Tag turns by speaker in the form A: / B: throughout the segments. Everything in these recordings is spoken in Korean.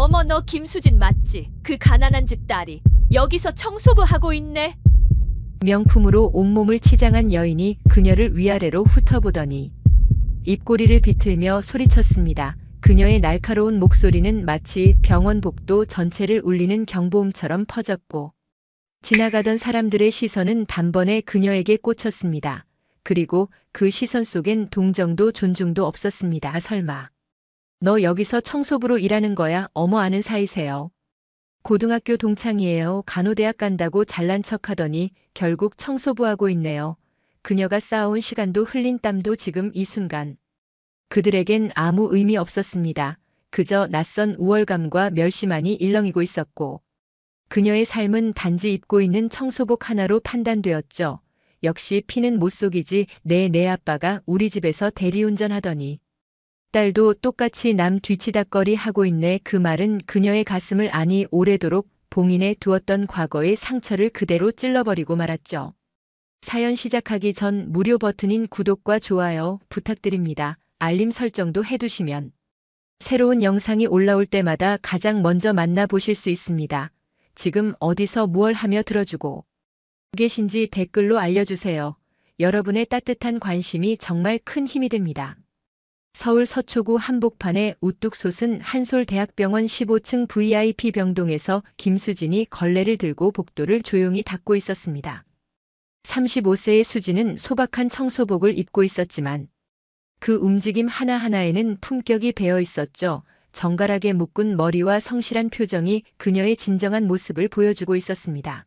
A: 어머, 너 김수진 맞지? 그 가난한 집 딸이 여기서 청소부 하고 있네.
B: 명품으로 온몸을 치장한 여인이 그녀를 위아래로 훑어보더니 입꼬리를 비틀며 소리쳤습니다. 그녀의 날카로운 목소리는 마치 병원 복도 전체를 울리는 경보음처럼 퍼졌고, 지나가던 사람들의 시선은 단번에 그녀에게 꽂혔습니다. 그리고 그 시선 속엔 동정도 존중도 없었습니다. 설마 너 여기서 청소부로 일하는 거야? 어머, 아는 사이세요? 고등학교 동창이에요. 간호대학 간다고 잘난 척하더니 결국 청소부하고 있네요. 그녀가 쌓아온 시간도 흘린 땀도 지금 이 순간 그들에겐 아무 의미 없었습니다. 그저 낯선 우월감과 멸시만이 일렁이고 있었고, 그녀의 삶은 단지 입고 있는 청소복 하나로 판단되었죠. 역시 피는 못 속이지. 내 아빠가 우리 집에서 대리운전하더니 딸도 똑같이 남 뒤치다꺼리 하고 있네. 그 말은 그녀의 가슴을 아니 오래도록 봉인해 두었던 과거의 상처를 그대로 찔러버리고 말았죠. 사연 시작하기 전 무료 버튼인 구독과 좋아요 부탁드립니다. 알림 설정도 해두시면 새로운 영상이 올라올 때마다 가장 먼저 만나보실 수 있습니다. 지금 어디서 무얼 하며 들어주고 계신지 댓글로 알려주세요. 여러분의 따뜻한 관심이 정말 큰 힘이 됩니다. 서울 서초구 한복판에 우뚝 솟은 한솔대학병원 15층 VIP 병동에서 김수진이 걸레를 들고 복도를 조용히 닦고 있었습니다. 35세의 수진은 소박한 청소복을 입고 있었지만 그 움직임 하나하나에는 품격이 배어 있었죠. 정갈하게 묶은 머리와 성실한 표정이 그녀의 진정한 모습을 보여주고 있었습니다.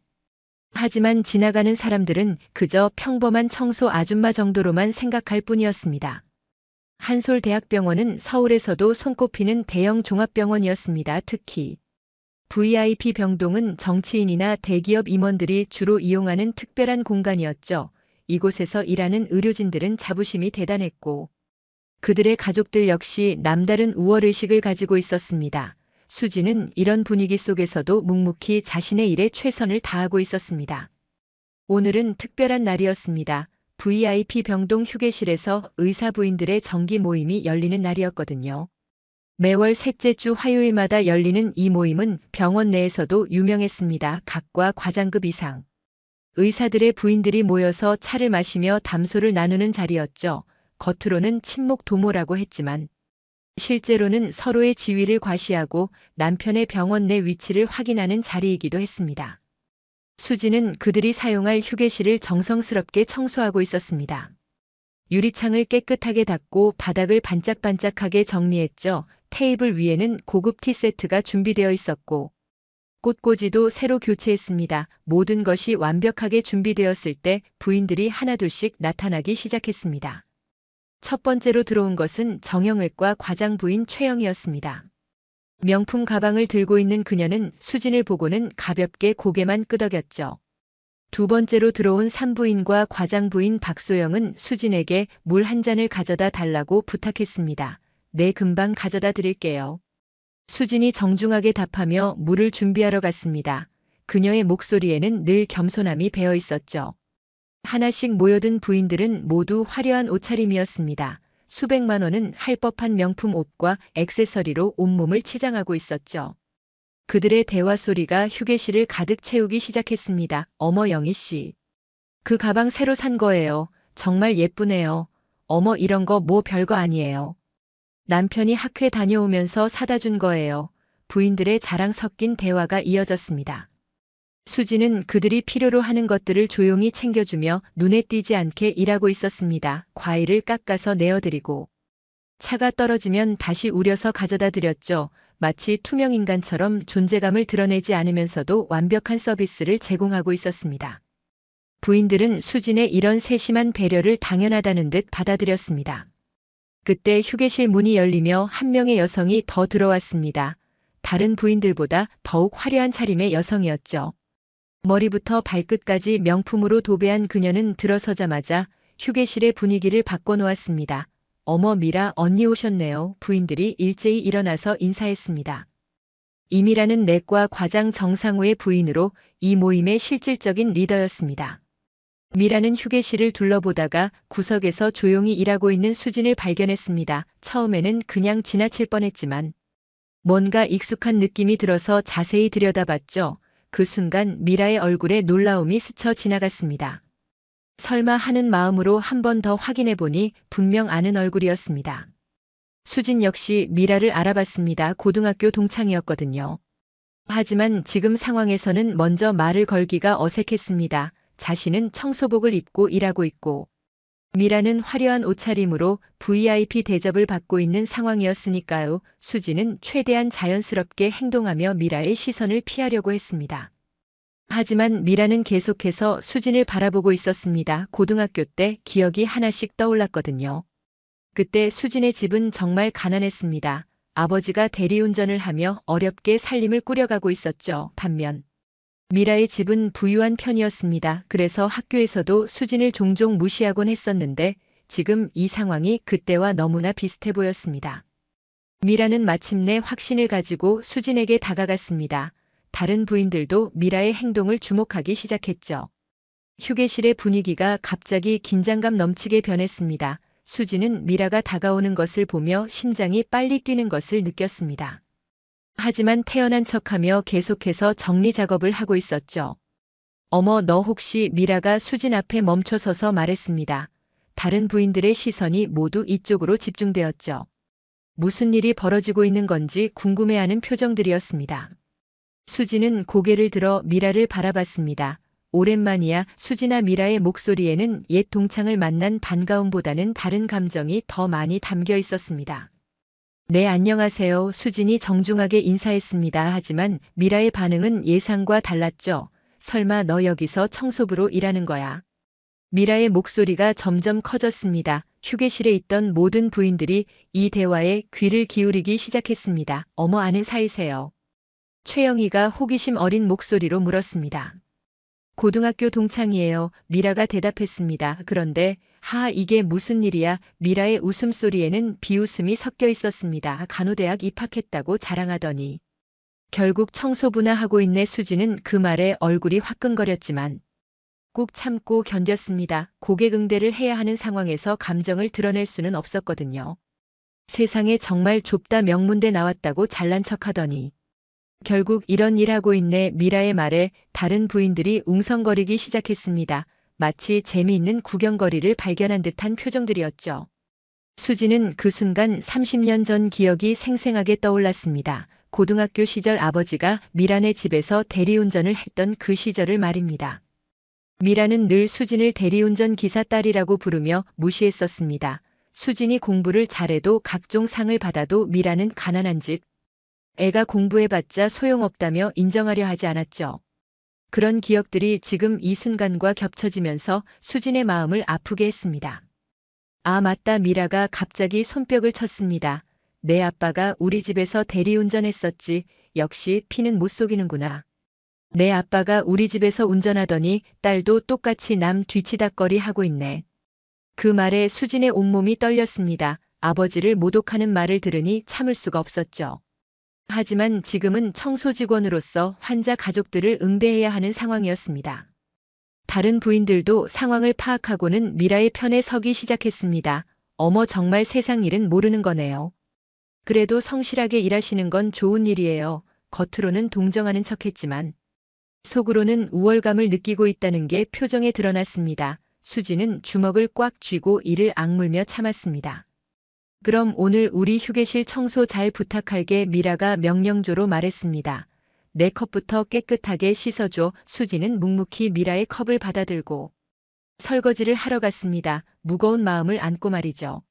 B: 하지만 지나가는 사람들은 그저 평범한 청소 아줌마 정도로만 생각할 뿐이었습니다. 한솔대학병원은 서울에서도 손꼽히는 대형 종합병원이었습니다. 특히 VIP 병동은 정치인이나 대기업 임원들이 주로 이용하는 특별한 공간이었죠. 이곳에서 일하는 의료진들은 자부심이 대단했고, 그들의 가족들 역시 남다른 우월의식을 가지고 있었습니다. 수지는 이런 분위기 속에서도 묵묵히 자신의 일에 최선을 다하고 있었습니다. 오늘은 특별한 날이었습니다. VIP 병동 휴게실에서 의사 부인들의 정기 모임이 열리는 날이었거든요. 매월 셋째 주 화요일마다 열리는 이 모임은 병원 내에서도 유명했습니다. 각과 과장급 이상 의사들의 부인들이 모여서 차를 마시며 담소를 나누는 자리였죠. 겉으로는 친목 도모라고 했지만 실제로는 서로의 지위를 과시하고 남편의 병원 내 위치를 확인하는 자리이기도 했습니다. 수지는 그들이 사용할 휴게실을 정성스럽게 청소하고 있었습니다. 유리창을 깨끗하게 닦고 바닥을 반짝반짝하게 정리했죠. 테이블 위에는 고급 티 세트가 준비되어 있었고, 꽃꽂이도 새로 교체했습니다. 모든 것이 완벽하게 준비되었을 때 부인들이 하나둘씩 나타나기 시작했습니다. 첫 번째로 들어온 것은 정형외과 과장 부인 최영이었습니다. 명품 가방을 들고 있는 그녀는 수진을 보고는 가볍게 고개만 끄덕였죠. 두 번째로 들어온 산부인과 과장 부인 박소영은 수진에게 물 한 잔을 가져다 달라고 부탁했습니다. 네, 금방 가져다 드릴게요. 수진이 정중하게 답하며 물을 준비하러 갔습니다. 그녀의 목소리에는 늘 겸손함이 배어 있었죠. 하나씩 모여든 부인들은 모두 화려한 옷차림이었습니다. 수백만 원은 할 법한 명품 옷과 액세서리로 온몸을 치장하고 있었죠. 그들의 대화 소리가 휴게실을 가득 채우기 시작했습니다. 어머, 영희 씨. 그 가방 새로 산 거예요. 정말 예쁘네요. 어머, 이런 거 뭐 별거 아니에요. 남편이 학회 다녀오면서 사다 준 거예요. 부인들의 자랑 섞인 대화가 이어졌습니다. 수지는 그들이 필요로 하는 것들을 조용히 챙겨주며 눈에 띄지 않게 일하고 있었습니다. 과일을 깎아서 내어드리고, 차가 떨어지면 다시 우려서 가져다 드렸죠. 마치 투명인간처럼 존재감을 드러내지 않으면서도 완벽한 서비스를 제공하고 있었습니다. 부인들은 수진의 이런 세심한 배려를 당연하다는 듯 받아들였습니다. 그때 휴게실 문이 열리며 한 명의 여성이 더 들어왔습니다. 다른 부인들보다 더욱 화려한 차림의 여성이었죠. 머리부터 발끝까지 명품으로 도배한 그녀는 들어서자마자 휴게실의 분위기를 바꿔놓았습니다. 어머, 미라 언니 오셨네요. 부인들이 일제히 일어나서 인사했습니다. 임이라는 내과 과장 정상우의 부인으로 이 모임의 실질적인 리더였습니다. 미라는 휴게실을 둘러보다가 구석에서 조용히 일하고 있는 수진을 발견했습니다. 처음에는 그냥 지나칠 뻔했지만 뭔가 익숙한 느낌이 들어서 자세히 들여다봤죠. 그 순간 미라의 얼굴에 놀라움이 스쳐 지나갔습니다. 설마 하는 마음으로 한 번 더 확인해 보니 분명 아는 얼굴이었습니다. 수진 역시 미라를 알아봤습니다. 고등학교 동창이었거든요. 하지만 지금 상황에서는 먼저 말을 걸기가 어색했습니다. 자신은 청소복을 입고 일하고 있고 미라는 화려한 옷차림으로 VIP 대접을 받고 있는 상황이었으니까요. 수진은 최대한 자연스럽게 행동하며 미라의 시선을 피하려고 했습니다. 하지만 미라는 계속해서 수진을 바라보고 있었습니다. 고등학교 때 기억이 하나씩 떠올랐거든요. 그때 수진의 집은 정말 가난했습니다. 아버지가 대리운전을 하며 어렵게 살림을 꾸려가고 있었죠. 반면 미라의 집은 부유한 편이었습니다. 그래서 학교에서도 수진을 종종 무시하곤 했었는데 지금 이 상황이 그때와 너무나 비슷해 보였습니다. 미라는 마침내 확신을 가지고 수진에게 다가갔습니다. 다른 부인들도 미라의 행동을 주목하기 시작했죠. 휴게실의 분위기가 갑자기 긴장감 넘치게 변했습니다. 수진은 미라가 다가오는 것을 보며 심장이 빨리 뛰는 것을 느꼈습니다. 하지만 태연한 척하며 계속해서 정리 작업을 하고 있었죠. 어머, 너 혹시? 미라가 수진 앞에 멈춰서서 말했습니다. 다른 부인들의 시선이 모두 이쪽으로 집중되었죠. 무슨 일이 벌어지고 있는 건지 궁금해하는 표정들이었습니다. 수진은 고개를 들어 미라를 바라봤습니다. 오랜만이야. 수진아. 미라의 목소리에는 옛 동창을 만난 반가움보다는 다른 감정이 더 많이 담겨 있었습니다. 네, 안녕하세요. 수진이 정중하게 인사했습니다. 하지만 미라의 반응은 예상과 달랐죠. 설마 너 여기서 청소부로 일하는 거야? 미라의 목소리가 점점 커졌습니다. 휴게실에 있던 모든 부인들이 이 대화에 귀를 기울이기 시작했습니다. 어머, 아는 사이세요? 최영희가 호기심 어린 목소리로 물었습니다. 고등학교 동창이에요. 미라가 대답했습니다. 그런데 이게 무슨 일이야? 미라의 웃음소리에는 비웃음이 섞여 있었습니다. 간호대학 입학했다고 자랑하더니 결국 청소부나 하고 있네. 수지는 그 말에 얼굴이 화끈거렸지만 꾹 참고 견뎠습니다. 고개응대를 해야 하는 상황에서 감정을 드러낼 수는 없었거든요. 세상에 정말 좁다. 명문대 나왔다고 잘난 척하더니 결국 이런 일 하고 있네. 미라의 말에 다른 부인들이 웅성거리기 시작했습니다. 마치 재미있는 구경거리를 발견한 듯한 표정들이었죠. 수지는 그 순간 30년 전 기억이 생생하게 떠올랐습니다. 고등학교 시절 아버지가 미라네 집에서 대리운전을 했던 그 시절을 말입니다. 미라는 늘 수진을 대리운전 기사 딸이라고 부르며 무시했었습니다. 수진이 공부를 잘해도 각종 상을 받아도 미라는 가난한 집, 애가 공부해봤자 소용없다며 인정하려 하지 않았죠. 그런 기억들이 지금 이 순간과 겹쳐지면서 수진의 마음을 아프게 했습니다. 아, 맞다. 미라가 갑자기 손뼉을 쳤습니다. 내 아빠가 우리 집에서 대리운전했었지. 역시 피는 못 속이는구나. 내 아빠가 우리 집에서 운전하더니 딸도 똑같이 남 뒤치다꺼리 하고 있네. 그 말에 수진의 온몸이 떨렸습니다. 아버지를 모독하는 말을 들으니 참을 수가 없었죠. 하지만 지금은 청소직원으로서 환자 가족들을 응대해야 하는 상황이었습니다. 다른 부인들도 상황을 파악하고는 미라의 편에 서기 시작했습니다. 어머, 정말 세상 일은 모르는 거네요. 그래도 성실하게 일하시는 건 좋은 일이에요. 겉으로는 동정하는 척했지만 속으로는 우월감을 느끼고 있다는 게 표정에 드러났습니다. 수지는 주먹을 꽉 쥐고 이를 악물며 참았습니다. 그럼 오늘 우리 휴게실 청소 잘 부탁할게. 미라가 명령조로 말했습니다. 내 컵부터 깨끗하게 씻어줘. 수지는 묵묵히 미라의 컵을 받아들고 설거지를 하러 갔습니다. 무거운 마음을 안고 말이죠.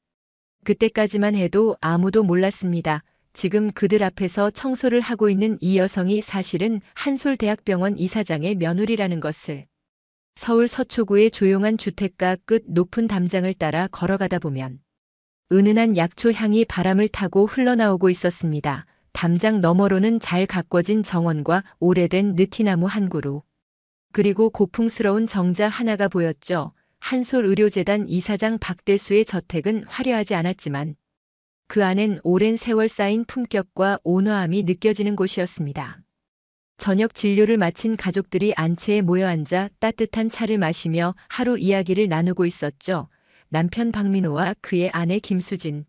B: 그때까지만 해도 아무도 몰랐습니다. 지금 그들 앞에서 청소를 하고 있는 이 여성이 사실은 한솔대학병원 이사장의 며느리라는 것을. 서울 서초구의 조용한 주택가 끝 높은 담장을 따라 걸어가다 보면 은은한 약초 향이 바람을 타고 흘러나오고 있었습니다. 담장 너머로는 잘 가꿔진 정원과 오래된 느티나무 한 그루, 그리고 고풍스러운 정자 하나가 보였죠. 한솔의료재단 이사장 박대수의 저택은 화려하지 않았지만 그 안엔 오랜 세월 쌓인 품격과 온화함이 느껴지는 곳이었습니다. 저녁 진료를 마친 가족들이 안채에 모여 앉아 따뜻한 차를 마시며 하루 이야기를 나누고 있었죠. 남편 박민호와 그의 아내 김수진,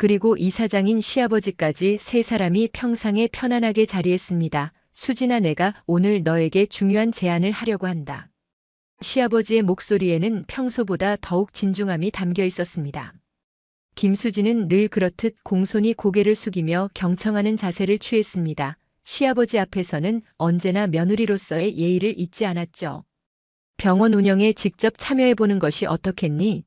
B: 그리고 이사장인 시아버지까지 세 사람이 평상에 편안하게 자리했습니다. 수진아, 내가 오늘 너에게 중요한 제안을 하려고 한다. 시아버지의 목소리에는 평소보다 더욱 진중함이 담겨 있었습니다. 김수진은 늘 그렇듯 공손히 고개를 숙이며 경청하는 자세를 취했습니다. 시아버지 앞에서는 언제나 며느리로서의 예의를 잊지 않았죠. 병원 운영에 직접 참여해보는 것이 어떻겠니?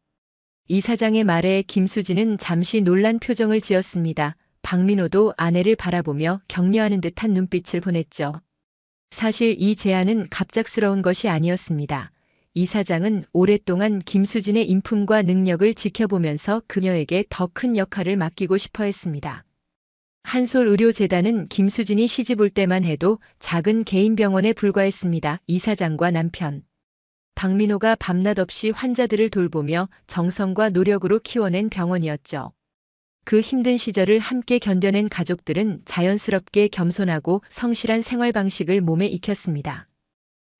B: 이사장의 말에 김수진은 잠시 놀란 표정을 지었습니다. 박민호도 아내를 바라보며 격려하는 듯한 눈빛을 보냈죠. 사실 이 제안은 갑작스러운 것이 아니었습니다. 이사장은 오랫동안 김수진의 인품과 능력을 지켜보면서 그녀에게 더 큰 역할을 맡기고 싶어 했습니다. 한솔의료재단은 김수진이 시집 올 때만 해도 작은 개인 병원에 불과했습니다. 이사장과 남편 박민호가 밤낮 없이 환자들을 돌보며 정성과 노력으로 키워낸 병원이었죠. 그 힘든 시절을 함께 견뎌낸 가족들은 자연스럽게 겸손하고 성실한 생활 방식을 몸에 익혔습니다.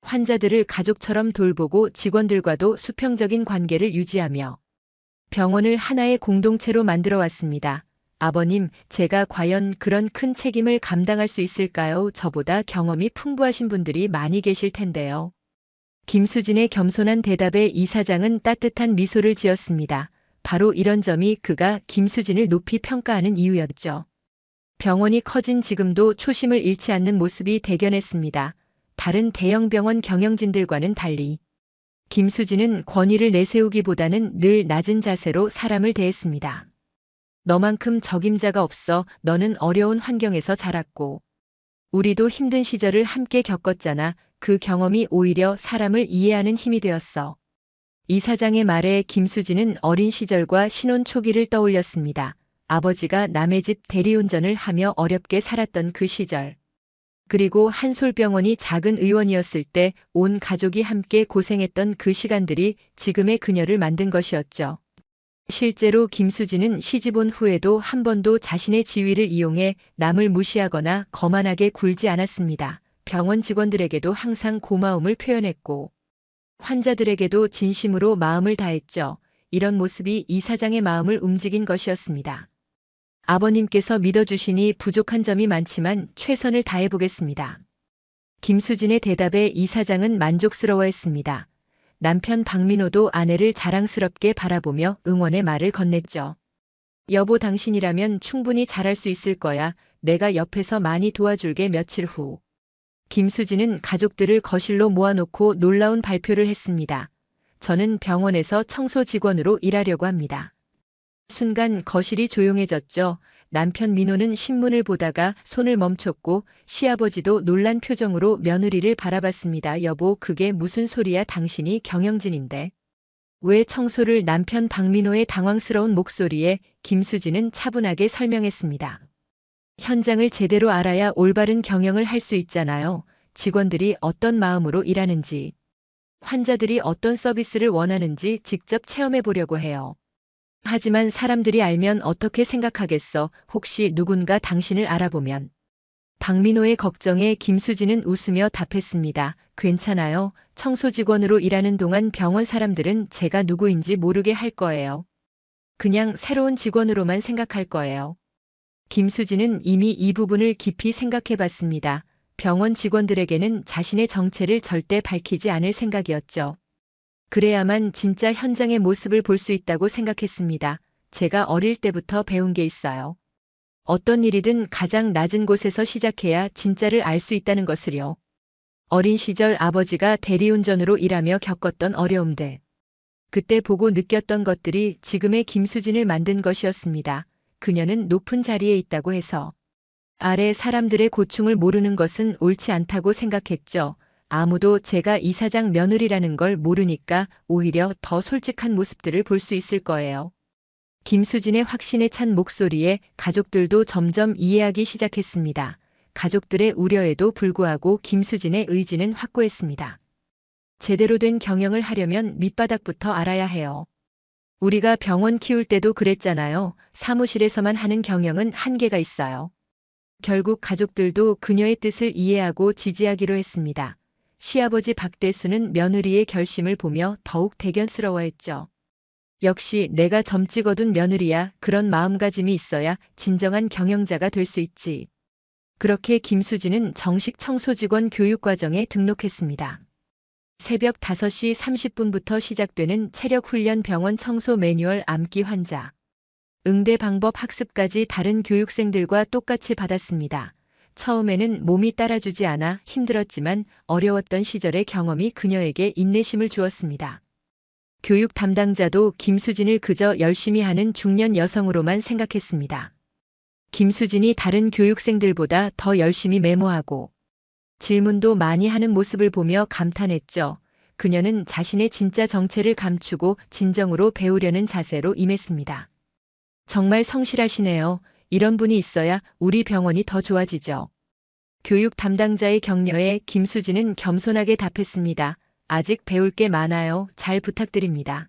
B: 환자들을 가족처럼 돌보고 직원들과도 수평적인 관계를 유지하며 병원을 하나의 공동체로 만들어 왔습니다. 아버님, 제가 과연 그런 큰 책임을 감당할 수 있을까요? 저보다 경험이 풍부하신 분들이 많이 계실 텐데요. 김수진의 겸손한 대답에 이사장은 따뜻한 미소를 지었습니다. 바로 이런 점이 그가 김수진을 높이 평가하는 이유였죠. 병원이 커진 지금도 초심을 잃지 않는 모습이 대견했습니다. 다른 대형 병원 경영진들과는 달리 김수진은 권위를 내세우기보다는 늘 낮은 자세로 사람을 대했습니다. 너만큼 적임자가 없어. 너는 어려운 환경에서 자랐고 우리도 힘든 시절을 함께 겪었잖아. 그 경험이 오히려 사람을 이해하는 힘이 되었어. 이사장의 말에 김수진은 어린 시절과 신혼 초기를 떠올렸습니다. 아버지가 남의 집 대리운전을 하며 어렵게 살았던 그 시절. 그리고 한솔병원이 작은 의원이었을 때 온 가족이 함께 고생했던 그 시간들이 지금의 그녀를 만든 것이었죠. 실제로 김수진은 시집 온 후에도 한 번도 자신의 지위를 이용해 남을 무시하거나 거만하게 굴지 않았습니다. 병원 직원들에게도 항상 고마움을 표현했고 환자들에게도 진심으로 마음을 다했죠. 이런 모습이 이사장의 마음을 움직인 것이었습니다. 아버님께서 믿어주시니 부족한 점이 많지만 최선을 다해보겠습니다. 김수진의 대답에 이사장은 만족스러워했습니다. 남편 박민호도 아내를 자랑스럽게 바라보며 응원의 말을 건넸죠. 여보, 당신이라면 충분히 잘할 수 있을 거야. 내가 옆에서 많이 도와줄게. 며칠 후 김수진은 가족들을 거실로 모아놓고 놀라운 발표를 했습니다. 저는 병원에서 청소 직원으로 일하려고 합니다. 순간 거실이 조용해졌죠. 남편 민호는 신문을 보다가 손을 멈췄고 시아버지도 놀란 표정으로 며느리를 바라봤습니다. 여보, 그게 무슨 소리야? 당신이 경영진인데. 왜 청소를? 남편 박민호의 당황스러운 목소리에 김수진은 차분하게 설명했습니다. 현장을 제대로 알아야 올바른 경영을 할 수 있잖아요. 직원들이 어떤 마음으로 일하는지, 환자들이 어떤 서비스를 원하는지 직접 체험해 보려고 해요. 하지만 사람들이 알면 어떻게 생각하겠어? 혹시 누군가 당신을 알아보면. 박민호의 걱정에 김수진은 웃으며 답했습니다. 괜찮아요. 청소 직원으로 일하는 동안 병원 사람들은 제가 누구인지 모르게 할 거예요. 그냥 새로운 직원으로만 생각할 거예요. 김수진은 이미 이 부분을 깊이 생각해 봤습니다. 병원 직원들에게는 자신의 정체를 절대 밝히지 않을 생각이었죠. 그래야만 진짜 현장의 모습을 볼 수 있다고 생각했습니다. 제가 어릴 때부터 배운 게 있어요. 어떤 일이든 가장 낮은 곳에서 시작해야 진짜를 알 수 있다는 것을요. 어린 시절 아버지가 대리운전으로 일하며 겪었던 어려움들. 그때 보고 느꼈던 것들이 지금의 김수진을 만든 것이었습니다. 그녀는 높은 자리에 있다고 해서 아래 사람들의 고충을 모르는 것은 옳지 않다고 생각했죠. 아무도 제가 이사장 며느리라는 걸 모르니까 오히려 더 솔직한 모습들을 볼 수 있을 거예요. 김수진의 확신에 찬 목소리에 가족들도 점점 이해하기 시작했습니다. 가족들의 우려에도 불구하고 김수진의 의지는 확고했습니다. 제대로 된 경영을 하려면 밑바닥부터 알아야 해요. 우리가 병원 키울 때도 그랬잖아요. 사무실에서만 하는 경영은 한계가 있어요. 결국 가족들도 그녀의 뜻을 이해하고 지지하기로 했습니다. 시아버지 박대수는 며느리의 결심을 보며 더욱 대견스러워했죠. 역시 내가 점 찍어둔 며느리야. 그런 마음가짐이 있어야 진정한 경영자가 될 수 있지. 그렇게 김수진은 정식 청소직원 교육과정에 등록했습니다. 새벽 5시 30분부터 시작되는 체력훈련 병원 청소 매뉴얼 암기 환자. 응대 방법 학습까지 다른 교육생들과 똑같이 받았습니다. 처음에는 몸이 따라주지 않아 힘들었지만 어려웠던 시절의 경험이 그녀에게 인내심을 주었습니다. 교육 담당자도 김수진을 그저 열심히 하는 중년 여성으로만 생각했습니다. 김수진이 다른 교육생들보다 더 열심히 메모하고 질문도 많이 하는 모습을 보며 감탄했죠. 그녀는 자신의 진짜 정체를 감추고 진정으로 배우려는 자세로 임했습니다. 정말 성실하시네요. 이런 분이 있어야 우리 병원이 더 좋아지죠. 교육 담당자의 격려에 김수진은 겸손하게 답했습니다. 아직 배울 게 많아요. 잘 부탁드립니다.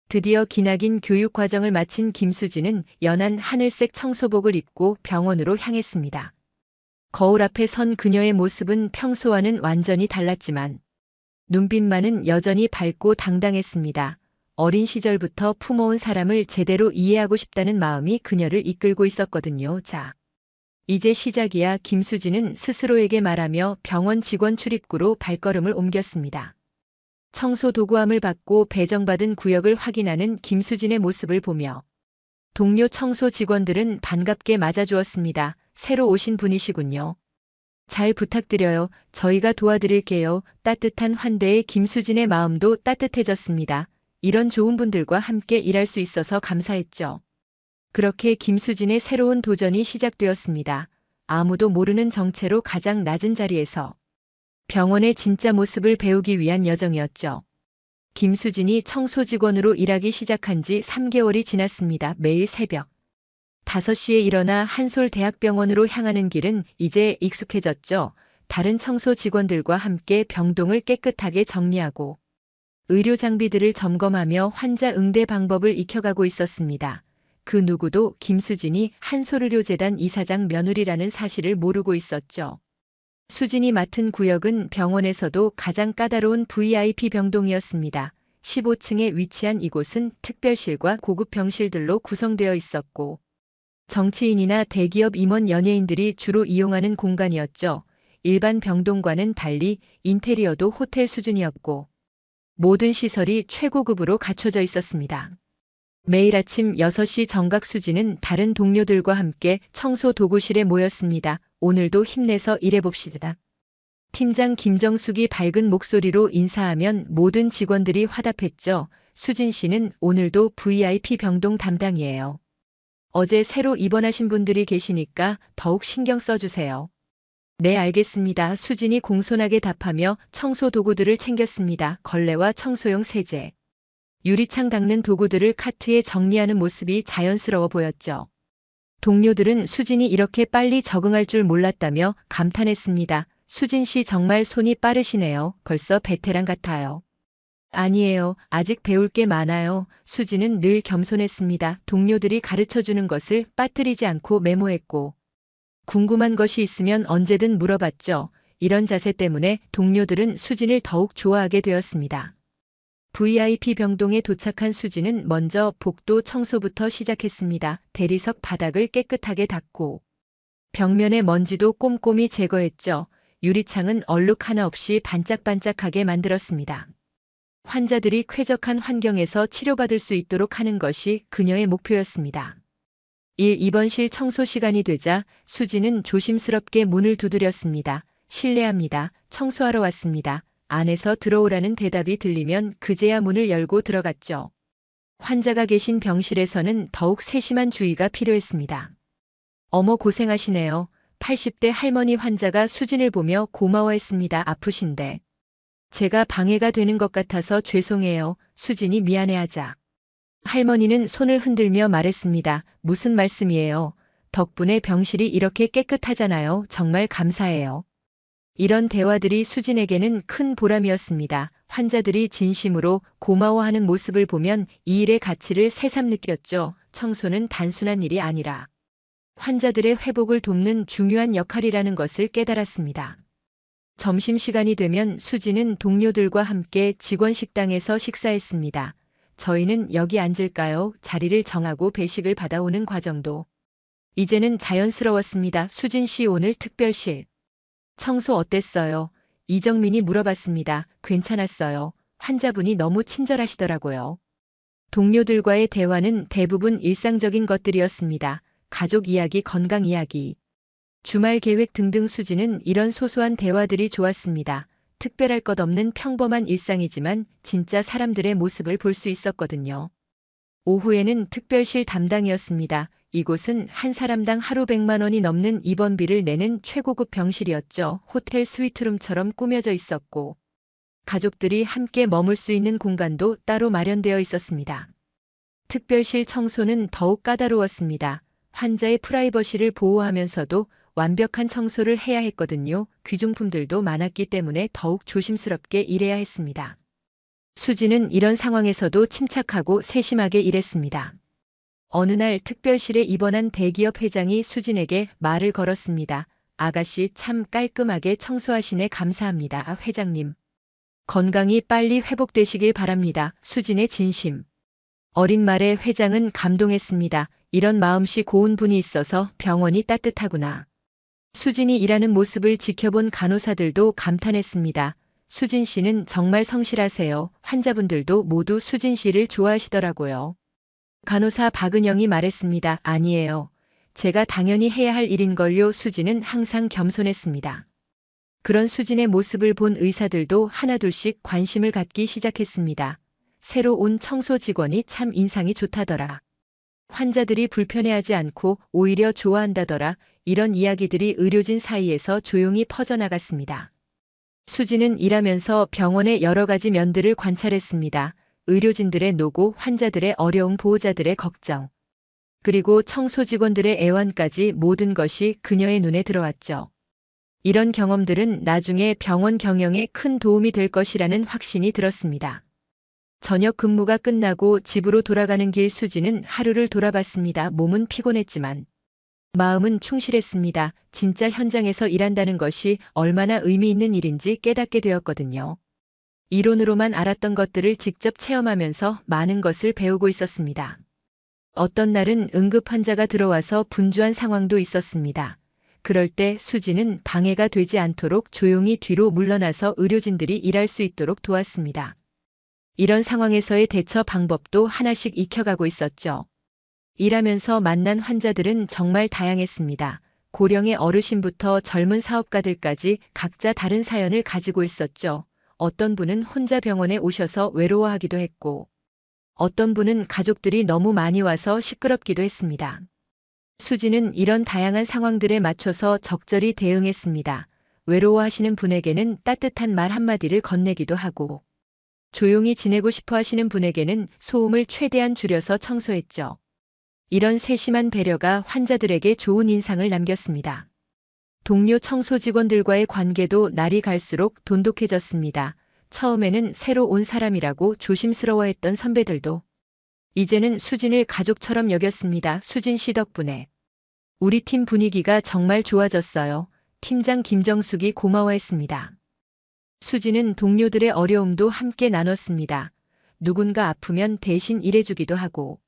B: 드디어 기나긴 교육 과정을 마친 김수진은 연한 하늘색 청소복을 입고 병원으로 향했습니다. 거울 앞에 선 그녀의 모습은 평소와는 완전히 달랐지만 눈빛만은 여전히 밝고 당당했습니다. 어린 시절부터 품어온 사람을 제대로 이해하고 싶다는 마음이 그녀를 이끌고 있었거든요. 자, 이제 시작이야. 김수진은 스스로에게 말하며 병원 직원 출입구로 발걸음을 옮겼습니다. 청소 도구함을 받고 배정받은 구역을 확인하는 김수진의 모습을 보며 동료 청소 직원들은 반갑게 맞아주었습니다. 새로 오신 분이시군요. 잘 부탁드려요. 저희가 도와드릴게요. 따뜻한 환대에 김수진의 마음도 따뜻해졌습니다. 이런 좋은 분들과 함께 일할 수 있어서 감사했죠. 그렇게 김수진의 새로운 도전이 시작되었습니다. 아무도 모르는 정체로 가장 낮은 자리에서 병원의 진짜 모습을 배우기 위한 여정이었죠. 김수진이 청소 직원으로 일하기 시작한 지 3개월이 지났습니다. 매일 새벽 5시에 일어나 한솔대학병원으로 향하는 길은 이제 익숙해졌죠. 다른 청소 직원들과 함께 병동을 깨끗하게 정리하고 의료 장비들을 점검하며 환자 응대 방법을 익혀가고 있었습니다. 그 누구도 김수진이 한솔의료재단 이사장 며느리라는 사실을 모르고 있었죠. 수진이 맡은 구역은 병원에서도 가장 까다로운 VIP 병동이었습니다. 15층에 위치한 이곳은 특별실과 고급 병실들로 구성되어 있었고 정치인이나 대기업 임원 연예인들이 주로 이용하는 공간이었죠. 일반 병동과는 달리 인테리어도 호텔 수준이었고 모든 시설이 최고급으로 갖춰져 있었습니다. 매일 아침 6시 정각 수진은 다른 동료들과 함께 청소 도구실에 모였습니다. 오늘도 힘내서 일해봅시다. 팀장 김정숙이 밝은 목소리로 인사하면 모든 직원들이 화답했죠. 수진 씨는 오늘도 VIP 병동 담당이에요. 어제 새로 입원하신 분들이 계시니까 더욱 신경 써주세요. 네, 알겠습니다. 수진이 공손하게 답하며 청소 도구들을 챙겼습니다. 걸레와 청소용 세제, 유리창 닦는 도구들을 카트에 정리하는 모습이 자연스러워 보였죠. 동료들은 수진이 이렇게 빨리 적응할 줄 몰랐다며 감탄했습니다. 수진 씨 정말 손이 빠르시네요. 벌써 베테랑 같아요. 아니에요. 아직 배울 게 많아요. 수진은 늘 겸손했습니다. 동료들이 가르쳐주는 것을 빠뜨리지 않고 메모했고 궁금한 것이 있으면 언제든 물어봤죠. 이런 자세 때문에 동료들은 수진을 더욱 좋아하게 되었습니다. VIP 병동에 도착한 수진은 먼저 복도 청소부터 시작했습니다. 대리석 바닥을 깨끗하게 닦고 벽면의 먼지도 꼼꼼히 제거했죠. 유리창은 얼룩 하나 없이 반짝반짝하게 만들었습니다. 환자들이 쾌적한 환경에서 치료받을 수 있도록 하는 것이 그녀의 목표였습니다. 1입원실 청소 시간이 되자 수진은 조심스럽게 문을 두드렸습니다. 실례합니다. 청소하러 왔습니다. 안에서 들어오라는 대답이 들리면 그제야 문을 열고 들어갔죠. 환자가 계신 병실에서는 더욱 세심한 주의가 필요했습니다. 어머, 고생하시네요. 80대 할머니 환자가 수진을 보며 고마워했습니다. 아프신데 제가 방해가 되는 것 같아서 죄송해요. 수진이 미안해하자 할머니는 손을 흔들며 말했습니다. 무슨 말씀이에요? 덕분에 병실이 이렇게 깨끗하잖아요. 정말 감사해요. 이런 대화들이 수진에게는 큰 보람이었습니다. 환자들이 진심으로 고마워하는 모습을 보면 이 일의 가치를 새삼 느꼈죠. 청소는 단순한 일이 아니라 환자들의 회복을 돕는 중요한 역할이라는 것을 깨달았습니다. 점심시간이 되면 수진은 동료들과 함께 직원 식당에서 식사했습니다. 저희는 여기 앉을까요? 자리를 정하고 배식을 받아오는 과정도 이제는 자연스러웠습니다. 수진 씨 오늘 특별실 청소 어땠어요? 이정민이 물어봤습니다. 괜찮았어요. 환자분이 너무 친절하시더라고요. 동료들과의 대화는 대부분 일상적인 것들이었습니다. 가족 이야기, 건강 이야기, 주말 계획 등등. 수지는 이런 소소한 대화들이 좋았습니다. 특별할 것 없는 평범한 일상이지만 진짜 사람들의 모습을 볼 수 있었거든요. 오후에는 특별실 담당이었습니다. 이곳은 한 사람당 하루 100만 원이 넘는 입원비를 내는 최고급 병실이었죠. 호텔 스위트룸처럼 꾸며져 있었고 가족들이 함께 머물 수 있는 공간도 따로 마련되어 있었습니다. 특별실 청소는 더욱 까다로웠습니다. 환자의 프라이버시를 보호하면서도 완벽한 청소를 해야 했거든요. 귀중품들도 많았기 때문에 더욱 조심스럽게 일해야 했습니다. 수지는 이런 상황에서도 침착하고 세심하게 일했습니다. 어느 날 특별실에 입원한 대기업 회장이 수진에게 말을 걸었습니다. 아가씨 참 깔끔하게 청소하시네. 감사합니다. 회장님. 건강이 빨리 회복되시길 바랍니다. 수진의 진심. 어린 말에 회장은 감동했습니다. 이런 마음씨 고운 분이 있어서 병원이 따뜻하구나. 수진이 일하는 모습을 지켜본 간호사들도 감탄했습니다. 수진 씨는 정말 성실하세요. 환자분들도 모두 수진 씨를 좋아하시더라고요. 간호사 박은영이 말했습니다. 아니에요. 제가 당연히 해야 할 일인걸요. 수진은 항상 겸손했습니다. 그런 수진의 모습을 본 의사들도 하나둘씩 관심을 갖기 시작했습니다. 새로 온 청소 직원이 참 인상이 좋다더라. 환자들이 불편해하지 않고 오히려 좋아한다더라. 이런 이야기들이 의료진 사이에서 조용히 퍼져나갔습니다. 수진은 일하면서 병원의 여러 가지 면들을 관찰했습니다. 의료진들의 노고, 환자들의 어려움, 보호자들의 걱정, 그리고 청소 직원들의 애환까지 모든 것이 그녀의 눈에 들어왔죠. 이런 경험들은 나중에 병원 경영에 큰 도움이 될 것이라는 확신이 들었습니다. 저녁 근무가 끝나고 집으로 돌아가는 길 수지는 하루를 돌아봤습니다. 몸은 피곤했지만 마음은 충실했습니다. 진짜 현장에서 일한다는 것이 얼마나 의미 있는 일인지 깨닫게 되었거든요. 이론으로만 알았던 것들을 직접 체험하면서 많은 것을 배우고 있었습니다. 어떤 날은 응급 환자가 들어와서 분주한 상황도 있었습니다. 그럴 때 수지는 방해가 되지 않도록 조용히 뒤로 물러나서 의료진들이 일할 수 있도록 도왔습니다. 이런 상황에서의 대처 방법도 하나씩 익혀가고 있었죠. 일하면서 만난 환자들은 정말 다양했습니다. 고령의 어르신부터 젊은 사업가들까지 각자 다른 사연을 가지고 있었죠. 어떤 분은 혼자 병원에 오셔서 외로워하기도 했고, 어떤 분은 가족들이 너무 많이 와서 시끄럽기도 했습니다. 수지는 이런 다양한 상황들에 맞춰서 적절히 대응했습니다. 외로워하시는 분에게는 따뜻한 말 한마디를 건네기도 하고, 조용히 지내고 싶어 하시는 분에게는 소음을 최대한 줄여서 청소했죠. 이런 세심한 배려가 환자들에게 좋은 인상을 남겼습니다. 동료 청소 직원들과의 관계도 날이 갈수록 돈독해졌습니다. 처음에는 새로 온 사람이라고 조심스러워했던 선배들도 이제는 수진을 가족처럼 여겼습니다. 수진 씨 덕분에 우리 팀 분위기가 정말 좋아졌어요. 팀장 김정숙이 고마워했습니다. 수진은 동료들의 어려움도 함께 나눴습니다. 누군가 아프면 대신 일해주기도 하고,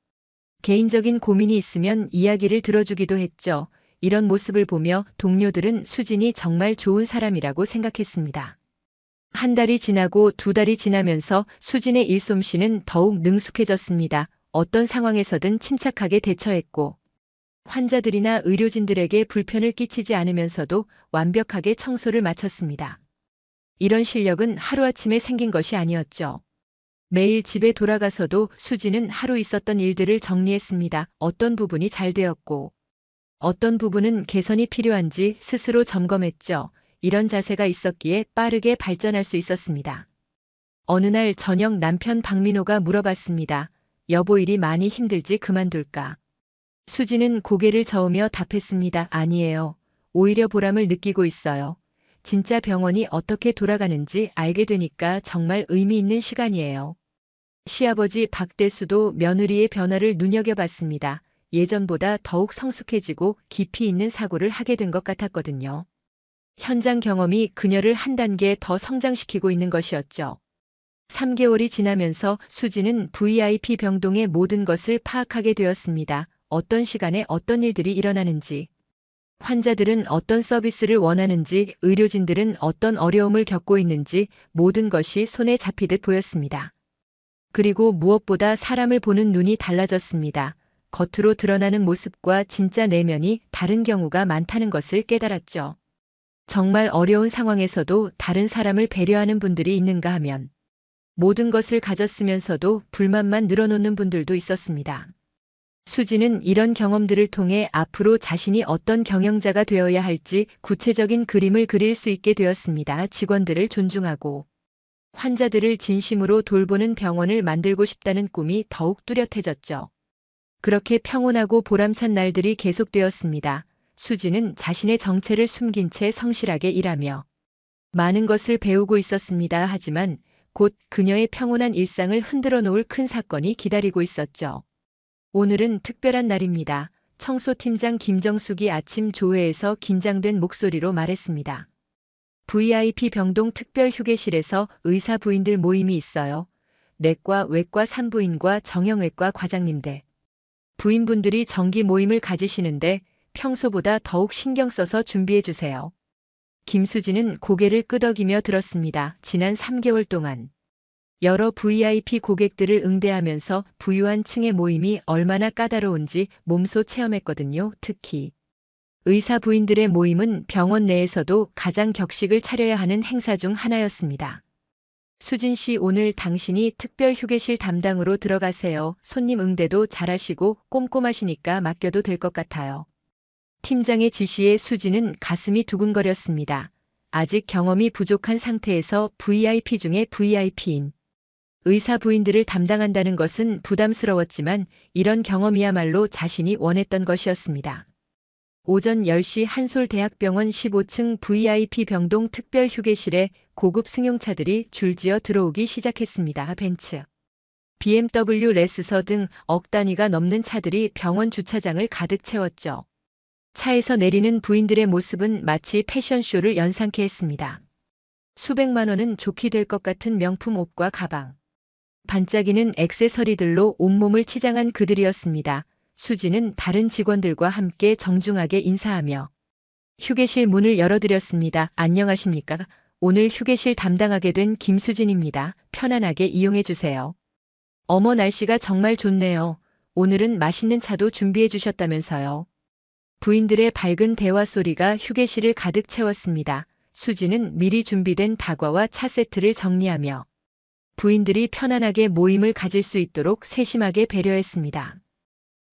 B: 개인적인 고민이 있으면 이야기를 들어주기도 했죠. 이런 모습을 보며 동료들은 수진이 정말 좋은 사람이라고 생각했습니다. 한 달이 지나고 두 달이 지나면서 수진의 일솜씨는 더욱 능숙해졌습니다. 어떤 상황에서든 침착하게 대처했고, 환자들이나 의료진들에게 불편을 끼치지 않으면서도 완벽하게 청소를 마쳤습니다. 이런 실력은 하루아침에 생긴 것이 아니었죠. 매일 집에 돌아가서도 수지는 하루 있었던 일들을 정리했습니다. 어떤 부분이 잘 되었고, 어떤 부분은 개선이 필요한지 스스로 점검했죠. 이런 자세가 있었기에 빠르게 발전할 수 있었습니다. 어느 날 저녁 남편 박민호가 물어봤습니다. 여보 일이 많이 힘들지 그만둘까? 수지는 고개를 저으며 답했습니다. 아니에요. 오히려 보람을 느끼고 있어요. 진짜 병원이 어떻게 돌아가는지 알게 되니까 정말 의미 있는 시간이에요. 시아버지 박대수도 며느리의 변화를 눈여겨봤습니다. 예전보다 더욱 성숙해지고 깊이 있는 사고를 하게 된 것 같았거든요. 현장 경험이 그녀를 한 단계 더 성장시키고 있는 것이었죠. 3개월이 지나면서 수지는 VIP 병동의 모든 것을 파악하게 되었습니다. 어떤 시간에 어떤 일들이 일어나는지, 환자들은 어떤 서비스를 원하는지, 의료진들은 어떤 어려움을 겪고 있는지 모든 것이 손에 잡히듯 보였습니다. 그리고 무엇보다 사람을 보는 눈이 달라졌습니다. 겉으로 드러나는 모습과 진짜 내면이 다른 경우가 많다는 것을 깨달았죠. 정말 어려운 상황에서도 다른 사람을 배려하는 분들이 있는가 하면 모든 것을 가졌으면서도 불만만 늘어놓는 분들도 있었습니다. 수지는 이런 경험들을 통해 앞으로 자신이 어떤 경영자가 되어야 할지 구체적인 그림을 그릴 수 있게 되었습니다. 직원들을 존중하고 환자들을 진심으로 돌보는 병원을 만들고 싶다는 꿈이 더욱 뚜렷해졌죠. 그렇게 평온하고 보람찬 날들이 계속되었습니다. 수지는 자신의 정체를 숨긴 채 성실하게 일하며 많은 것을 배우고 있었습니다. 하지만 곧 그녀의 평온한 일상을 흔들어 놓을 큰 사건이 기다리고 있었죠. 오늘은 특별한 날입니다. 청소팀장 김정숙이 아침 조회에서 긴장된 목소리로 말했습니다. VIP 병동 특별 휴게실에서 의사 부인들 모임이 있어요. 내과, 외과 산부인과 정형외과 과장님들. 부인분들이 정기 모임을 가지시는데 평소보다 더욱 신경 써서 준비해 주세요. 김수진은 고개를 끄덕이며 들었습니다. 지난 3개월 동안 여러 VIP 고객들을 응대하면서 부유한 층의 모임이 얼마나 까다로운지 몸소 체험했거든요. 특히 의사 부인들의 모임은 병원 내에서도 가장 격식을 차려야 하는 행사 중 하나였습니다. 수진 씨, 오늘 당신이 특별 휴게실 담당으로 들어가세요. 손님 응대도 잘하시고 꼼꼼하시니까 맡겨도 될 것 같아요. 팀장의 지시에 수진은 가슴이 두근거렸습니다. 아직 경험이 부족한 상태에서 VIP 중에 VIP인 의사 부인들을 담당한다는 것은 부담스러웠지만 이런 경험이야말로 자신이 원했던 것이었습니다. 오전 10시 한솔대학병원 15층 VIP 병동 특별 휴게실에 고급 승용차들이 줄지어 들어오기 시작했습니다. 벤츠, BMW, 레스서 등 억 단위가 넘는 차들이 병원 주차장을 가득 채웠죠. 차에서 내리는 부인들의 모습은 마치 패션쇼를 연상케 했습니다. 수백만 원은 좋게 될 것 같은 명품 옷과 가방, 반짝이는 액세서리들로 온몸을 치장한 그들이었습니다. 수지는 다른 직원들과 함께 정중하게 인사하며 휴게실 문을 열어드렸습니다. 안녕하십니까? 오늘 휴게실 담당하게 된 김수진입니다. 편안하게 이용해 주세요. 어머, 날씨가 정말 좋네요. 오늘은 맛있는 차도 준비해 주셨다면서요. 부인들의 밝은 대화 소리가 휴게실을 가득 채웠습니다. 수지는 미리 준비된 다과와 차 세트를 정리하며 부인들이 편안하게 모임을 가질 수 있도록 세심하게 배려했습니다.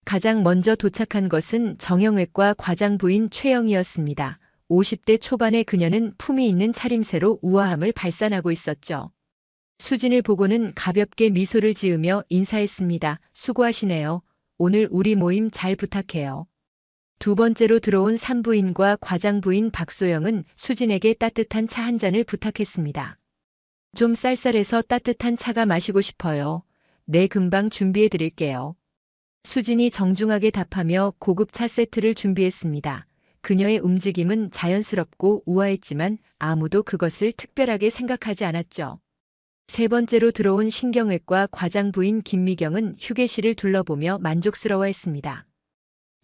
B: 가장 먼저 도착한 것은 정형외과 과장 부인 최영이었습니다. 50대 초반의 그녀는 품위 있는 차림새로 우아함을 발산하고 있었죠. 수진을 보고는 가볍게 미소를 지으며 인사했습니다. 수고하시네요. 오늘 우리 모임 잘 부탁해요. 두 번째로 들어온 산부인과 과장부인 박소영은 수진에게 따뜻한 차 한 잔을 부탁했습니다. 좀 쌀쌀해서 따뜻한 차가 마시고 싶어요. 네, 금방 준비해 드릴게요. 수진이 정중하게 답하며 고급 차 세트를 준비했습니다. 그녀의 움직임은 자연스럽고 우아했지만 아무도 그것을 특별하게 생각하지 않았죠. 세 번째로 들어온 신경외과 과장부인 김미경은 휴게실을 둘러보며 만족스러워했습니다.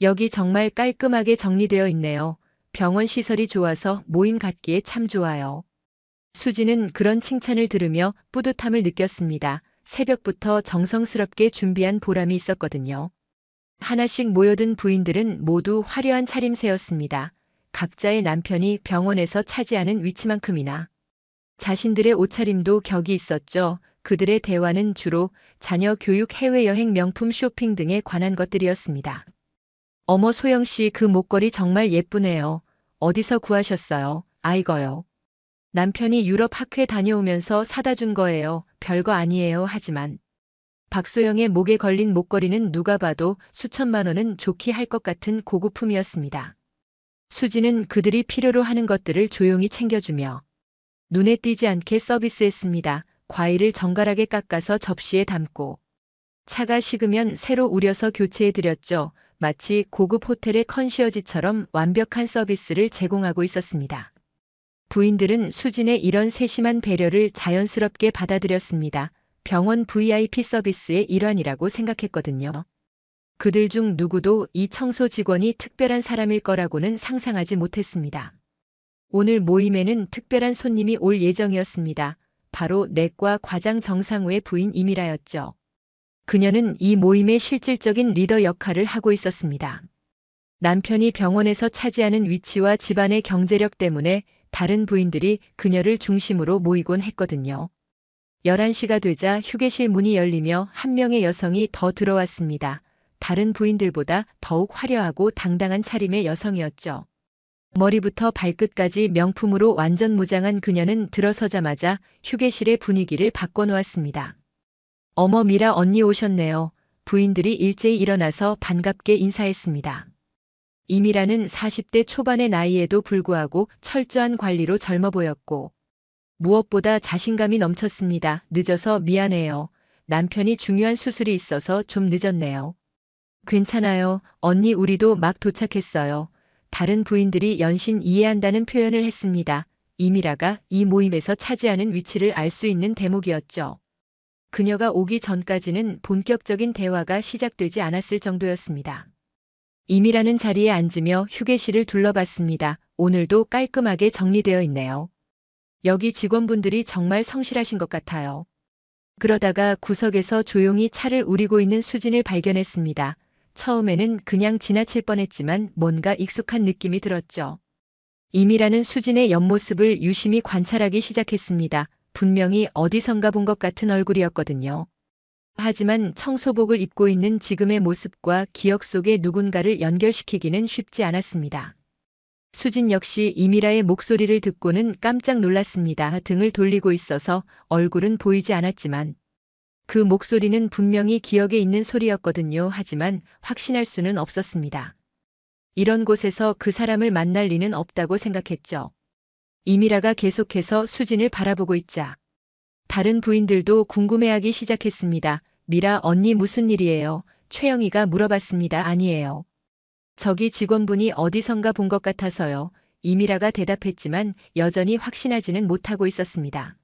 B: 여기 정말 깔끔하게 정리되어 있네요. 병원 시설이 좋아서 모임 갖기에 참 좋아요. 수지는 그런 칭찬을 들으며 뿌듯함을 느꼈습니다. 새벽부터 정성스럽게 준비한 보람이 있었거든요. 하나씩 모여든 부인들은 모두 화려한 차림새였습니다. 각자의 남편이 병원에서 차지하는 위치만큼이나 자신들의 옷차림도 격이 있었죠. 그들의 대화는 주로 자녀 교육, 해외여행, 명품 쇼핑 등에 관한 것들이었습니다. 어머, 소영씨, 그 목걸이 정말 예쁘네요. 어디서 구하셨어요? 아이고요. 남편이 유럽 학회 다녀오면서 사다 준 거예요. 별거 아니에요. 하지만 박소영의 목에 걸린 목걸이는 누가 봐도 수천만 원은 좋게 할 것 같은 고급품이었습니다. 수지는 그들이 필요로 하는 것들을 조용히 챙겨주며 눈에 띄지 않게 서비스했습니다. 과일을 정갈하게 깎아서 접시에 담고 차가 식으면 새로 우려서 교체해드렸죠. 마치 고급 호텔의 컨시어지처럼 완벽한 서비스를 제공하고 있었습니다. 부인들은 수진의 이런 세심한 배려를 자연스럽게 받아들였습니다. 병원 VIP 서비스의 일환이라고 생각했거든요. 그들 중 누구도 이 청소 직원이 특별한 사람일 거라고는 상상하지 못했습니다. 오늘 모임에는 특별한 손님이 올 예정이었습니다. 바로 내과 과장 정상우의 부인 이미라였죠. 그녀는 이 모임의 실질적인 리더 역할을 하고 있었습니다. 남편이 병원에서 차지하는 위치와 집안의 경제력 때문에 다른 부인들이 그녀를 중심으로 모이곤 했거든요. 11시가 되자 휴게실 문이 열리며 한 명의 여성이 더 들어왔습니다. 다른 부인들보다 더욱 화려하고 당당한 차림의 여성이었죠. 머리부터 발끝까지 명품으로 완전 무장한 그녀는 들어서자마자 휴게실의 분위기를 바꿔놓았습니다. 어머, 미라 언니 오셨네요. 부인들이 일제히 일어나서 반갑게 인사했습니다. 이미라는 40대 초반의 나이에도 불구하고 철저한 관리로 젊어 보였고 무엇보다 자신감이 넘쳤습니다. 늦어서 미안해요. 남편이 중요한 수술이 있어서 좀 늦었네요. 괜찮아요. 언니, 우리도 막 도착했어요. 다른 부인들이 연신 이해한다는 표현을 했습니다. 이미라가 이 모임에서 차지하는 위치를 알 수 있는 대목이었죠. 그녀가 오기 전까지는 본격적인 대화가 시작되지 않았을 정도였습니다. 이미라는 자리에 앉으며 휴게실을 둘러봤습니다. 오늘도 깔끔하게 정리되어 있네요. 여기 직원분들이 정말 성실하신 것 같아요. 그러다가 구석에서 조용히 차를 우리고 있는 수진을 발견했습니다. 처음에는 그냥 지나칠 뻔했지만 뭔가 익숙한 느낌이 들었죠. 이미라는 수진의 옆모습을 유심히 관찰하기 시작했습니다. 분명히 어디선가 본 것 같은 얼굴이었거든요. 하지만 청소복을 입고 있는 지금의 모습과 기억 속의 누군가를 연결시키기는 쉽지 않았습니다. 수진 역시 이미라의 목소리를 듣고는 깜짝 놀랐습니다. 등을 돌리고 있어서 얼굴은 보이지 않았지만 그 목소리는 분명히 기억에 있는 소리였거든요. 하지만 확신할 수는 없었습니다. 이런 곳에서 그 사람을 만날 리는 없다고 생각했죠. 이미라가 계속해서 수진을 바라보고 있자 다른 부인들도 궁금해하기 시작했습니다. 미라 언니 무슨 일이에요? 최영희가 물어봤습니다. 아니에요. 저기 직원분이 어디선가 본 것 같아서요. 이미라가 대답했지만 여전히 확신하지는 못하고 있었습니다.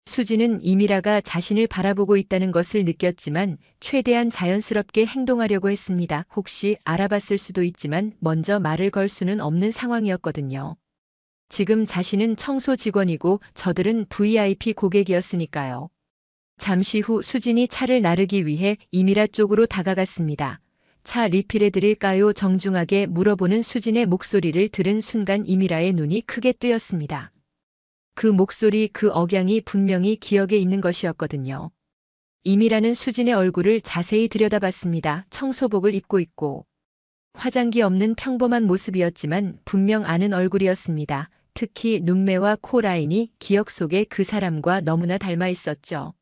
B: 수진은 이미라가 자신을 바라보고 있다는 것을 느꼈지만 최대한 자연스럽게 행동하려고 했습니다. 혹시 알아봤을 수도 있지만 먼저 말을 걸 수는 없는 상황이었거든요. 지금 자신은 청소 직원이고 저들은 VIP 고객이었으니까요. 잠시 후 수진이 차를 나르기 위해 이미라 쪽으로 다가갔습니다. 차 리필해 드릴까요? 정중하게 물어보는 수진의 목소리를 들은 순간 이미라의 눈이 크게 뜨였습니다. 그 목소리, 그 억양이 분명히 기억에 있는 것이었거든요. 이미라는 수진의 얼굴을 자세히 들여다봤습니다. 청소복을 입고 있고 화장기 없는 평범한 모습이었지만 분명 아는 얼굴이었습니다. 특히 눈매와 코 라인이 기억 속의 그 사람과 너무나 닮아 있었죠.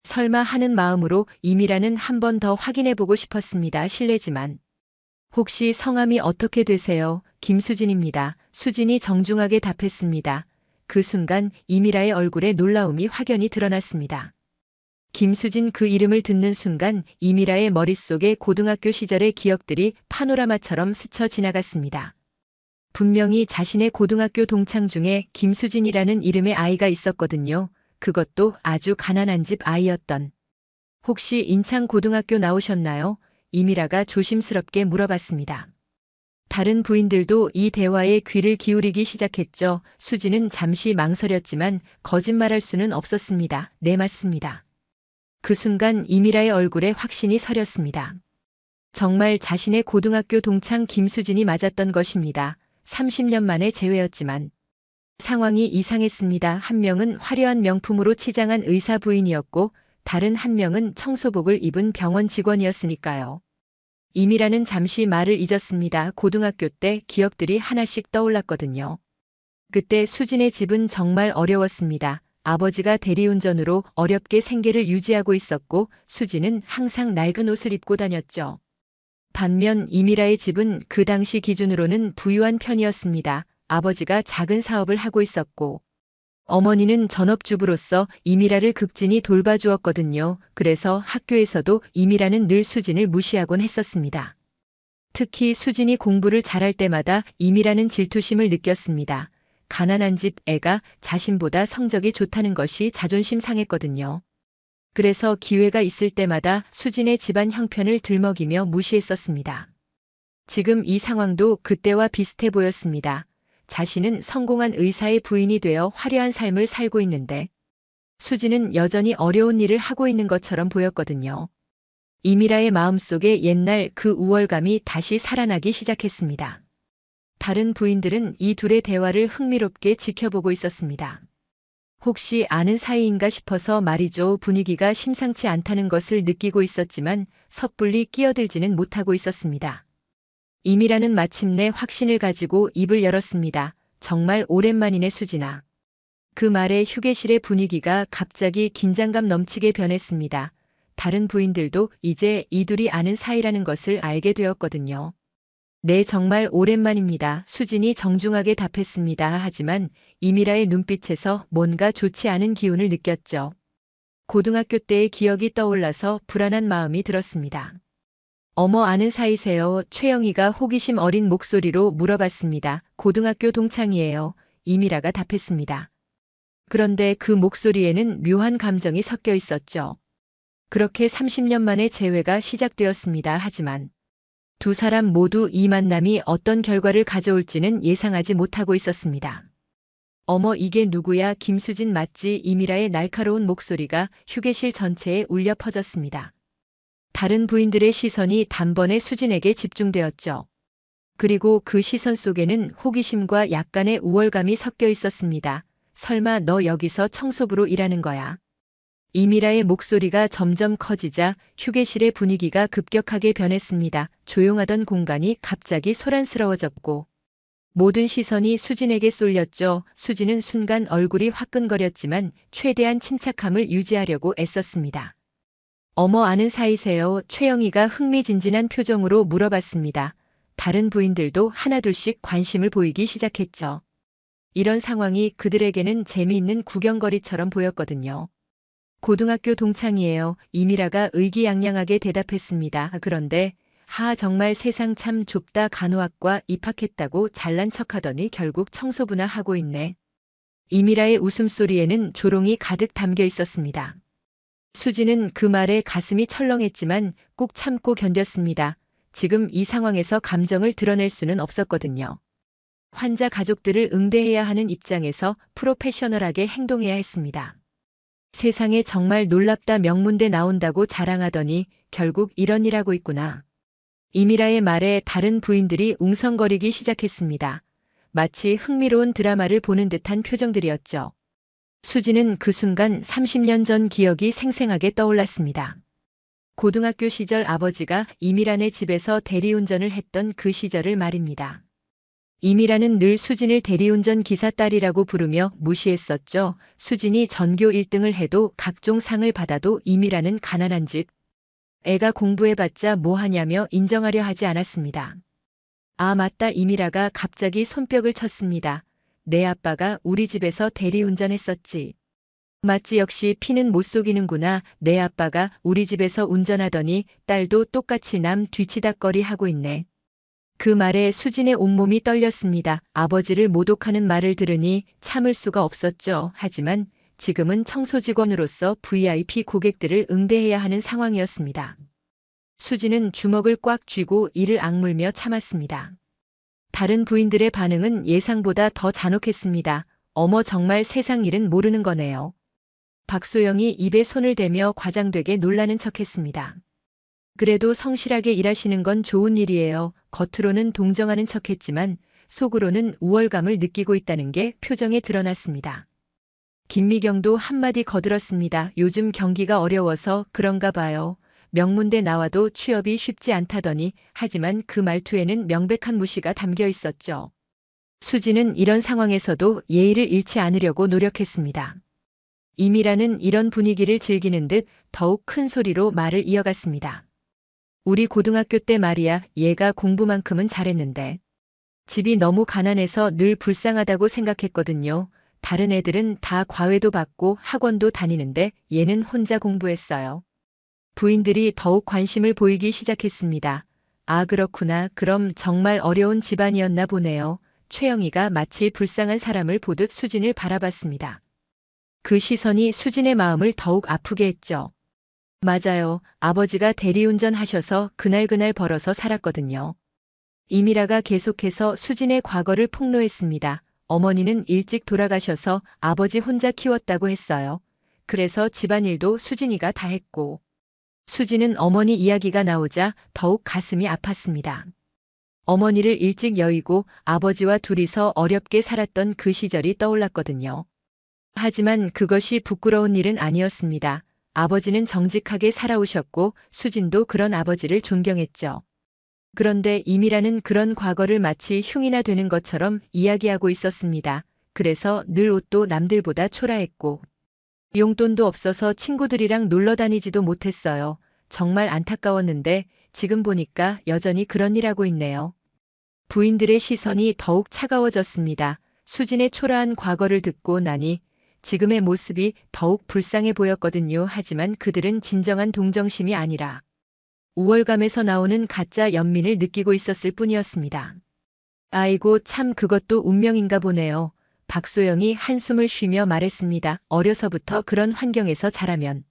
B: 설마 하는 마음으로 이미라는 한 번 더 확인해보고 싶었습니다. 실례지만 혹시 성함이 어떻게 되세요? 김수진입니다. 수진이 정중하게 답했습니다. 그 순간 이미라의 얼굴에 놀라움이 확연히 드러났습니다. 김수진, 그 이름을 듣는 순간 이미라의 머릿속에 고등학교 시절의 기억들이 파노라마처럼 스쳐 지나갔습니다. 분명히 자신의 고등학교 동창 중에 김수진이라는 이름의 아이가 있었거든요. 그것도 아주 가난한 집 아이였던. 혹시 인창고등학교 나오셨나요? 이미라가 조심스럽게 물어봤습니다. 다른 부인들도 이 대화에 귀를 기울이기 시작했죠. 수진은 잠시 망설였지만 거짓말할 수는 없었습니다. 네, 맞습니다. 그 순간 이미라의 얼굴에 확신이 서렸습니다. 정말 자신의 고등학교 동창 김수진이 맞았던 것입니다. 30년 만의 재회였지만 상황이 이상했습니다. 한 명은 화려한 명품으로 치장한 의사 부인이었고 다른 한 명은 청소복을 입은 병원 직원이었으니까요. 이미라는 잠시 말을 잊었습니다. 고등학교 때 기억들이 하나씩 떠올랐거든요. 그때 수진의 집은 정말 어려웠습니다. 아버지가 대리운전으로 어렵게 생계를 유지하고 있었고 수진은 항상 낡은 옷을 입고 다녔죠. 반면 이미라의 집은 그 당시 기준으로는 부유한 편이었습니다. 아버지가 작은 사업을 하고 있었고 어머니는 전업주부로서 이미라를 극진히 돌봐주었거든요. 그래서 학교에서도 이미라는 늘 수진을 무시하곤 했었습니다. 특히 수진이 공부를 잘할 때마다 이미라는 질투심을 느꼈습니다. 가난한 집 애가 자신보다 성적이 좋다는 것이 자존심 상했거든요. 그래서 기회가 있을 때마다 수진의 집안 형편을 들먹이며 무시했었습니다. 지금 이 상황도 그때와 비슷해 보였습니다. 자신은 성공한 의사의 부인이 되어 화려한 삶을 살고 있는데 수진은 여전히 어려운 일을 하고 있는 것처럼 보였거든요. 이미라의 마음속에 옛날 그 우월감이 다시 살아나기 시작했습니다. 다른 부인들은 이 둘의 대화를 흥미롭게 지켜보고 있었습니다. 혹시 아는 사이인가 싶어서 말이죠. 분위기가 심상치 않다는 것을 느끼고 있었지만 섣불리 끼어들지는 못하고 있었습니다. 이미라는 마침내 확신을 가지고 입을 열었습니다. 정말 오랜만이네 수진아. 그 말에 휴게실의 분위기가 갑자기 긴장감 넘치게 변했습니다. 다른 부인들도 이제 이 둘이 아는 사이라는 것을 알게 되었거든요. 네, 정말 오랜만입니다. 수진이 정중하게 답했습니다. 하지만 이미라의 눈빛에서 뭔가 좋지 않은 기운을 느꼈죠. 고등학교 때의 기억이 떠올라서 불안한 마음이 들었습니다. 어머, 아는 사이세요? 최영희가 호기심 어린 목소리로 물어봤습니다. 고등학교 동창이에요. 이미라가 답했습니다. 그런데 그 목소리에는 묘한 감정이 섞여 있었죠. 그렇게 30년 만에 재회가 시작되었습니다. 하지만 두 사람 모두 이 만남이 어떤 결과를 가져올지는 예상하지 못하고 있었습니다. 어머, 이게 누구야? 김수진 맞지? 이미라의 날카로운 목소리가 휴게실 전체에 울려 퍼졌습니다. 다른 부인들의 시선이 단번에 수진에게 집중되었죠. 그리고 그 시선 속에는 호기심과 약간의 우월감이 섞여 있었습니다. 설마 너 여기서 청소부로 일하는 거야? 이미라의 목소리가 점점 커지자 휴게실의 분위기가 급격하게 변했습니다. 조용하던 공간이 갑자기 소란스러워졌고 모든 시선이 수진에게 쏠렸죠. 수진은 순간 얼굴이 화끈거렸지만 최대한 침착함을 유지하려고 애썼습니다. 어머, 아는 사이세요? 최영희가 흥미진진한 표정으로 물어봤습니다. 다른 부인들도 하나둘씩 관심을 보이기 시작했죠. 이런 상황이 그들에게는 재미있는 구경거리처럼 보였거든요. 고등학교 동창이에요. 이미라가 의기양양하게 대답했습니다. 그런데 정말 세상 참 좁다. 간호학과 입학했다고 잘난 척하더니 결국 청소부나 하고 있네. 이미라의 웃음소리에는 조롱이 가득 담겨 있었습니다. 수지는 그 말에 가슴이 철렁했지만 꾹 참고 견뎠습니다. 지금 이 상황에서 감정을 드러낼 수는 없었거든요. 환자 가족들을 응대해야 하는 입장에서 프로페셔널하게 행동해야 했습니다. 세상에 정말 놀랍다. 명문대 나온다고 자랑하더니 결국 이런 일 하고 있구나. 이미라의 말에 다른 부인들이 웅성거리기 시작했습니다. 마치 흥미로운 드라마를 보는 듯한 표정들이었죠. 수지는 그 순간 30년 전 기억이 생생하게 떠올랐습니다. 고등학교 시절 아버지가 이미란의 집에서 대리운전을 했던 그 시절을 말입니다. 이미라는 늘 수진을 대리운전 기사 딸이라고 부르며 무시했었죠. 수진이 전교 1등을 해도 각종 상을 받아도 이미라는 가난한 집 애가 공부해봤자 뭐하냐며 인정하려 하지 않았습니다. 아, 맞다. 이미라가 갑자기 손뼉을 쳤습니다. 내 아빠가 우리 집에서 대리운전했었지. 맞지, 역시 피는 못 속이는구나. 내 아빠가 우리 집에서 운전하더니 딸도 똑같이 남 뒤치다꺼리 하고 있네. 그 말에 수진의 온몸이 떨렸습니다. 아버지를 모독하는 말을 들으니 참을 수가 없었죠. 하지만 지금은 청소직원으로서 VIP 고객들을 응대해야 하는 상황이었습니다. 수진은 주먹을 꽉 쥐고 이를 악물며 참았습니다. 다른 부인들의 반응은 예상보다 더 잔혹했습니다. 어머, 정말 세상 일은 모르는 거네요. 박소영이 입에 손을 대며 과장되게 놀라는 척했습니다. 그래도 성실하게 일하시는 건 좋은 일이에요. 겉으로는 동정하는 척했지만 속으로는 우월감을 느끼고 있다는 게 표정에 드러났습니다. 김미경도 한마디 거들었습니다. 요즘 경기가 어려워서 그런가 봐요. 명문대 나와도 취업이 쉽지 않다더니. 하지만 그 말투에는 명백한 무시가 담겨 있었죠. 수지는 이런 상황에서도 예의를 잃지 않으려고 노력했습니다. 이미라는 이런 분위기를 즐기는 듯 더욱 큰 소리로 말을 이어갔습니다. 우리 고등학교 때 말이야, 얘가 공부만큼은 잘했는데 집이 너무 가난해서 늘 불쌍하다고 생각했거든요. 다른 애들은 다 과외도 받고 학원도 다니는데 얘는 혼자 공부했어요. 부인들이 더욱 관심을 보이기 시작했습니다. 아, 그렇구나. 그럼 정말 어려운 집안이었나 보네요. 최영희가 마치 불쌍한 사람을 보듯 수진을 바라봤습니다. 그 시선이 수진의 마음을 더욱 아프게 했죠. 맞아요. 아버지가 대리운전 하셔서 그날그날 벌어서 살았거든요. 이미라가 계속해서 수진의 과거를 폭로했습니다. 어머니는 일찍 돌아가셔서 아버지 혼자 키웠다고 했어요. 그래서 집안일도 수진이가 다 했고. 수진은 어머니 이야기가 나오자 더욱 가슴이 아팠습니다. 어머니를 일찍 여의고 아버지와 둘이서 어렵게 살았던 그 시절이 떠올랐거든요. 하지만 그것이 부끄러운 일은 아니었습니다. 아버지는 정직하게 살아오셨고 수진도 그런 아버지를 존경했죠. 그런데 이미라는 그런 과거를 마치 흉이나 되는 것처럼 이야기하고 있었습니다. 그래서 늘 옷도 남들보다 초라했고 용돈도 없어서 친구들이랑 놀러 다니지도 못했어요. 정말 안타까웠는데 지금 보니까 여전히 그런 일 하고 있네요. 부인들의 시선이 더욱 차가워졌습니다. 수진의 초라한 과거를 듣고 나니 지금의 모습이 더욱 불쌍해 보였거든요. 하지만 그들은 진정한 동정심이 아니라 우월감에서 나오는 가짜 연민을 느끼고 있었을 뿐이었습니다. 아이고 참 그것도 운명인가 보네요. 박소영이 한숨을 쉬며 말했습니다. 어려서부터 그런 환경에서 자라면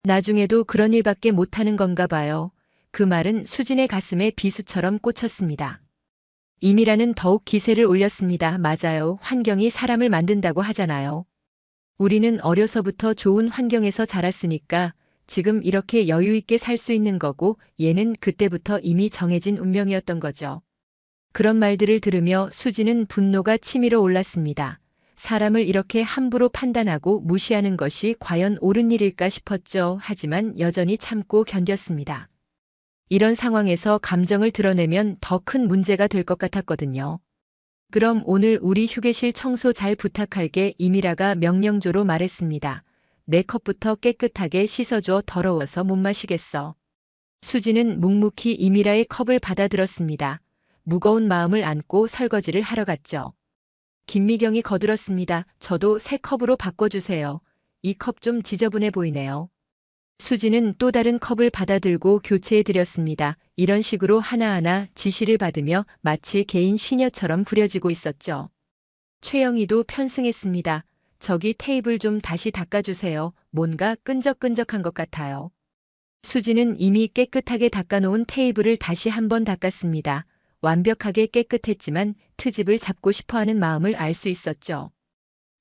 B: 나중에도 그런 일밖에 못하는 건가 봐요. 그 말은 수진의 가슴에 비수처럼 꽂혔습니다. 이미라는 더욱 기세를 올렸습니다. 맞아요. 환경이 사람을 만든다고 하잖아요. 우리는 어려서부터 좋은 환경에서 자랐으니까 지금 이렇게 여유 있게 살 수 있는 거고 얘는 그때부터 이미 정해진 운명이었던 거죠. 그런 말들을 들으며 수진은 분노가 치밀어 올랐습니다. 사람을 이렇게 함부로 판단하고 무시하는 것이 과연 옳은 일일까 싶었죠. 하지만 여전히 참고 견뎠습니다. 이런 상황에서 감정을 드러내면 더 큰 문제가 될 것 같았거든요. 그럼 오늘 우리 휴게실 청소 잘 부탁할게. 이미라가 명령조로 말했습니다. 내 컵부터 깨끗하게 씻어줘. 더러워서 못 마시겠어. 수진은 묵묵히 이미라의 컵을 받아들었습니다. 무거운 마음을 안고 설거지를 하러 갔죠. 김미경이 거들었습니다. 저도 새 컵으로 바꿔주세요. 이 컵 좀 지저분해 보이네요. 수진은 또 다른 컵을 받아들고 교체해드렸습니다. 이런 식으로 하나하나 지시를 받으며 마치 개인 시녀처럼 부려지고 있었죠. 최영희도 편승했습니다. 저기 테이블 좀 다시 닦아주세요. 뭔가 끈적끈적한 것 같아요. 수진은 이미 깨끗하게 닦아놓은 테이블을 다시 한번 닦았습니다. 완벽하게 깨끗했지만 트집을 잡고 싶어하는 마음을 알 수 있었죠.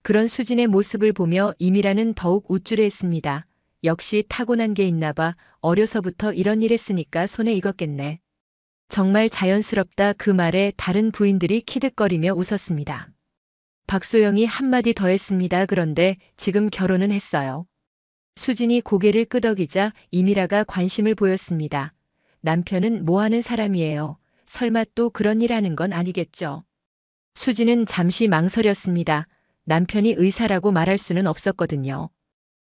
B: 그런 수진의 모습을 보며 이미라는 더욱 우쭐해했습니다. 역시 타고난 게 있나 봐. 어려서부터 이런 일 했으니까 손에 익었겠네. 정말 자연스럽다. 그 말에 다른 부인들이 키득거리며 웃었습니다. 박소영이 한마디 더 했습니다. 그런데 지금 결혼은 했어요. 수진이 고개를 끄덕이자 이미라가 관심을 보였습니다. 남편은 뭐 하는 사람이에요? 설마 또 그런 일 하는 건 아니겠죠? 수진은 잠시 망설였습니다. 남편이 의사라고 말할 수는 없었거든요.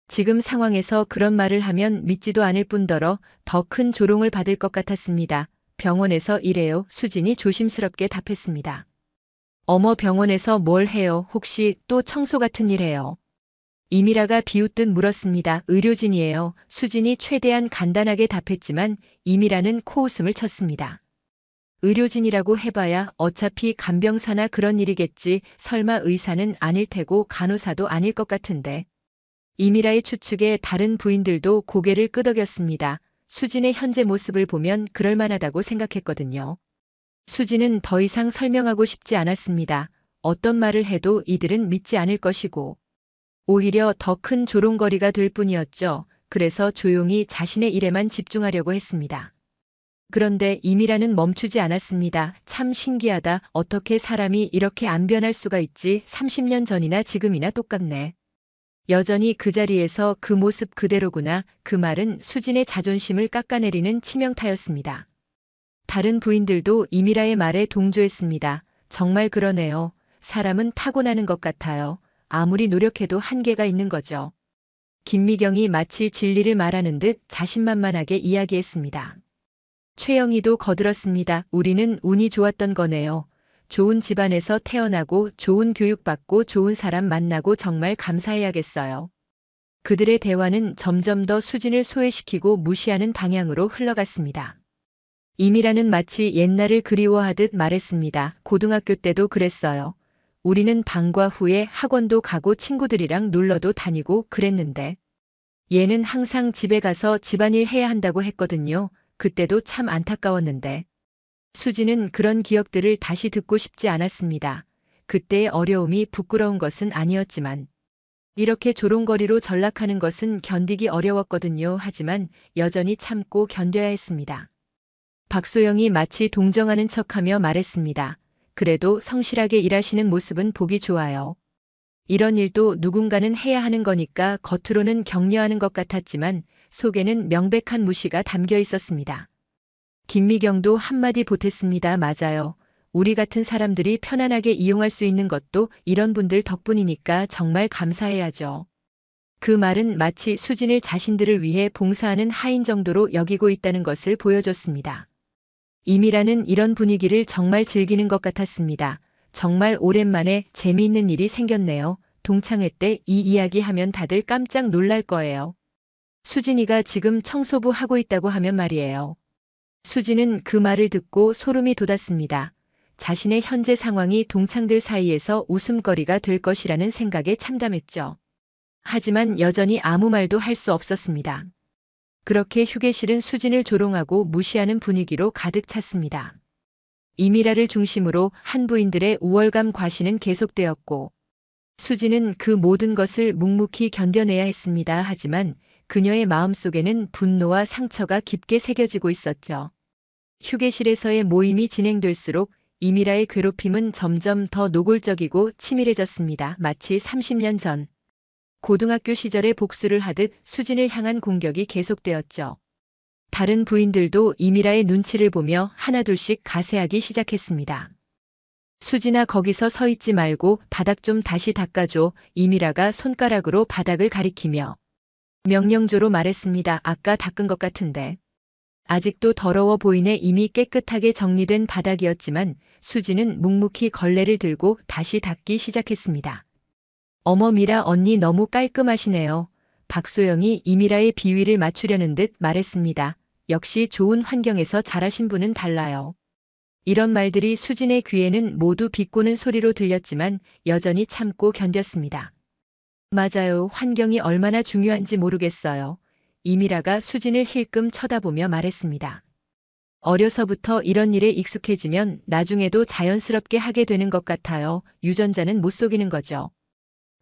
B: 지금 상황에서 그런 말을 하면 믿지도 않을 뿐더러 더 큰 조롱을 받을 것 같았습니다. 병원에서 일해요. 수진이 조심스럽게 답했습니다. 어머 병원에서 뭘 해요? 혹시 또 청소 같은 일 해요? 이미라가 비웃듯 물었습니다. 의료진이에요. 수진이 최대한 간단하게 답했지만 이미라는 코웃음을 쳤습니다. 의료진이라고 해봐야 어차피 간병사나 그런 일이겠지. 설마 의사는 아닐 테고 간호사도 아닐 것 같은데. 이미라의 추측에 다른 부인들도 고개를 끄덕였습니다. 수진의 현재 모습을 보면 그럴 만하다고 생각했거든요. 수진은 더 이상 설명하고 싶지 않았습니다. 어떤 말을 해도 이들은 믿지 않을 것이고 오히려 더 큰 조롱거리가 될 뿐이었죠. 그래서 조용히 자신의 일에만 집중하려고 했습니다. 그런데 이미라는 멈추지 않았습니다. 참 신기하다. 어떻게 사람이 이렇게 안 변할 수가 있지? 30년 전이나 지금이나 똑같네. 여전히 그 자리에서 그 모습 그대로구나. 그 말은 수진의 자존심을 깎아내리는 치명타였습니다. 다른 부인들도 이미라의 말에 동조했습니다. 정말 그러네요. 사람은 타고나는 것 같아요. 아무리 노력해도 한계가 있는 거죠. 김미경이 마치 진리를 말하는 듯 자신만만하게 이야기했습니다. 최영희도 거들었습니다. 우리는 운이 좋았던 거네요. 좋은 집안에서 태어나고 좋은 교육받고 좋은 사람 만나고 정말 감사해야겠어요. 그들의 대화는 점점 더 수진을 소외시키고 무시하는 방향으로 흘러갔습니다. 이미라는 마치 옛날을 그리워하듯 말했습니다. 고등학교 때도 그랬어요. 우리는 방과 후에 학원도 가고 친구들이랑 놀러도 다니고 그랬는데. 얘는 항상 집에 가서 집안일 해야 한다고 했거든요. 그때도 참 안타까웠는데. 수지는 그런 기억들을 다시 듣고 싶지 않았습니다. 그때의 어려움이 부끄러운 것은 아니었지만 이렇게 조롱거리로 전락하는 것은 견디기 어려웠거든요. 하지만 여전히 참고 견뎌야 했습니다. 박소영이 마치 동정하는 척하며 말했습니다. 그래도 성실하게 일하시는 모습은 보기 좋아요. 이런 일도 누군가는 해야 하는 거니까 겉으로는 격려하는 것 같았지만 속에는 명백한 무시가 담겨 있었습니다. 김미경도 한마디 보탰습니다. 맞아요. 우리 같은 사람들이 편안하게 이용할 수 있는 것도 이런 분들 덕분이니까 정말 감사해야죠. 그 말은 마치 수진을 자신들을 위해 봉사하는 하인 정도로 여기고 있다는 것을 보여줬습니다. 이미라는 이런 분위기를 정말 즐기는 것 같았습니다. 정말 오랜만에 재미있는 일이 생겼네요. 동창회 때 이 이야기 하면 다들 깜짝 놀랄 거예요. 수진이가 지금 청소부 하고 있다고 하면 말이에요. 수진은 그 말을 듣고 소름이 돋았습니다. 자신의 현재 상황이 동창들 사이에서 웃음거리가 될 것이라는 생각에 참담했죠. 하지만 여전히 아무 말도 할 수 없었습니다. 그렇게 휴게실은 수진을 조롱하고 무시하는 분위기로 가득 찼습니다. 이미라를 중심으로 한부인들의 우월감 과시는 계속되었고 수진은 그 모든 것을 묵묵히 견뎌내야 했습니다. 하지만 그녀의 마음속에는 분노와 상처가 깊게 새겨지고 있었죠. 휴게실에서의 모임이 진행될수록 이미라의 괴롭힘은 점점 더 노골적이고 치밀해졌습니다. 마치 30년 전 고등학교 시절에 복수를 하듯 수진을 향한 공격이 계속되었죠. 다른 부인들도 이미라의 눈치를 보며 하나둘씩 가세하기 시작했습니다. 수진아, 거기서 서 있지 말고 바닥 좀 다시 닦아줘. 이미라가 손가락으로 바닥을 가리키며 명령조로 말했습니다. 아까 닦은 것 같은데. 아직도 더러워 보이네. 이미 깨끗하게 정리된 바닥이었지만 수진은 묵묵히 걸레를 들고 다시 닦기 시작했습니다. 어머, 미라 언니 너무 깔끔하시네요. 박소영이 이미라의 비위를 맞추려는 듯 말했습니다. 역시 좋은 환경에서 자라신 분은 달라요. 이런 말들이 수진의 귀에는 모두 비꼬는 소리로 들렸지만 여전히 참고 견뎠습니다. 맞아요. 환경이 얼마나 중요한지 모르겠어요. 이미라가 수진을 힐끔 쳐다보며 말했습니다. 어려서부터 이런 일에 익숙해지면 나중에도 자연스럽게 하게 되는 것 같아요. 유전자는 못 속이는 거죠.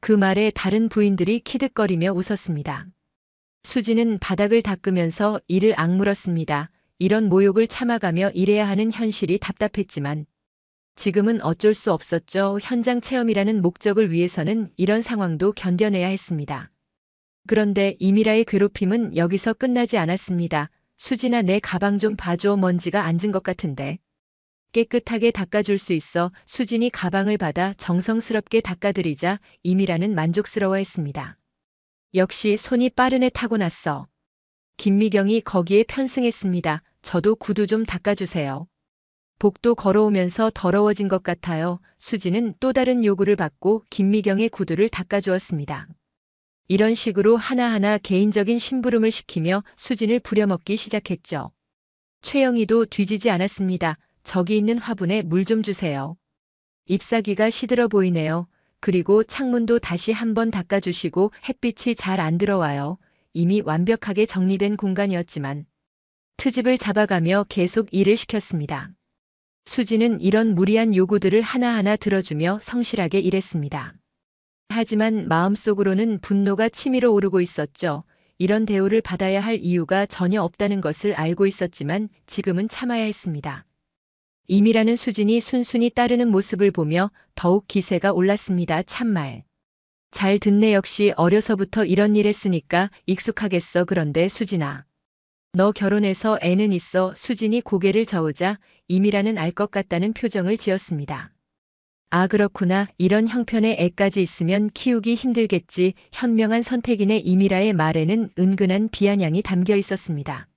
B: 그 말에 다른 부인들이 키득거리며 웃었습니다. 수진은 바닥을 닦으면서 이를 악물었습니다. 이런 모욕을 참아가며 일해야 하는 현실이 답답했지만 지금은 어쩔 수 없었죠. 현장 체험이라는 목적을 위해서는 이런 상황도 견뎌내야 했습니다. 그런데 이미라의 괴롭힘은 여기서 끝나지 않았습니다. 수진아, 내 가방 좀 봐줘. 먼지가 앉은 것 같은데. 깨끗하게 닦아줄 수 있어. 수진이 가방을 받아 정성스럽게 닦아드리자 이미라는 만족스러워했습니다. 역시 손이 빠른 애 타고났어. 김미경이 거기에 편승했습니다. 저도 구두 좀 닦아주세요. 복도 걸어오면서 더러워진 것 같아요. 수진은 또 다른 요구를 받고 김미경의 구두를 닦아주었습니다. 이런 식으로 하나하나 개인적인 심부름을 시키며 수진을 부려먹기 시작했죠. 최영희도 뒤지지 않았습니다. 저기 있는 화분에 물 좀 주세요. 잎사귀가 시들어 보이네요. 그리고 창문도 다시 한번 닦아주시고 햇빛이 잘 안 들어와요. 이미 완벽하게 정리된 공간이었지만 트집을 잡아가며 계속 일을 시켰습니다. 수진은 이런 무리한 요구들을 하나하나 들어주며 성실하게 일했습니다. 하지만 마음속으로는 분노가 치밀어 오르고 있었죠. 이런 대우를 받아야 할 이유가 전혀 없다는 것을 알고 있었지만 지금은 참아야 했습니다. 이미라는 수진이 순순히 따르는 모습을 보며 더욱 기세가 올랐습니다. 참말. 잘 듣네. 역시 어려서부터 이런 일 했으니까 익숙하겠어. 그런데 수진아, 너 결혼해서 애는 있어? 수진이 고개를 저으자 이미라는 알 것 같다는 표정을 지었습니다. 아, 그렇구나. 이런 형편의 애까지 있으면 키우기 힘들겠지. 현명한 선택이네. 이미라의 말에는 은근한 비아냥이 담겨 있었습니다.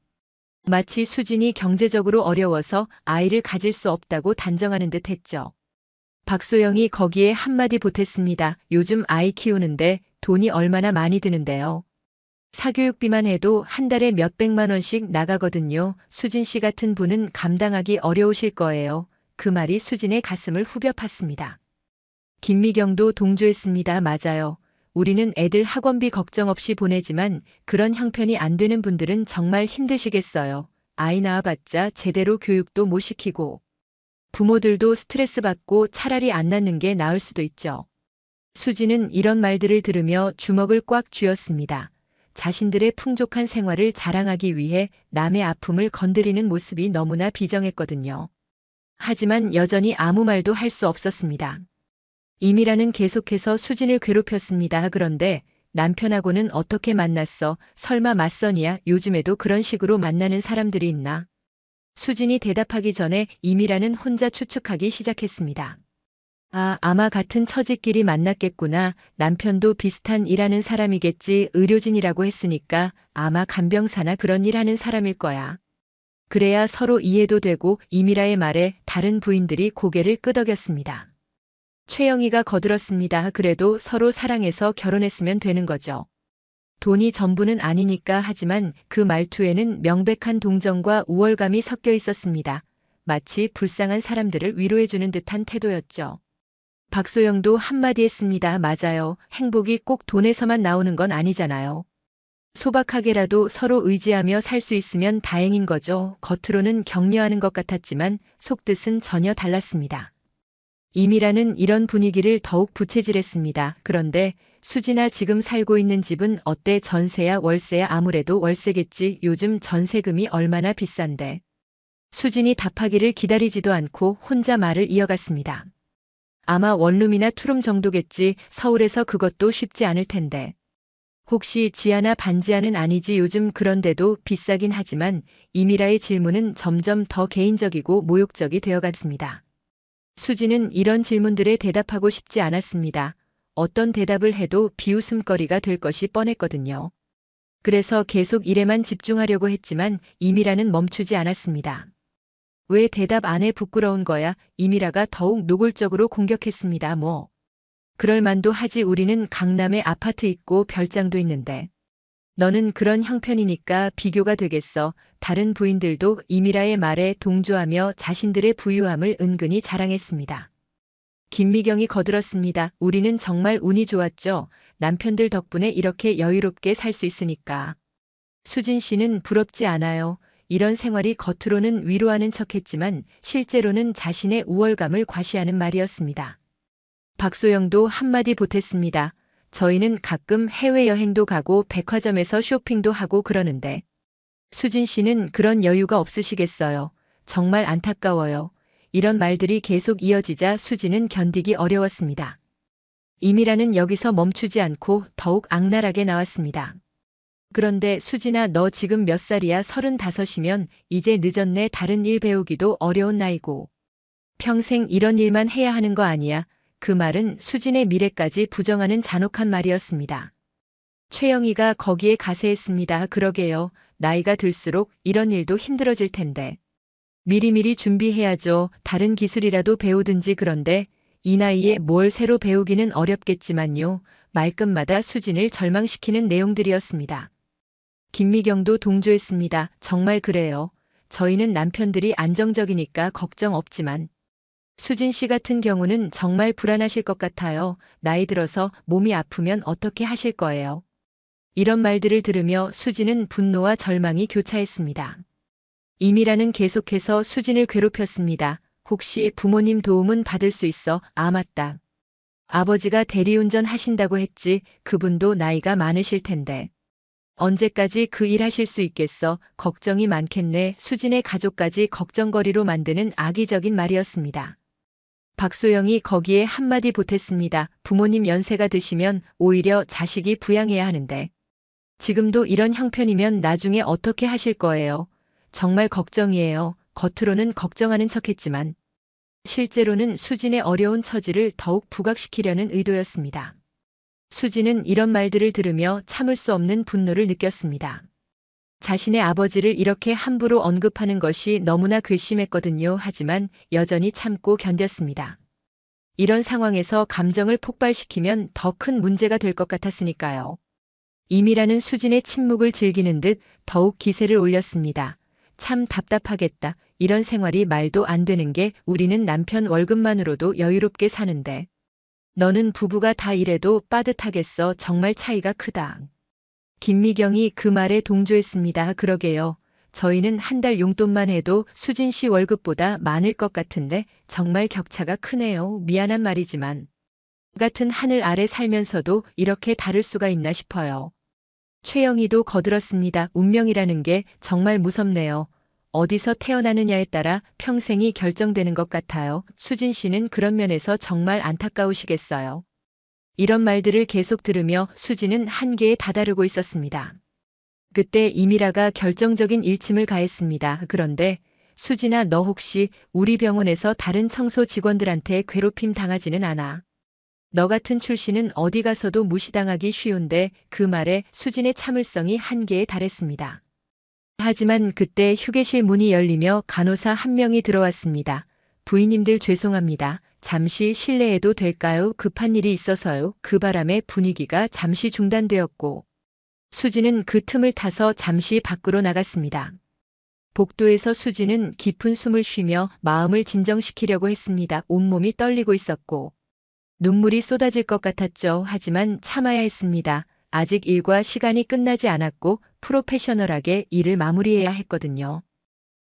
B: 마치 수진이 경제적으로 어려워서 아이를 가질 수 없다고 단정하는 듯 했죠. 박소영이 거기에 한마디 보탰습니다. 요즘 아이 키우는데 돈이 얼마나 많이 드는데요. 사교육비만 해도 한 달에 몇백만 원씩 나가거든요. 수진 씨 같은 분은 감당하기 어려우실 거예요. 그 말이 수진의 가슴을 후벼 팠습니다. 김미경도 동조했습니다. 맞아요. 우리는 애들 학원비 걱정 없이 보내지만 그런 형편이 안 되는 분들은 정말 힘드시겠어요. 아이 낳아봤자 제대로 교육도 못 시키고 부모들도 스트레스 받고 차라리 안 낳는 게 나을 수도 있죠. 수지는 이런 말들을 들으며 주먹을 꽉 쥐었습니다. 자신들의 풍족한 생활을 자랑하기 위해 남의 아픔을 건드리는 모습이 너무나 비정했거든요. 하지만 여전히 아무 말도 할 수 없었습니다. 이미라는 계속해서 수진을 괴롭혔습니다. 그런데 남편하고는 어떻게 만났어? 설마 맞선이야? 요즘에도 그런 식으로 만나는 사람들이 있나? 수진이 대답하기 전에 이미라는 혼자 추측하기 시작했습니다. 아, 아마 같은 처지끼리 만났겠구나. 남편도 비슷한 일하는 사람이겠지. 의료진이라고 했으니까 아마 간병사나 그런 일 하는 사람일 거야. 그래야 서로 이해도 되고. 이미라의 말에 다른 부인들이 고개를 끄덕였습니다. 최영희가 거들었습니다. 그래도 서로 사랑해서 결혼했으면 되는 거죠. 돈이 전부는 아니니까. 하지만 그 말투에는 명백한 동정과 우월감이 섞여 있었습니다. 마치 불쌍한 사람들을 위로해주는 듯한 태도였죠. 박소영도 한마디 했습니다. 맞아요. 행복이 꼭 돈에서만 나오는 건 아니잖아요. 소박하게라도 서로 의지하며 살 수 있으면 다행인 거죠. 겉으로는 격려하는 것 같았지만 속뜻은 전혀 달랐습니다. 이미라는 이런 분위기를 더욱 부채질했습니다. 그런데 수진아, 지금 살고 있는 집은 어때? 전세야 월세야? 아무래도 월세겠지. 요즘 전세금이 얼마나 비싼데. 수진이 답하기를 기다리지도 않고 혼자 말을 이어갔습니다. 아마 원룸이나 투룸 정도겠지. 서울에서 그것도 쉽지 않을 텐데. 혹시 지하나 반지하는 아니지? 요즘 그런데도 비싸긴 하지만. 이미라의 질문은 점점 더 개인적이고 모욕적이 되어갔습니다. 수지는 이런 질문들에 대답하고 싶지 않았습니다. 어떤 대답을 해도 비웃음거리가 될 것이 뻔했거든요. 그래서 계속 일에만 집중하려고 했지만 이미라는 멈추지 않았습니다. 왜 대답 안 해? 부끄러운 거야? 이미라가 더욱 노골적으로 공격했습니다. 뭐. 그럴 만도 하지. 우리는 강남에 아파트 있고 별장도 있는데. 너는 그런 형편이니까 비교가 되겠어. 다른 부인들도 이미라의 말에 동조하며 자신들의 부유함을 은근히 자랑했습니다. 김미경이 거들었습니다. 우리는 정말 운이 좋았죠. 남편들 덕분에 이렇게 여유롭게 살 수 있으니까. 수진 씨는 부럽지 않아요. 이런 생활이 겉으로는 위로하는 척했지만 실제로는 자신의 우월감을 과시하는 말이었습니다. 박소영도 한마디 보탰습니다. 저희는 가끔 해외여행도 가고 백화점에서 쇼핑도 하고 그러는데 수진 씨는 그런 여유가 없으시겠어요. 정말 안타까워요. 이런 말들이 계속 이어지자 수진은 견디기 어려웠습니다. 이미라는 여기서 멈추지 않고 더욱 악랄하게 나왔습니다. 그런데 수진아, 너 지금 몇 살이야? 35이면 이제 늦었네. 다른 일 배우기도 어려운 나이고. 평생 이런 일만 해야 하는 거 아니야? 그 말은 수진의 미래까지 부정하는 잔혹한 말이었습니다. 최영희가 거기에 가세했습니다. 그러게요. 나이가 들수록 이런 일도 힘들어질 텐데. 미리미리 준비해야죠. 다른 기술이라도 배우든지. 그런데 이 나이에 뭘 새로 배우기는 어렵겠지만요. 말끝마다 수진을 절망시키는 내용들이었습니다. 김미경도 동조했습니다. 정말 그래요. 저희는 남편들이 안정적이니까 걱정 없지만 수진 씨 같은 경우는 정말 불안하실 것 같아요. 나이 들어서 몸이 아프면 어떻게 하실 거예요? 이런 말들을 들으며 수진은 분노와 절망이 교차했습니다. 이미라는 계속해서 수진을 괴롭혔습니다. 혹시 부모님 도움은 받을 수 있어? 아, 맞다. 아버지가 대리운전 하신다고 했지. 그분도 나이가 많으실 텐데. 언제까지 그 일 하실 수 있겠어? 걱정이 많겠네. 수진의 가족까지 걱정거리로 만드는 악의적인 말이었습니다. 박소영이 거기에 한마디 보탰습니다. 부모님 연세가 드시면 오히려 자식이 부양해야 하는데. 지금도 이런 형편이면 나중에 어떻게 하실 거예요? 정말 걱정이에요. 겉으로는 걱정하는 척했지만 실제로는 수진의 어려운 처지를 더욱 부각시키려는 의도였습니다. 수진은 이런 말들을 들으며 참을 수 없는 분노를 느꼈습니다. 자신의 아버지를 이렇게 함부로 언급하는 것이 너무나 괘씸했거든요. 하지만 여전히 참고 견뎠습니다. 이런 상황에서 감정을 폭발시키면 더 큰 문제가 될 것 같았으니까요. 이미라는 수진의 침묵을 즐기는 듯 더욱 기세를 올렸습니다. 참 답답하겠다. 이런 생활이 말도 안 되는 게 우리는 남편 월급만으로도 여유롭게 사는데. 너는 부부가 다 이래도 빠듯하겠어. 정말 차이가 크다. 김미경이 그 말에 동조했습니다. 그러게요. 저희는 한 달 용돈만 해도 수진 씨 월급보다 많을 것 같은데 정말 격차가 크네요. 미안한 말이지만. 같은 하늘 아래 살면서도 이렇게 다를 수가 있나 싶어요. 최영희도 거들었습니다. 운명이라는 게 정말 무섭네요. 어디서 태어나느냐에 따라 평생이 결정되는 것 같아요. 수진 씨는 그런 면에서 정말 안타까우시겠어요. 이런 말들을 계속 들으며 수진은 한계에 다다르고 있었습니다. 그때 이미라가 결정적인 일침을 가했습니다. 그런데 수진아, 너 혹시 우리 병원에서 다른 청소 직원들한테 괴롭힘 당하지는 않아? 너 같은 출신은 어디 가서도 무시당하기 쉬운데. 그 말에 수진의 참을성이 한계에 달했습니다. 하지만 그때 휴게실 문이 열리며 간호사 한 명이 들어왔습니다. 부인님들 죄송합니다. 잠시 실례해도 될까요? 급한 일이 있어서요. 그 바람에 분위기가 잠시 중단되었고 수진은 그 틈을 타서 잠시 밖으로 나갔습니다. 복도에서 수진은 깊은 숨을 쉬며 마음을 진정시키려고 했습니다. 온몸이 떨리고 있었고 눈물이 쏟아질 것 같았죠. 하지만 참아야 했습니다. 아직 일과 시간이 끝나지 않았고 프로페셔널하게 일을 마무리해야 했거든요.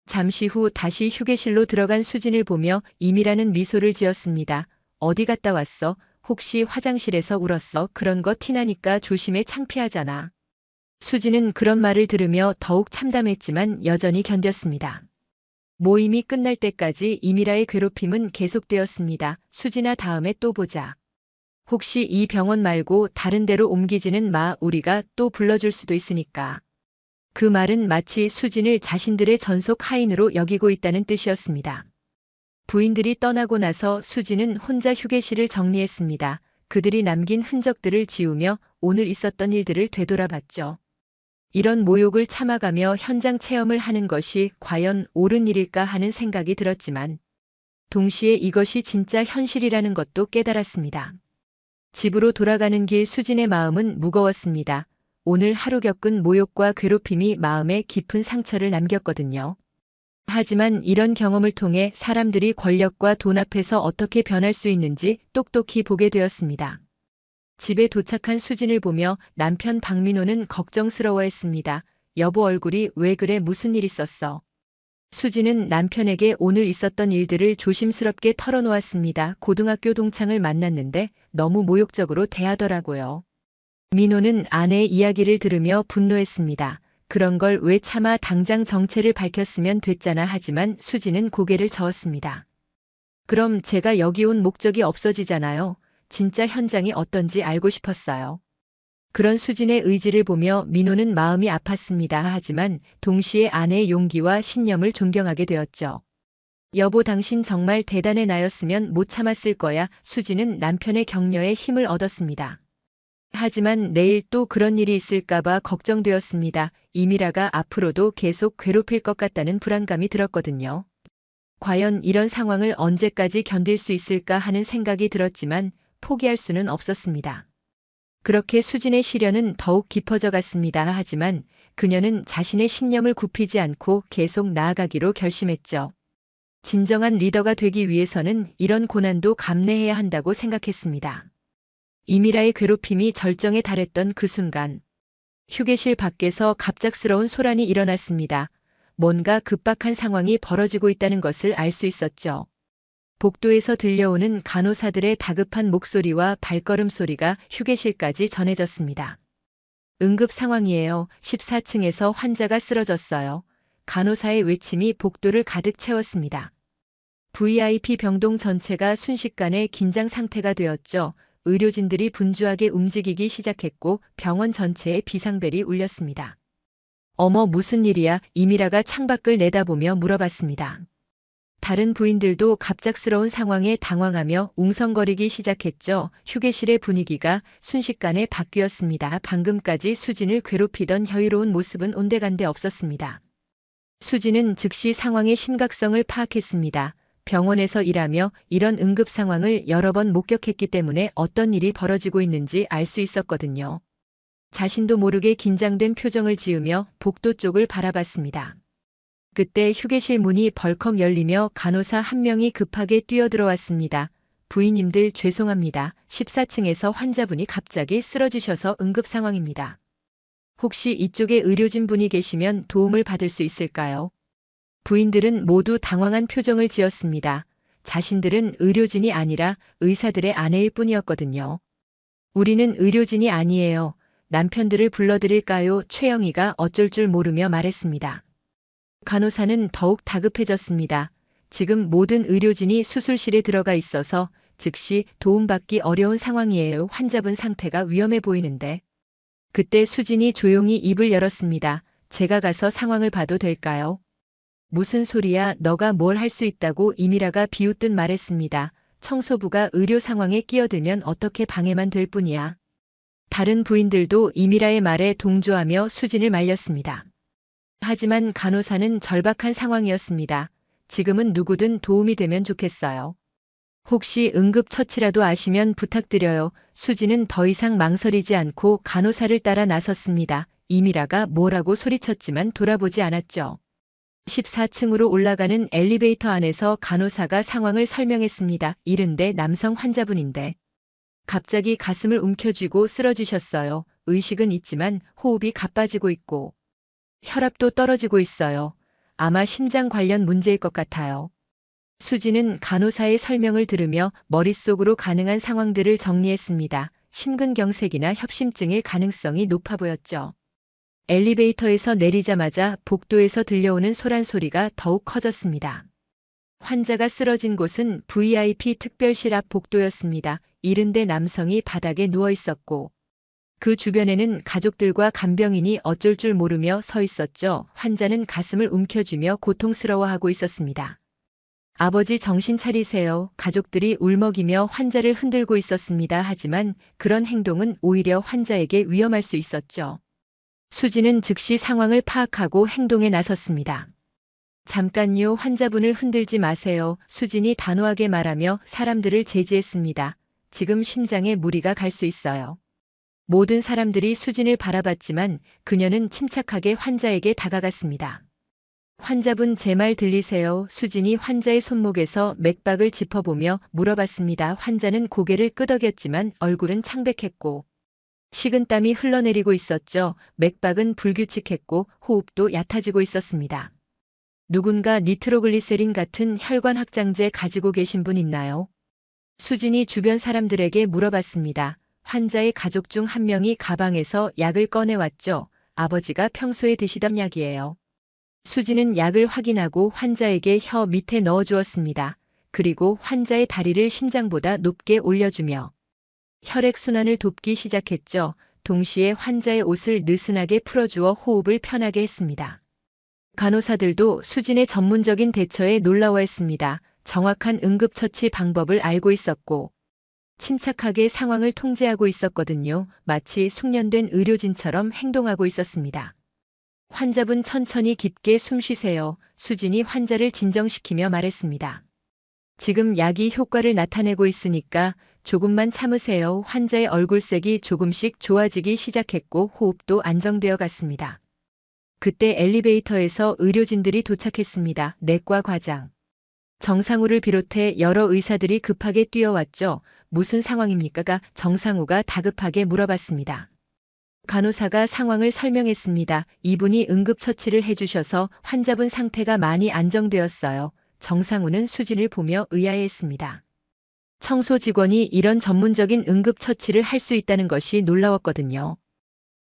B: 잠시 후 다시 휴게실로 들어간 수진을 보며 이미라는 미소를 지었습니다. 어디 갔다 왔어? 혹시 화장실에서 울었어? 그런 거 티나니까 조심해. 창피하잖아. 수진은 그런 말을 들으며 더욱 참담했지만 여전히 견뎠습니다. 모임이 끝날 때까지 이미라의 괴롭힘은 계속되었습니다. 수진아, 다음에 또 보자. 혹시 이 병원 말고 다른 데로 옮기지는 마. 우리가 또 불러줄 수도 있으니까. 그 말은 마치 수진을 자신들의 전속 하인으로 여기고 있다는 뜻이었습니다. 부인들이 떠나고 나서 수진은 혼자 휴게실을 정리했습니다. 그들이 남긴 흔적들을 지우며 오늘 있었던 일들을 되돌아봤죠. 이런 모욕을 참아가며 현장 체험을 하는 것이 과연 옳은 일일까 하는 생각이 들었지만 동시에 이것이 진짜 현실이라는 것도 깨달았습니다. 집으로 돌아가는 길 수진의 마음은 무거웠습니다. 오늘 하루 겪은 모욕과 괴롭힘이 마음에 깊은 상처를 남겼거든요. 하지만 이런 경험을 통해 사람들이 권력과 돈 앞에서 어떻게 변할 수 있는지 똑똑히 보게 되었습니다. 집에 도착한 수진을 보며 남편 박민호는 걱정스러워했습니다. 여보, 얼굴이 왜 그래? 무슨 일 있었어? 수진은 남편에게 오늘 있었던 일들을 조심스럽게 털어놓았습니다. 고등학교 동창을 만났는데 너무 모욕적으로 대하더라고요. 민호는 아내의 이야기를 들으며 분노했습니다. 그런 걸 왜 참아? 당장 정체를 밝혔으면 됐잖아. 하지만 수진은 고개를 저었습니다. 그럼 제가 여기 온 목적이 없어지잖아요. 진짜 현장이 어떤지 알고 싶었어요. 그런 수진의 의지를 보며 민호는 마음이 아팠습니다. 하지만 동시에 아내의 용기와 신념을 존경하게 되었죠. 여보, 당신 정말 대단해. 나였으면 못 참았을 거야. 수진은 남편의 격려에 힘을 얻었습니다. 하지만 내일 또 그런 일이 있을까봐 걱정되었습니다. 이미라가 앞으로도 계속 괴롭힐 것 같다는 불안감이 들었거든요. 과연 이런 상황을 언제까지 견딜 수 있을까 하는 생각이 들었지만 포기할 수는 없었습니다. 그렇게 수진의 시련은 더욱 깊어져 갔습니다. 하지만 그녀는 자신의 신념을 굽히지 않고 계속 나아가기로 결심했죠. 진정한 리더가 되기 위해서는 이런 고난도 감내해야 한다고 생각했습니다. 이미라의 괴롭힘이 절정에 달했던 그 순간 휴게실 밖에서 갑작스러운 소란이 일어났습니다. 뭔가 급박한 상황이 벌어지고 있다는 것을 알 수 있었죠. 복도에서 들려오는 간호사들의 다급한 목소리와 발걸음 소리가 휴게실까지 전해졌습니다. 응급 상황이에요. 14층에서 환자가 쓰러졌어요. 간호사의 외침이 복도를 가득 채웠습니다. VIP 병동 전체가 순식간에 긴장 상태가 되었죠. 의료진들이 분주하게 움직이기 시작했고 병원 전체에 비상벨이 울렸습니다. 어머, 무슨 일이야? 이미라가 창밖을 내다보며 물어봤습니다. 다른 부인들도 갑작스러운 상황에 당황하며 웅성거리기 시작했죠. 휴게실의 분위기가 순식간에 바뀌었습니다. 방금까지 수진을 괴롭히던 여유로운 모습은 온데간데 없었습니다. 수진은 즉시 상황의 심각성을 파악했습니다. 병원에서 일하며 이런 응급 상황을 여러 번 목격했기 때문에 어떤 일이 벌어지고 있는지 알 수 있었거든요. 자신도 모르게 긴장된 표정을 지으며 복도 쪽을 바라봤습니다. 그때 휴게실 문이 벌컥 열리며 간호사 한 명이 급하게 뛰어들어왔습니다. 부인님들 죄송합니다. 14층에서 환자분이 갑자기 쓰러지셔서 응급 상황입니다. 혹시 이쪽에 의료진 분이 계시면 도움을 받을 수 있을까요? 부인들은 모두 당황한 표정을 지었습니다. 자신들은 의료진이 아니라 의사들의 아내일 뿐이었거든요. 우리는 의료진이 아니에요. 남편들을 불러드릴까요? 최영희가 어쩔 줄 모르며 말했습니다. 간호사는 더욱 다급해졌습니다. 지금 모든 의료진이 수술실에 들어가 있어서 즉시 도움받기 어려운 상황이에요. 환자분 상태가 위험해 보이는데. 그때 수진이 조용히 입을 열었습니다. 제가 가서 상황을 봐도 될까요? 무슨 소리야? 너가 뭘 할 수 있다고 이미라가 비웃듯 말했습니다. 청소부가 의료 상황에 끼어들면 어떻게 방해만 될 뿐이야. 다른 부인들도 이미라의 말에 동조하며 수진을 말렸습니다. 하지만 간호사는 절박한 상황이었습니다. 지금은 누구든 도움이 되면 좋겠어요. 혹시 응급처치라도 아시면 부탁드려요. 수진은 더 이상 망설이지 않고 간호사를 따라 나섰습니다. 이미라가 뭐라고 소리쳤지만 돌아보지 않았죠. 14층으로 올라가는 엘리베이터 안에서 간호사가 상황을 설명했습니다. 70대 남성 환자분인데 갑자기 가슴을 움켜쥐고 쓰러지셨어요. 의식은 있지만 호흡이 가빠지고 있고 혈압도 떨어지고 있어요. 아마 심장 관련 문제일 것 같아요. 수지는 간호사의 설명을 들으며 머릿속으로 가능한 상황들을 정리했습니다. 심근경색이나 협심증일 가능성이 높아 보였죠. 엘리베이터에서 내리자마자 복도에서 들려오는 소란 소리가 더욱 커졌습니다. 환자가 쓰러진 곳은 VIP 특별실 앞 복도였습니다. 70대 남성이 바닥에 누워 있었고 그 주변에는 가족들과 간병인이 어쩔 줄 모르며 서 있었죠. 환자는 가슴을 움켜쥐며 고통스러워하고 있었습니다. 아버지 정신 차리세요. 가족들이 울먹이며 환자를 흔들고 있었습니다. 하지만 그런 행동은 오히려 환자에게 위험할 수 있었죠. 수지는 즉시 상황을 파악하고 행동에 나섰습니다. 잠깐요. 환자분을 흔들지 마세요. 수진이 단호하게 말하며 사람들을 제지했습니다. 지금 심장에 무리가 갈 수 있어요. 모든 사람들이 수진을 바라봤지만 그녀는 침착하게 환자에게 다가갔습니다. 환자분 제 말 들리세요? 수진이 환자의 손목에서 맥박을 짚어보며 물어봤습니다. 환자는 고개를 끄덕였지만 얼굴은 창백했고 식은땀이 흘러내리고 있었죠. 맥박은 불규칙했고 호흡도 얕아지고 있었습니다. 누군가 니트로글리세린 같은 혈관 확장제 가지고 계신 분 있나요? 수진이 주변 사람들에게 물어봤습니다. 환자의 가족 중 한 명이 가방에서 약을 꺼내왔죠. 아버지가 평소에 드시던 약이에요. 수진은 약을 확인하고 환자에게 혀 밑에 넣어주었습니다. 그리고 환자의 다리를 심장보다 높게 올려주며 혈액순환을 돕기 시작했죠. 동시에 환자의 옷을 느슨하게 풀어주어 호흡을 편하게 했습니다. 간호사들도 수진의 전문적인 대처에 놀라워했습니다. 정확한 응급처치 방법을 알고 있었고 침착하게 상황을 통제하고 있었거든요. 마치 숙련된 의료진처럼 행동하고 있었습니다. 환자분 천천히 깊게 숨 쉬세요. 수진이 환자를 진정시키며 말했습니다. 지금 약이 효과를 나타내고 있으니까 조금만 참으세요. 환자의 얼굴색이 조금씩 좋아지기 시작했고 호흡도 안정되어 갔습니다. 그때 엘리베이터에서 의료진들이 도착했습니다. 내과 과장 정상우를 비롯해 여러 의사들이 급하게 뛰어왔죠. 무슨 상황입니까? 정상우가 다급하게 물어봤습니다. 간호사가 상황을 설명했습니다. 이분이 응급처치를 해주셔서 환자분 상태가 많이 안정되었어요. 정상우는 수진을 보며 의아해했습니다. 청소 직원이 이런 전문적인 응급처치를 할 수 있다는 것이 놀라웠거든요.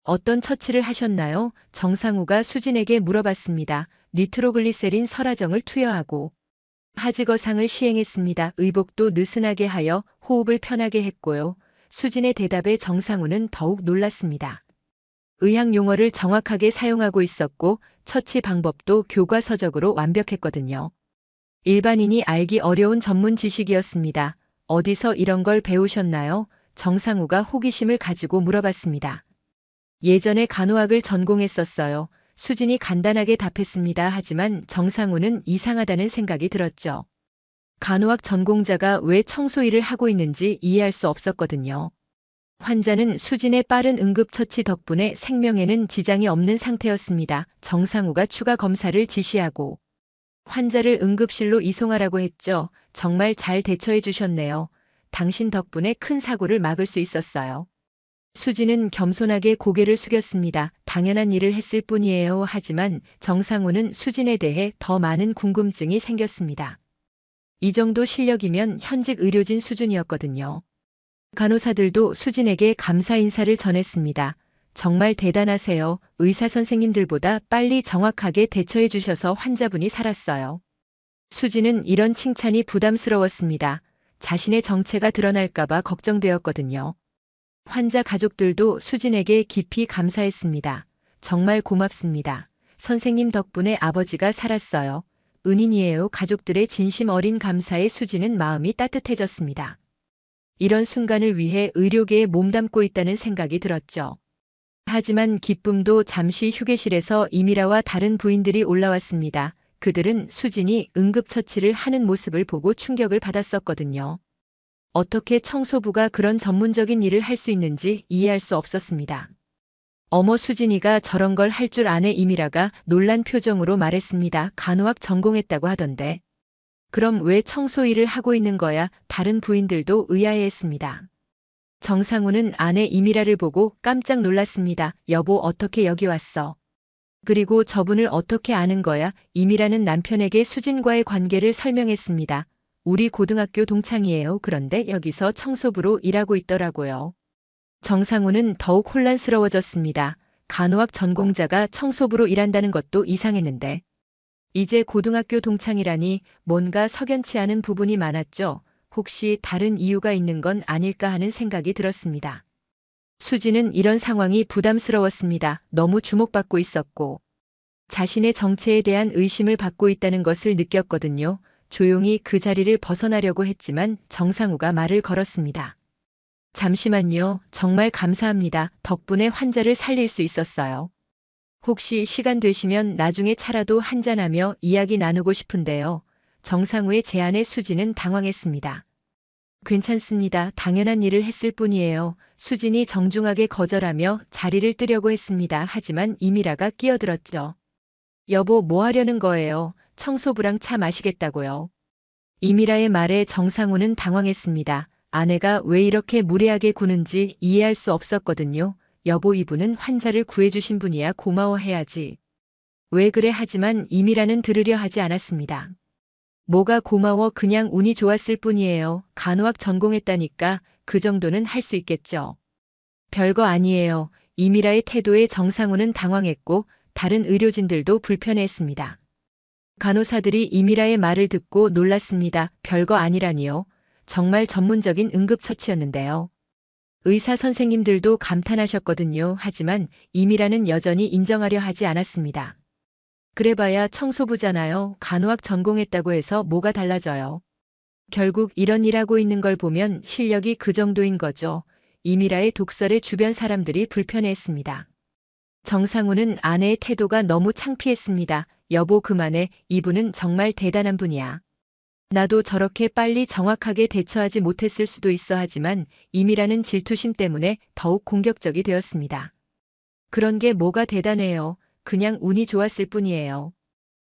B: 어떤 처치를 하셨나요? 정상우가 수진에게 물어봤습니다. 니트로글리세린 설화정을 투여하고 하지거상을 시행했습니다. 의복도 느슨하게 하여 호흡을 편하게 했고요. 수진의 대답에 정상우는 더욱 놀랐습니다. 의학 용어를 정확하게 사용하고 있었고 처치 방법도 교과서적으로 완벽했거든요. 일반인이 알기 어려운 전문 지식이었습니다. 어디서 이런 걸 배우셨나요? 정상우가 호기심을 가지고 물어봤습니다. 예전에 간호학을 전공했었어요. 수진이 간단하게 답했습니다. 하지만 정상우는 이상하다는 생각이 들었죠. 간호학 전공자가 왜 청소 일을 하고 있는지 이해할 수 없었거든요. 환자는 수진의 빠른 응급처치 덕분에 생명에는 지장이 없는 상태였습니다. 정상우가 추가 검사를 지시하고 환자를 응급실로 이송하라고 했죠. 정말 잘 대처해 주셨네요. 당신 덕분에 큰 사고를 막을 수 있었어요. 수진은 겸손하게 고개를 숙였습니다. 당연한 일을 했을 뿐이에요. 하지만 정상우는 수진에 대해 더 많은 궁금증이 생겼습니다. 이 정도 실력이면 현직 의료진 수준이었거든요. 간호사들도 수진에게 감사 인사를 전했습니다. 정말 대단하세요. 의사 선생님들보다 빨리 정확하게 대처해 주셔서 환자분이 살았어요. 수진은 이런 칭찬이 부담스러웠습니다. 자신의 정체가 드러날까봐 걱정되었거든요. 환자 가족들도 수진에게 깊이 감사했습니다. 정말 고맙습니다. 선생님 덕분에 아버지가 살았어요. 은인이에요. 가족들의 진심 어린 감사에 수진은 마음이 따뜻해졌습니다. 이런 순간을 위해 의료계에 몸담고 있다는 생각이 들었죠. 하지만 기쁨도 잠시 휴게실에서 이미라와 다른 부인들이 올라왔습니다. 그들은 수진이 응급처치를 하는 모습을 보고 충격을 받았었거든요. 어떻게 청소부가 그런 전문적인 일을 할 수 있는지 이해할 수 없었습니다. 어머, 수진이가 저런 걸 할 줄 아네. 이미라가 놀란 표정으로 말했습니다. 간호학 전공했다고 하던데. 그럼 왜 청소 일을 하고 있는 거야? 다른 부인들도 의아해했습니다. 정상우는 아내 이미라를 보고 깜짝 놀랐습니다. 여보, 어떻게 여기 왔어? 그리고 저분을 어떻게 아는 거야? 이미라는 남편에게 수진과의 관계를 설명했습니다. 우리 고등학교 동창이에요. 그런데 여기서 청소부로 일하고 있더라고요. 정상우는 더욱 혼란스러워졌습니다. 간호학 전공자가 청소부로 일한다는 것도 이상했는데 이제 고등학교 동창이라니 뭔가 석연치 않은 부분이 많았죠. 혹시 다른 이유가 있는 건 아닐까 하는 생각이 들었습니다. 수진은 이런 상황이 부담스러웠습니다. 너무 주목받고 있었고 자신의 정체에 대한 의심을 받고 있다는 것을 느꼈거든요. 조용히 그 자리를 벗어나려고 했지만 정상우가 말을 걸었습니다. 잠시만요. 정말 감사합니다. 덕분에 환자를 살릴 수 있었어요. 혹시 시간 되시면 나중에 차라도 한잔하며 이야기 나누고 싶은데요. 정상우의 제안에 수진은 당황했습니다. 괜찮습니다. 당연한 일을 했을 뿐이에요. 수진이 정중하게 거절하며 자리를 뜨려고 했습니다. 하지만 이미라가 끼어들었죠. 여보, 뭐 하려는 거예요? 청소부랑 차 마시겠다고요. 이미라의 말에 정상우는 당황했습니다. 아내가 왜 이렇게 무례하게 구는지 이해할 수 없었거든요. 여보, 이분은 환자를 구해주신 분이야. 고마워해야지. 왜 그래? 하지만 이미라는 들으려 하지 않았습니다. 뭐가 고마워? 그냥 운이 좋았을 뿐이에요. 간호학 전공했다니까 그 정도는 할 수 있겠죠. 별거 아니에요. 이미라의 태도에 정상우는 당황했고 다른 의료진들도 불편해했습니다. 간호사들이 이미라의 말을 듣고 놀랐습니다. 별거 아니라니요. 정말 전문적인 응급처치였는데요. 의사 선생님들도 감탄하셨거든요. 하지만 이미라는 여전히 인정하려 하지 않았습니다. 그래봐야 청소부잖아요. 간호학 전공했다고 해서 뭐가 달라져요. 결국 이런 일 하고 있는 걸 보면 실력이 그 정도인 거죠. 이미라의 독설에 주변 사람들이 불편해했습니다. 정상우는 아내의 태도가 너무 창피했습니다. 여보, 그만해. 이분은 정말 대단한 분이야. 나도 저렇게 빨리 정확하게 대처하지 못했을 수도 있어. 하지만 이미라는 질투심 때문에 더욱 공격적이 되었습니다. 그런 게 뭐가 대단해요. 그냥 운이 좋았을 뿐이에요.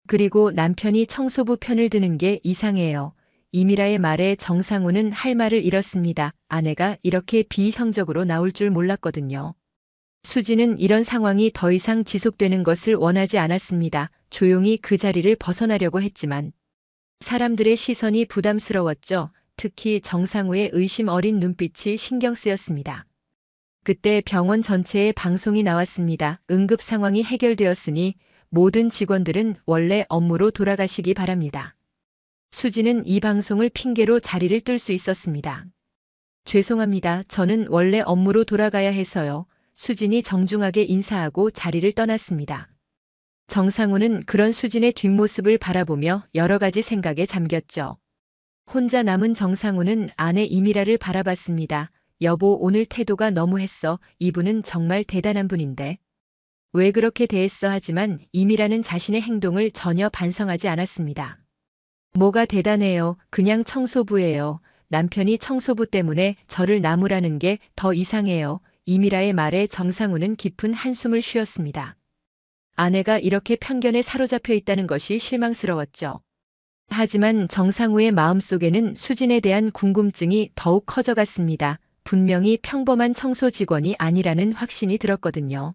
B: 그리고 남편이 청소부 편을 드는 게 이상해요. 이미라의 말에 정상우는 할 말을 잃었습니다. 아내가 이렇게 비이성적으로 나올 줄 몰랐거든요. 수지는 이런 상황이 더 이상 지속되는 것을 원하지 않았습니다. 조용히 그 자리를 벗어나려고 했지만 사람들의 시선이 부담스러웠죠. 특히 정상우의 의심 어린 눈빛이 신경 쓰였습니다. 그때 병원 전체에 방송이 나왔습니다. 응급 상황이 해결되었으니 모든 직원들은 원래 업무로 돌아가시기 바랍니다. 수지는 이 방송을 핑계로 자리를 뜰 수 있었습니다. 죄송합니다. 저는 원래 업무로 돌아가야 해서요. 수진이 정중하게 인사하고 자리를 떠났습니다. 정상우는 그런 수진의 뒷모습을 바라보며 여러 가지 생각에 잠겼죠. 혼자 남은 정상우는 아내 이미라를 바라봤습니다. 여보, 오늘 태도가 너무했어. 이분은 정말 대단한 분인데. 왜 그렇게 대했어? 하지만 이미라는 자신의 행동을 전혀 반성하지 않았습니다. 뭐가 대단해요. 그냥 청소부예요. 남편이 청소부 때문에 저를 나무라는 게 더 이상해요. 이미라의 말에 정상우는 깊은 한숨을 쉬었습니다. 아내가 이렇게 편견에 사로잡혀 있다는 것이 실망스러웠죠. 하지만 정상우의 마음속에는 수진에 대한 궁금증이 더욱 커져갔습니다. 분명히 평범한 청소 직원이 아니라는 확신이 들었거든요.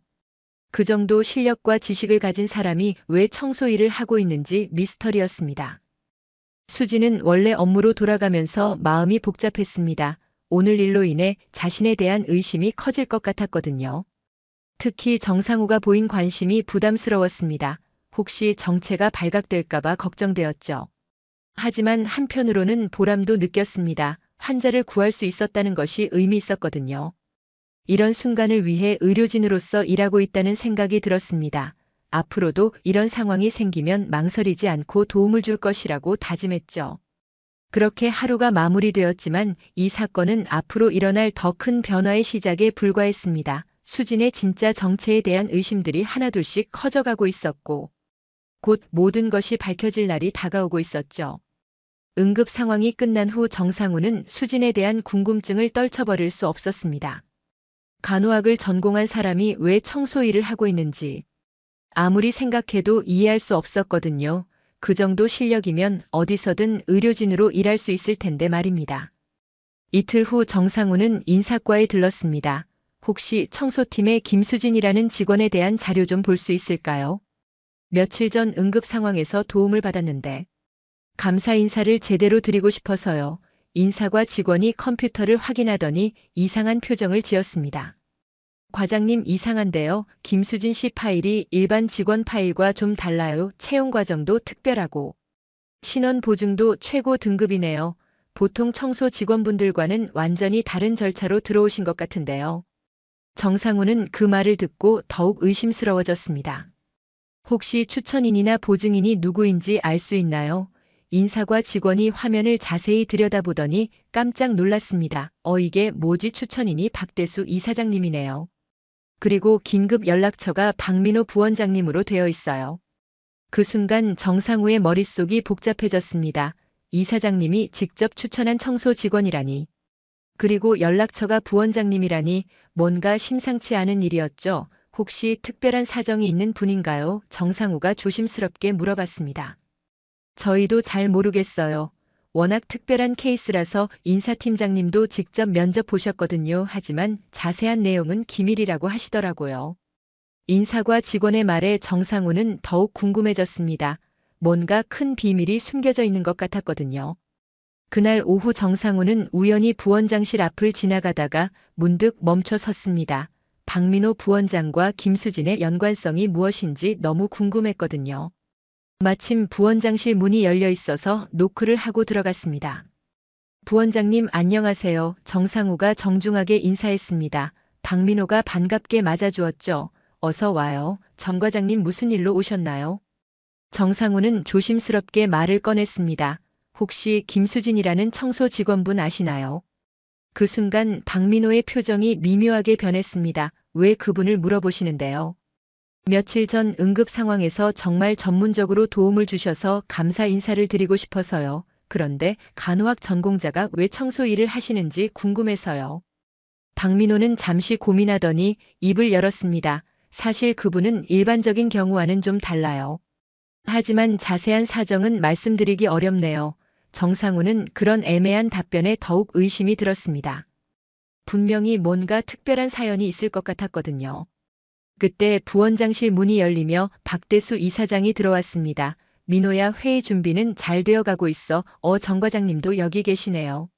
B: 그 정도 실력과 지식을 가진 사람이 왜 청소 일을 하고 있는지 미스터리였습니다. 수진은 원래 업무로 돌아가면서 마음이 복잡했습니다. 오늘 일로 인해 자신에 대한 의심이 커질 것 같았거든요. 특히 정상우가 보인 관심이 부담스러웠습니다. 혹시 정체가 발각될까봐 걱정되었죠. 하지만 한편으로는 보람도 느꼈습니다. 환자를 구할 수 있었다는 것이 의미 있었거든요. 이런 순간을 위해 의료진으로서 일하고 있다는 생각이 들었습니다. 앞으로도 이런 상황이 생기면 망설이지 않고 도움을 줄 것이라고 다짐했죠. 그렇게 하루가 마무리되었지만 이 사건은 앞으로 일어날 더 큰 변화의 시작에 불과했습니다. 수진의 진짜 정체에 대한 의심들이 하나둘씩 커져가고 있었고 곧 모든 것이 밝혀질 날이 다가오고 있었죠. 응급 상황이 끝난 후 정상우는 수진에 대한 궁금증을 떨쳐버릴 수 없었습니다. 간호학을 전공한 사람이 왜 청소 일을 하고 있는지 아무리 생각해도 이해할 수 없었거든요. 그 정도 실력이면 어디서든 의료진으로 일할 수 있을 텐데 말입니다. 이틀 후 정상우는 인사과에 들렀습니다. 혹시 청소팀의 김수진이라는 직원에 대한 자료 좀 볼 수 있을까요? 며칠 전 응급 상황에서 도움을 받았는데 감사 인사를 제대로 드리고 싶어서요. 인사과 직원이 컴퓨터를 확인하더니 이상한 표정을 지었습니다. 과장님 이상한데요. 김수진 씨 파일이 일반 직원 파일과 좀 달라요. 채용 과정도 특별하고 신원 보증도 최고 등급이네요. 보통 청소 직원분들과는 완전히 다른 절차로 들어오신 것 같은데요. 정상우는 그 말을 듣고 더욱 의심스러워졌습니다. 혹시 추천인이나 보증인이 누구인지 알 수 있나요? 인사과 직원이 화면을 자세히 들여다보더니 깜짝 놀랐습니다. 이게 뭐지? 추천인이 박대수 이사장님이네요. 그리고 긴급 연락처가 박민호 부원장님으로 되어 있어요. 그 순간 정상우의 머릿속이 복잡해졌습니다. 이사장님이 직접 추천한 청소 직원이라니. 그리고 연락처가 부원장님이라니 뭔가 심상치 않은 일이었죠. 혹시 특별한 사정이 있는 분인가요? 정상우가 조심스럽게 물어봤습니다. 저희도 잘 모르겠어요. 워낙 특별한 케이스라서 인사팀장님도 직접 면접 보셨거든요. 하지만 자세한 내용은 기밀이라고 하시더라고요. 인사과 직원의 말에 정상우는 더욱 궁금해졌습니다. 뭔가 큰 비밀이 숨겨져 있는 것 같았거든요. 그날 오후 정상우는 우연히 부원장실 앞을 지나가다가 문득 멈춰 섰습니다. 박민호 부원장과 김수진의 연관성이 무엇인지 너무 궁금했거든요. 마침 부원장실 문이 열려 있어서 노크를 하고 들어갔습니다. 부원장님 안녕하세요. 정상우가 정중하게 인사했습니다. 박민호가 반갑게 맞아주었죠. 어서 와요. 정 과장님 무슨 일로 오셨나요? 정상우는 조심스럽게 말을 꺼냈습니다. 혹시 김수진이라는 청소 직원분 아시나요? 그 순간 박민호의 표정이 미묘하게 변했습니다. 왜 그분을 물어보시는데요? 며칠 전 응급 상황에서 정말 전문적으로 도움을 주셔서 감사 인사를 드리고 싶어서요. 그런데 간호학 전공자가 왜 청소 일을 하시는지 궁금해서요. 박민호는 잠시 고민하더니 입을 열었습니다. 사실 그분은 일반적인 경우와는 좀 달라요. 하지만 자세한 사정은 말씀드리기 어렵네요. 정상우는 그런 애매한 답변에 더욱 의심이 들었습니다. 분명히 뭔가 특별한 사연이 있을 것 같았거든요. 그때 부원장실 문이 열리며 박대수 이사장이 들어왔습니다. 민호야, 회의 준비는 잘 되어가고 있어. 정 과장님도 여기 계시네요.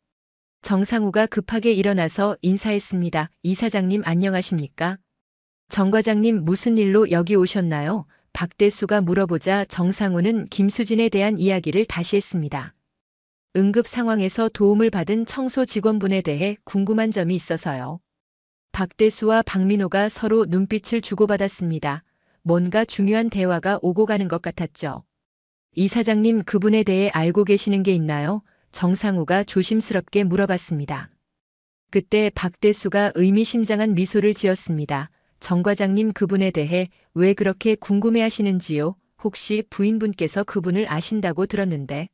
B: 정상우가 급하게 일어나서 인사했습니다. 이사장님 안녕하십니까? 정 과장님 무슨 일로 여기 오셨나요? 박대수가 물어보자 정상우는 김수진에 대한 이야기를 다시 했습니다. 응급 상황에서 도움을 받은 청소 직원분에 대해 궁금한 점이 있어서요. 박대수와 박민호가 서로 눈빛을 주고받았습니다. 뭔가 중요한 대화가 오고 가는 것 같았죠. 이사장님 그분에 대해 알고 계시는 게 있나요? 정상우가 조심스럽게 물어봤습니다. 그때 박대수가 의미심장한 미소를 지었습니다. 정 과장님 그분에 대해 왜 그렇게 궁금해하시는지요? 혹시 부인분께서 그분을 아신다고 들었는데.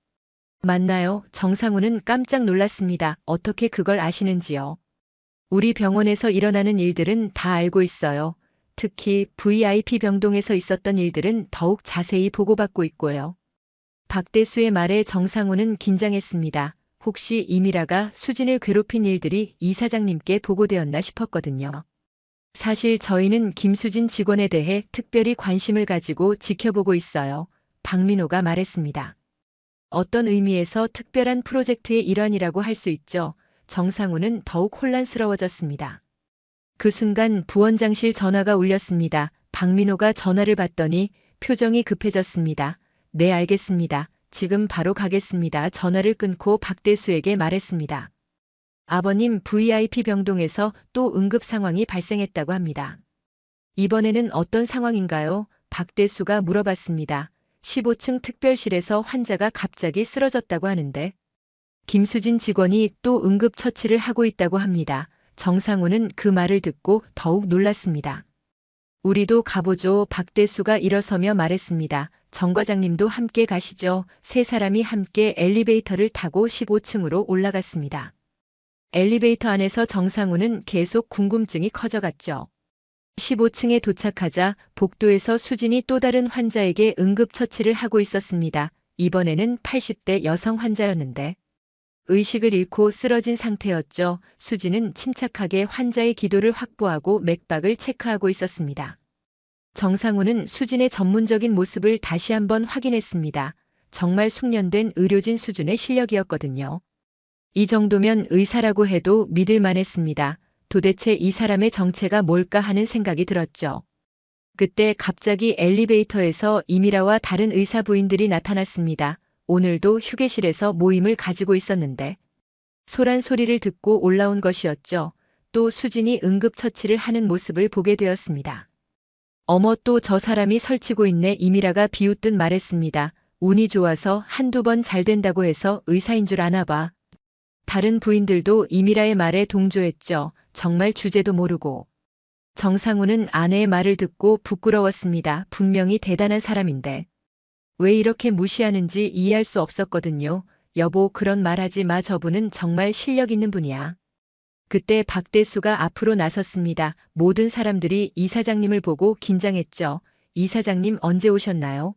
B: 맞나요? 정상우는 깜짝 놀랐습니다. 어떻게 그걸 아시는지요? 우리 병원에서 일어나는 일들은 다 알고 있어요. 특히 VIP 병동에서 있었던 일들은 더욱 자세히 보고받고 있고요. 박대수의 말에 정상우는 긴장했습니다. 혹시 이미라가 수진을 괴롭힌 일들이 이사장님께 보고되었나 싶었거든요. 사실 저희는 김수진 직원에 대해 특별히 관심을 가지고 지켜보고 있어요. 박민호가 말했습니다. 어떤 의미에서 특별한 프로젝트의 일환이라고 할 수 있죠. 정상우는 더욱 혼란스러워졌습니다. 그 순간 부원장실 전화가 울렸습니다. 박민호가 전화를 받더니 표정이 급해졌습니다. 네, 알겠습니다. 지금 바로 가겠습니다. 전화를 끊고 박대수에게 말했습니다. 아버님, VIP 병동에서 또 응급 상황이 발생했다고 합니다. 이번에는 어떤 상황인가요? 박대수가 물어봤습니다. 15층 특별실에서 환자가 갑자기 쓰러졌다고 하는데 김수진 직원이 또 응급처치를 하고 있다고 합니다. 정상우는 그 말을 듣고 더욱 놀랐습니다. 우리도 가보죠. 박대수가 일어서며 말했습니다. 정 과장님도 함께 가시죠. 세 사람이 함께 엘리베이터를 타고 15층으로 올라갔습니다. 엘리베이터 안에서 정상우는 계속 궁금증이 커져갔죠. 15층에 도착하자 복도에서 수진이 또 다른 환자에게 응급처치를 하고 있었습니다. 이번에는 80대 여성 환자였는데 의식을 잃고 쓰러진 상태였죠. 수진은 침착하게 환자의 기도를 확보하고 맥박을 체크하고 있었습니다. 정상우는 수진의 전문적인 모습을 다시 한번 확인했습니다. 정말 숙련된 의료진 수준의 실력이었거든요. 이 정도면 의사라고 해도 믿을 만했습니다. 도대체 이 사람의 정체가 뭘까 하는 생각이 들었죠. 그때 갑자기 엘리베이터에서 이미라와 다른 의사 부인들이 나타났습니다. 오늘도 휴게실에서 모임을 가지고 있었는데 소란 소리를 듣고 올라온 것이었죠. 또 수진이 응급처치를 하는 모습을 보게 되었습니다. 어머, 또 저 사람이 설치고 있네. 이미라가 비웃듯 말했습니다. 운이 좋아서 한두 번 잘 된다고 해서 의사인 줄 아나 봐. 다른 부인들도 이미라의 말에 동조했죠. 정말 주제도 모르고. 정상우는 아내의 말을 듣고 부끄러웠습니다. 분명히 대단한 사람인데 왜 이렇게 무시하는지 이해할 수 없었거든요. 여보, 그런 말하지 마. 저분은 정말 실력 있는 분이야. 그때 박대수가 앞으로 나섰습니다. 모든 사람들이 이사장님을 보고 긴장했죠. 이사장님 언제 오셨나요?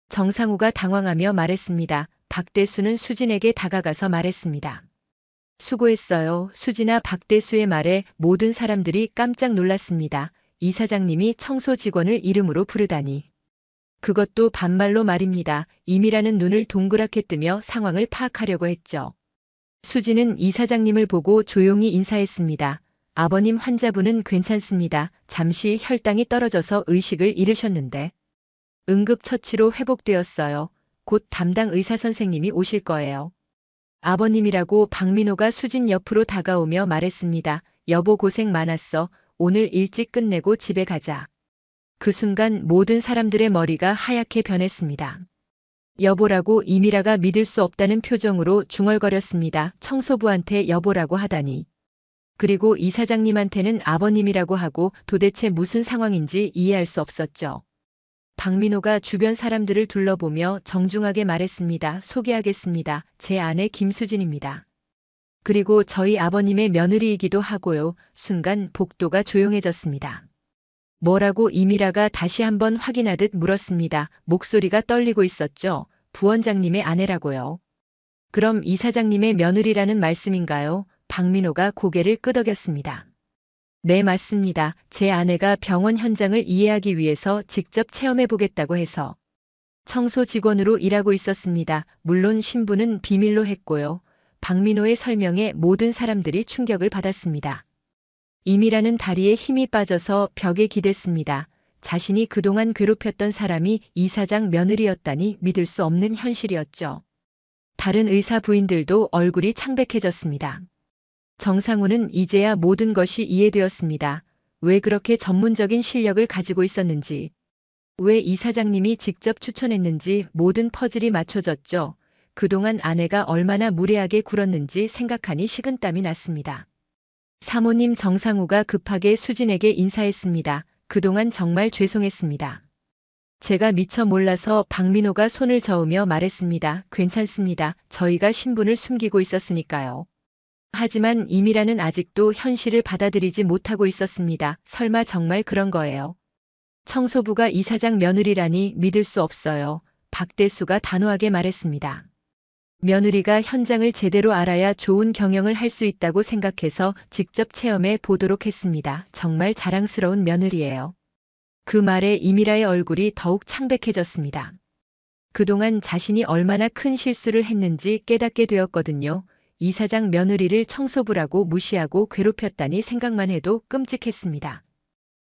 B: 정상우가 당황하며 말했습니다. 박대수는 수진에게 다가가서 말했습니다. 수고했어요. 수진아. 박대수의 말에 모든 사람들이 깜짝 놀랐습니다. 이사장님이 청소 직원을 이름으로 부르다니. 그것도 반말로 말입니다. 이미라는 눈을 동그랗게 뜨며 상황을 파악하려고 했죠. 수진은 이사장님을 보고 조용히 인사했습니다. 아버님, 환자분은 괜찮습니다. 잠시 혈당이 떨어져서 의식을 잃으셨는데 응급처치로 회복되었어요. 곧 담당 의사 선생님이 오실 거예요. 아버님이라고 박민호가 수진 옆으로 다가오며 말했습니다. 여보, 고생 많았어. 오늘 일찍 끝내고 집에 가자. 그 순간 모든 사람들의 머리가 하얗게 변했습니다. 여보라고 이미라가 믿을 수 없다는 표정으로 중얼거렸습니다. 청소부한테 여보라고 하다니. 그리고 이사장님한테는 아버님이라고 하고 도대체 무슨 상황인지 이해할 수 없었죠. 박민호가 주변 사람들을 둘러보며 정중하게 말했습니다. 소개하겠습니다. 제 아내 김수진입니다. 그리고 저희 아버님의 며느리이기도 하고요. 순간 복도가 조용해졌습니다. 뭐라고? 이미라가 다시 한번 확인하듯 물었습니다. 목소리가 떨리고 있었죠. 부원장님의 아내라고요. 그럼 이사장님의 며느리라는 말씀인가요? 박민호가 고개를 끄덕였습니다. 네, 맞습니다. 제 아내가 병원 현장을 이해하기 위해서 직접 체험해보겠다고 해서 청소 직원으로 일하고 있었습니다. 물론 신분은 비밀로 했고요. 박민호의 설명에 모든 사람들이 충격을 받았습니다. 이미라는 다리에 힘이 빠져서 벽에 기댔습니다. 자신이 그동안 괴롭혔던 사람이 이사장 며느리였다니 믿을 수 없는 현실이었죠. 다른 의사 부인들도 얼굴이 창백해졌습니다. 정상우는 이제야 모든 것이 이해되었습니다. 왜 그렇게 전문적인 실력을 가지고 있었는지, 왜 이사장님이 직접 추천했는지 모든 퍼즐이 맞춰졌죠. 그동안 아내가 얼마나 무례하게 굴었는지 생각하니 식은땀이 났습니다. 사모님. 정상우가 급하게 수진에게 인사했습니다. 그동안 정말 죄송했습니다. 제가 미처 몰라서 박민호가 손을 저으며 말했습니다. 괜찮습니다. 저희가 신분을 숨기고 있었으니까요. 하지만 이미라는 아직도 현실을 받아들이지 못하고 있었습니다. 설마 정말 그런 거예요. 청소부가 이사장 며느리라니 믿을 수 없어요. 박대수가 단호하게 말했습니다. 며느리가 현장을 제대로 알아야 좋은 경영을 할 수 있다고 생각해서 직접 체험해 보도록 했습니다. 정말 자랑스러운 며느리예요. 그 말에 이미라의 얼굴이 더욱 창백해졌습니다. 그동안 자신이 얼마나 큰 실수를 했는지 깨닫게 되었거든요. 이사장 며느리를 청소부라고 무시하고 괴롭혔다니 생각만 해도 끔찍했습니다.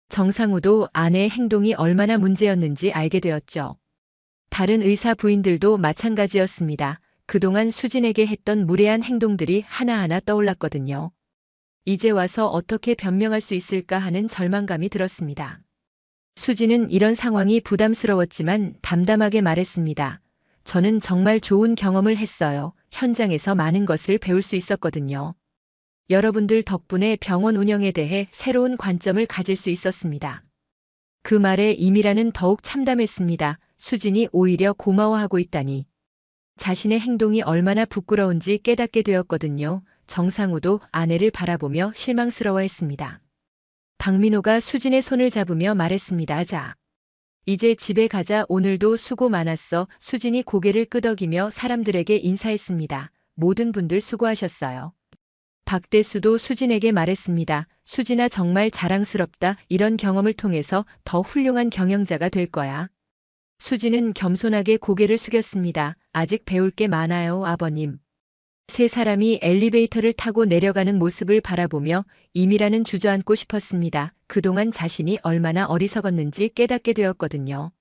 B: 정상우도 아내의 행동이 얼마나 문제였는지 알게 되었죠. 다른 의사 부인들도 마찬가지였습니다. 그동안 수진에게 했던 무례한 행동들이 하나하나 떠올랐거든요. 이제 와서 어떻게 변명할 수 있을까 하는 절망감이 들었습니다. 수진은 이런 상황이 부담스러웠지만 담담하게 말했습니다. 저는 정말 좋은 경험을 했어요. 현장에서 많은 것을 배울 수 있었거든요. 여러분들 덕분에 병원 운영에 대해 새로운 관점을 가질 수 있었습니다. 그 말에 이미라는 더욱 참담했습니다. 수진이 오히려 고마워하고 있다니. 자신의 행동이 얼마나 부끄러운지 깨닫게 되었거든요. 정상우도 아내를 바라보며 실망스러워했습니다. 박민호가 수진의 손을 잡으며 말했습니다. 자, 이제 집에 가자. 오늘도 수고 많았어. 수진이 고개를 끄덕이며 사람들에게 인사했습니다. 모든 분들 수고하셨어요. 박대수도 수진에게 말했습니다. 수진아, 정말 자랑스럽다. 이런 경험을 통해서 더 훌륭한 경영자가 될 거야. 수진은 겸손하게 고개를 숙였습니다. 아직 배울 게 많아요, 아버님. 세 사람이 엘리베이터를 타고 내려가는 모습을 바라보며 이미라는 주저앉고 싶었습니다. 그동안 자신이 얼마나 어리석었는지 깨닫게 되었거든요.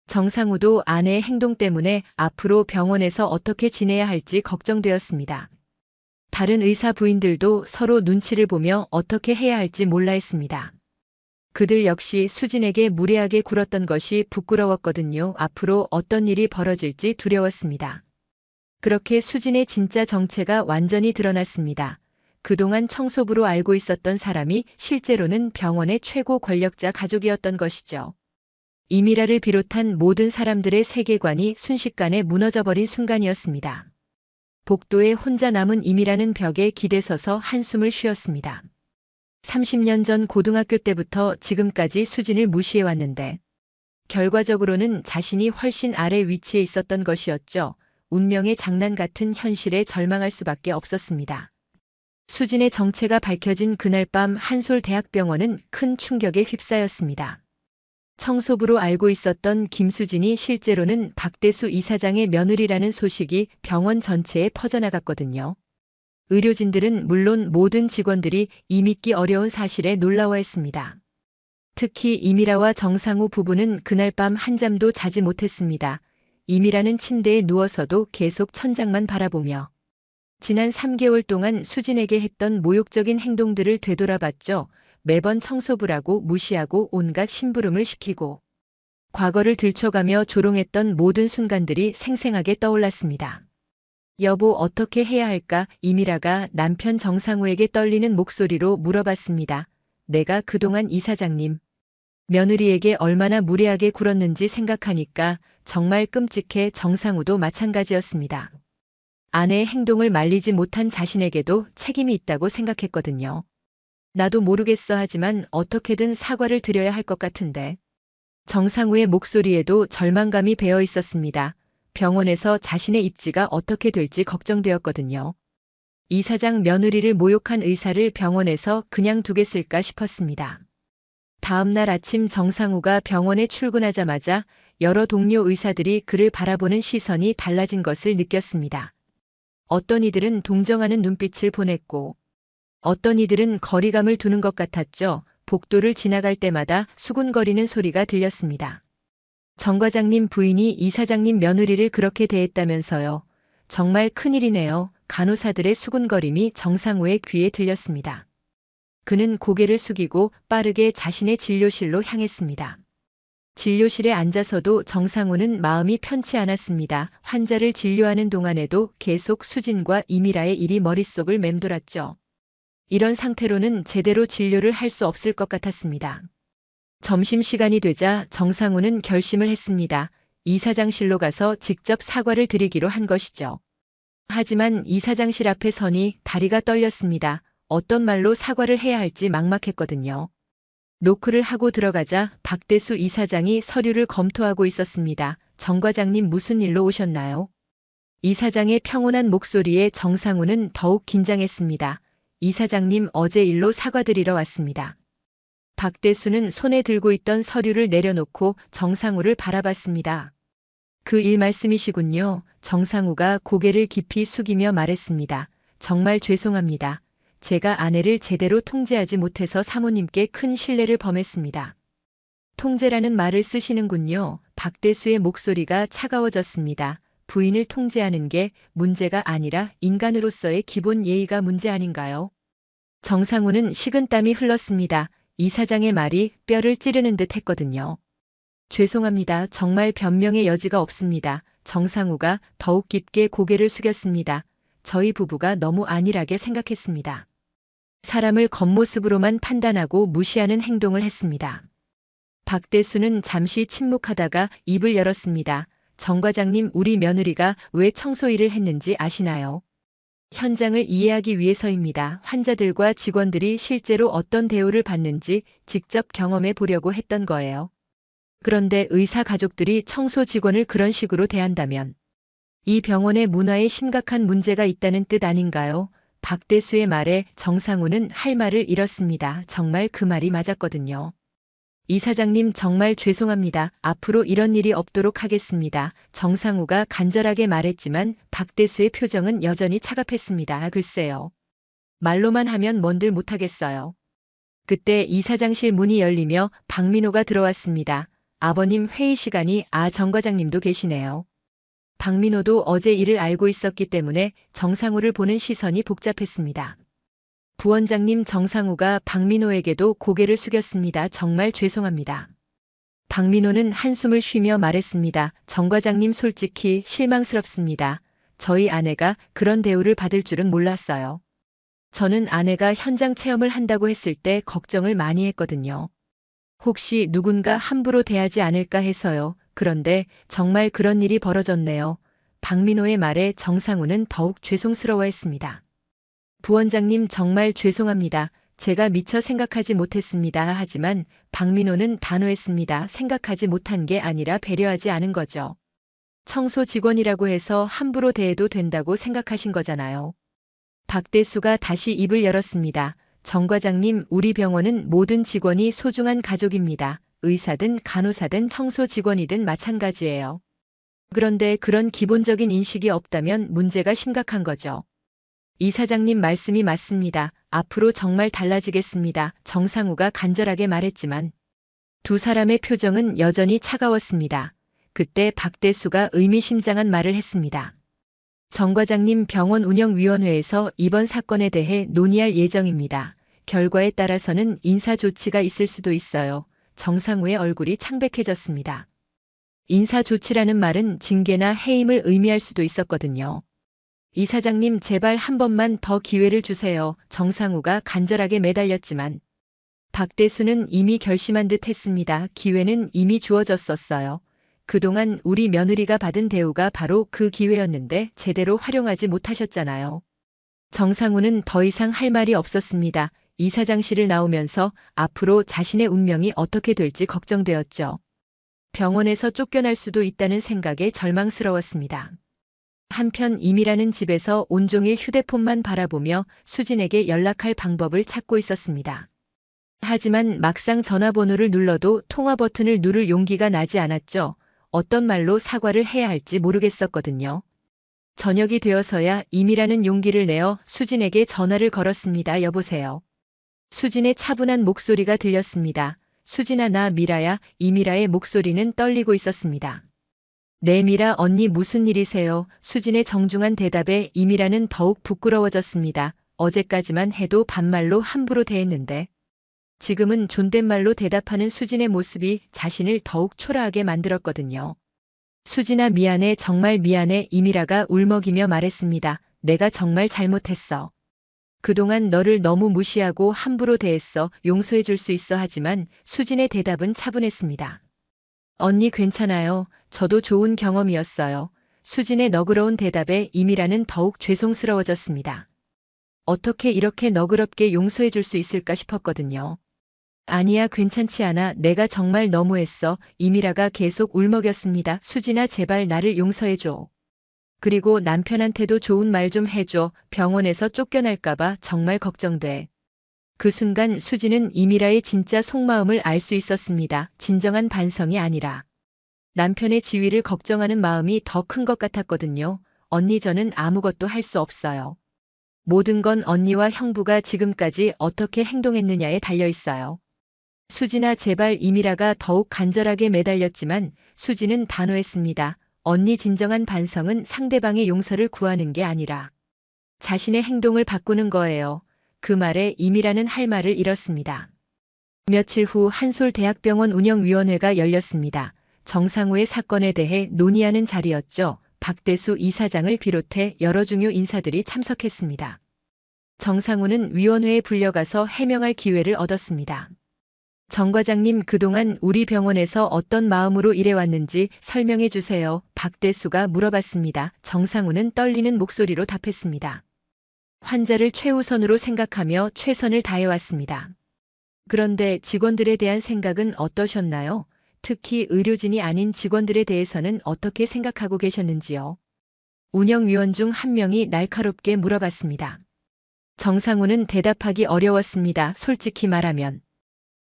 B: 정상우도 아내의 행동 때문에 앞으로 병원에서 어떻게 지내야 할지 걱정되었습니다. 다른 의사 부인들도 서로 눈치를 보며 어떻게 해야 할지 몰라 했습니다. 그들 역시 수진에게 무례하게 굴었던 것이 부끄러웠거든요. 앞으로 어떤 일이 벌어질지 두려웠습니다. 그렇게 수진의 진짜 정체가 완전히 드러났습니다. 그동안 청소부로 알고 있었던 사람이 실제로는 병원의 최고 권력자 가족이었던 것이죠. 이미라를 비롯한 모든 사람들의 세계관이 순식간에 무너져버린 순간이었습니다. 복도에 혼자 남은 이미라는 벽에 기대서서 한숨을 쉬었습니다. 30년 전 고등학교 때부터 지금까지 수진을 무시해왔는데 결과적으로는 자신이 훨씬 아래 위치에 있었던 것이었죠. 운명의 장난 같은 현실에 절망할 수밖에 없었습니다. 수진의 정체가 밝혀진 그날 밤 한솔대학병원은 큰 충격에 휩싸였습니다. 청소부로 알고 있었던 김수진이 실제로는 박대수 이사장의 며느리라는 소식이 병원 전체에 퍼져나갔거든요. 의료진들은 물론 모든 직원들이 이 믿기 어려운 사실에 놀라워했습니다. 특히 이미라와 정상우 부부는 그날 밤 한잠도 자지 못했습니다. 이미라는 침대에 누워서도 계속 천장만 바라보며 지난 3개월 동안 수진에게 했던 모욕적인 행동들을 되돌아봤죠. 매번 청소부라고 무시하고 온갖 심부름을 시키고 과거를 들춰가며 조롱했던 모든 순간들이 생생하게 떠올랐습니다. 여보, 어떻게 해야 할까? 이미라가 남편 정상우에게 떨리는 목소리로 물어봤습니다. 내가 그동안 이사장님, 며느리에게 얼마나 무례하게 굴었는지 생각하니까 정말 끔찍해. 정상우도 마찬가지였습니다. 아내의 행동을 말리지 못한 자신에게도 책임이 있다고 생각했거든요. 나도 모르겠어. 하지만 어떻게든 사과를 드려야 할 것 같은데. 정상우의 목소리에도 절망감이 배어 있었습니다. 병원에서 자신의 입지가 어떻게 될지 걱정되었거든요. 이사장 며느리를 모욕한 의사를 병원에서 그냥 두겠을까 싶었습니다. 다음 날 아침 정상우가 병원에 출근하자마자 여러 동료 의사들이 그를 바라보는 시선이 달라진 것을 느꼈습니다. 어떤 이들은 동정하는 눈빛을 보냈고 어떤 이들은 거리감을 두는 것 같았죠. 복도를 지나갈 때마다 수군거리는 소리가 들렸습니다. 정 과장님 부인이 이사장님 며느리를 그렇게 대했다면서요. 정말 큰일이네요. 간호사들의 수군거림이 정상우의 귀에 들렸습니다. 그는 고개를 숙이고 빠르게 자신의 진료실로 향했습니다. 진료실에 앉아서도 정상우는 마음이 편치 않았습니다. 환자를 진료하는 동안에도 계속 수진과 이미라의 일이 머릿속을 맴돌았죠. 이런 상태로는 제대로 진료를 할 수 없을 것 같았습니다. 점심시간이 되자 정상우는 결심을 했습니다. 이사장실로 가서 직접 사과를 드리기로 한 것이죠. 하지만 이사장실 앞에 서니 다리가 떨렸습니다. 어떤 말로 사과를 해야 할지 막막했거든요. 노크를 하고 들어가자 박대수 이사장이 서류를 검토하고 있었습니다. 정 과장님 무슨 일로 오셨나요? 이사장의 평온한 목소리에 정상우는 더욱 긴장했습니다. 이사장님 어제 일로 사과드리러 왔습니다. 박대수는 손에 들고 있던 서류를 내려놓고 정상우를 바라봤습니다. 그 일 말씀이시군요. 정상우가 고개를 깊이 숙이며 말했습니다. 정말 죄송합니다. 제가 아내를 제대로 통제하지 못해서 사모님께 큰 실례를 범했습니다. 통제라는 말을 쓰시는군요. 박대수의 목소리가 차가워졌습니다. 부인을 통제하는 게 문제가 아니라 인간으로서의 기본 예의가 문제 아닌가요? 정상우는 식은땀이 흘렀습니다. 이 사장의 말이 뼈를 찌르는 듯 했거든요. 죄송합니다. 정말 변명의 여지가 없습니다. 정상우가 더욱 깊게 고개를 숙였습니다. 저희 부부가 너무 안일하게 생각했습니다. 사람을 겉모습으로만 판단하고 무시하는 행동을 했습니다. 박대수는 잠시 침묵하다가 입을 열었습니다. 정 과장님, 우리 며느리가 왜 청소 일을 했는지 아시나요? 현장을 이해하기 위해서입니다. 환자들과 직원들이 실제로 어떤 대우를 받는지 직접 경험해 보려고 했던 거예요. 그런데 의사 가족들이 청소 직원을 그런 식으로 대한다면 이 병원의 문화에 심각한 문제가 있다는 뜻 아닌가요? 박대수의 말에 정상우는 할 말을 잃었습니다. 정말 그 말이 맞았거든요. 이사장님 정말 죄송합니다. 앞으로 이런 일이 없도록 하겠습니다. 정상우가 간절하게 말했지만 박대수의 표정은 여전히 차갑했습니다. 글쎄요. 말로만 하면 뭔들 못하겠어요. 그때 이사장실 문이 열리며 박민호가 들어왔습니다. 아버님 회의 시간이 정 과장님도 계시네요. 박민호도 어제 일을 알고 있었기 때문에 정상우를 보는 시선이 복잡했습니다. 부원장님 정상우가 박민호에게도 고개를 숙였습니다. 정말 죄송합니다. 박민호는 한숨을 쉬며 말했습니다. 정 과장님 솔직히 실망스럽습니다. 저희 아내가 그런 대우를 받을 줄은 몰랐어요. 저는 아내가 현장 체험을 한다고 했을 때 걱정을 많이 했거든요. 혹시 누군가 함부로 대하지 않을까 해서요. 그런데 정말 그런 일이 벌어졌네요. 박민호의 말에 정상우는 더욱 죄송스러워했습니다. 부원장님 정말 죄송합니다. 제가 미처 생각하지 못했습니다. 하지만 박민호는 단호했습니다. 생각하지 못한 게 아니라 배려하지 않은 거죠. 청소 직원이라고 해서 함부로 대해도 된다고 생각하신 거잖아요. 박대수가 다시 입을 열었습니다. 정 과장님, 우리 병원은 모든 직원이 소중한 가족입니다. 의사든 간호사든 청소 직원이든 마찬가지예요. 그런데 그런 기본적인 인식이 없다면 문제가 심각한 거죠. 이 사장님 말씀이 맞습니다. 앞으로 정말 달라지겠습니다. 정상우가 간절하게 말했지만 두 사람의 표정은 여전히 차가웠습니다. 그때 박대수가 의미심장한 말을 했습니다. 정 과장님, 병원 운영위원회에서 이번 사건에 대해 논의할 예정입니다. 결과에 따라서는 인사조치가 있을 수도 있어요. 정상우의 얼굴이 창백해졌습니다. 인사조치라는 말은 징계나 해임을 의미할 수도 있었거든요. 이 사장님 제발 한 번만 더 기회를 주세요. 정상우가 간절하게 매달렸지만 박대수는 이미 결심한 듯 했습니다. 기회는 이미 주어졌었어요. 그동안 우리 며느리가 받은 대우가 바로 그 기회였는데 제대로 활용하지 못하셨잖아요. 정상우는 더 이상 할 말이 없었습니다. 이사장실을 나오면서 앞으로 자신의 운명이 어떻게 될지 걱정되었죠. 병원에서 쫓겨날 수도 있다는 생각에 절망스러웠습니다. 한편 임이라는 집에서 온종일 휴대폰만 바라보며 수진에게 연락할 방법을 찾고 있었습니다. 하지만 막상 전화번호를 눌러도 통화 버튼을 누를 용기가 나지 않았죠. 어떤 말로 사과를 해야 할지 모르겠었거든요. 저녁이 되어서야 임이라는 용기를 내어 수진에게 전화를 걸었습니다. 여보세요. 수진의 차분한 목소리가 들렸습니다. 수진아, 나 미라야. 이미라의 목소리는 떨리고 있었습니다. 네, 미라 언니 무슨 일이세요? 수진의 정중한 대답에 이미라는 더욱 부끄러워졌습니다. 어제까지만 해도 반말로 함부로 대했는데 지금은 존댓말로 대답하는 수진의 모습이 자신을 더욱 초라하게 만들었거든요. 수진아, 미안해. 정말 미안해. 이미라가 울먹이며 말했습니다. 내가 정말 잘못했어. 그동안 너를 너무 무시하고 함부로 대했어. 용서해 줄 수 있어. 하지만 수진의 대답은 차분했습니다. 언니 괜찮아요. 저도 좋은 경험이었어요. 수진의 너그러운 대답에 이미라는 더욱 죄송스러워졌습니다. 어떻게 이렇게 너그럽게 용서해 줄 수 있을까 싶었거든요. 아니야, 괜찮지 않아. 내가 정말 너무했어. 이미라가 계속 울먹였습니다. 수진아, 제발 나를 용서해 줘. 그리고 남편한테도 좋은 말 좀 해줘. 병원에서 쫓겨날까봐 정말 걱정돼. 그 순간 수진은 이미라의 진짜 속마음을 알 수 있었습니다. 진정한 반성이 아니라 남편의 지위를 걱정하는 마음이 더 큰 것 같았거든요. 언니, 저는 아무것도 할 수 없어요. 모든 건 언니와 형부가 지금까지 어떻게 행동했느냐에 달려 있어요. 수진아, 제발. 이미라가 더욱 간절하게 매달렸지만 수진은 단호했습니다. 언니, 진정한 반성은 상대방의 용서를 구하는 게 아니라 자신의 행동을 바꾸는 거예요. 그 말에 이미라는 할 말을 잃었습니다. 며칠 후 한솔대학병원 운영위원회가 열렸습니다. 정상우의 사건에 대해 논의하는 자리였죠. 박대수 이사장을 비롯해 여러 중요 인사들이 참석했습니다. 정상우는 위원회에 불려가서 해명할 기회를 얻었습니다. 정 과장님, 그동안 우리 병원에서 어떤 마음으로 일해왔는지 설명해 주세요. 박대수가 물어봤습니다. 정상우는 떨리는 목소리로 답했습니다. 환자를 최우선으로 생각하며 최선을 다해왔습니다. 그런데 직원들에 대한 생각은 어떠셨나요? 특히 의료진이 아닌 직원들에 대해서는 어떻게 생각하고 계셨는지요? 운영위원 중 한 명이 날카롭게 물어봤습니다. 정상우는 대답하기 어려웠습니다. 솔직히 말하면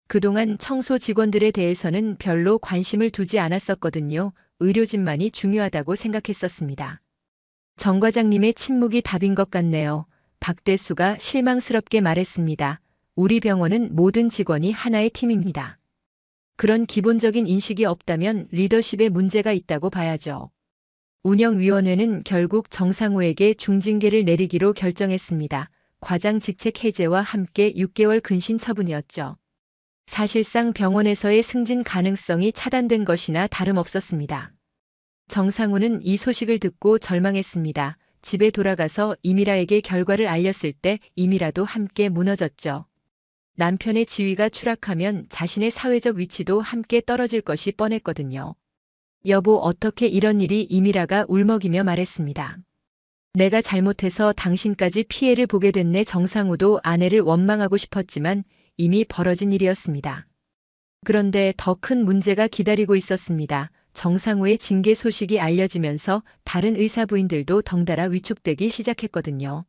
B: 그동안 청소 직원들에 대해서는 별로 관심을 두지 않았었거든요. 의료진만이 중요하다고 생각했었습니다. 정 과장님의 침묵이 답인 것 같네요. 박대수가 실망스럽게 말했습니다. 우리 병원은 모든 직원이 하나의 팀입니다. 그런 기본적인 인식이 없다면 리더십에 문제가 있다고 봐야죠. 운영위원회는 결국 정상우에게 중징계를 내리기로 결정했습니다. 과장 직책 해제와 함께 6개월 근신 처분이었죠. 사실상 병원에서의 승진 가능성이 차단된 것이나 다름없었습니다. 정상우는 이 소식을 듣고 절망했습니다. 집에 돌아가서 이미라에게 결과를 알렸을 때 이미라도 함께 무너졌죠. 남편의 지위가 추락하면 자신의 사회적 위치도 함께 떨어질 것이 뻔했거든요. 여보, 어떻게 이런 일이. 이미라가 울먹이며 말했습니다. 내가 잘못해서 당신까지 피해를 보게 됐네. 정상우도 아내를 원망하고 싶었지만 이미 벌어진 일이었습니다. 그런데 더 큰 문제가 기다리고 있었습니다. 정상우의 징계 소식이 알려지면서 다른 의사 부인들도 덩달아 위축되기 시작했거든요.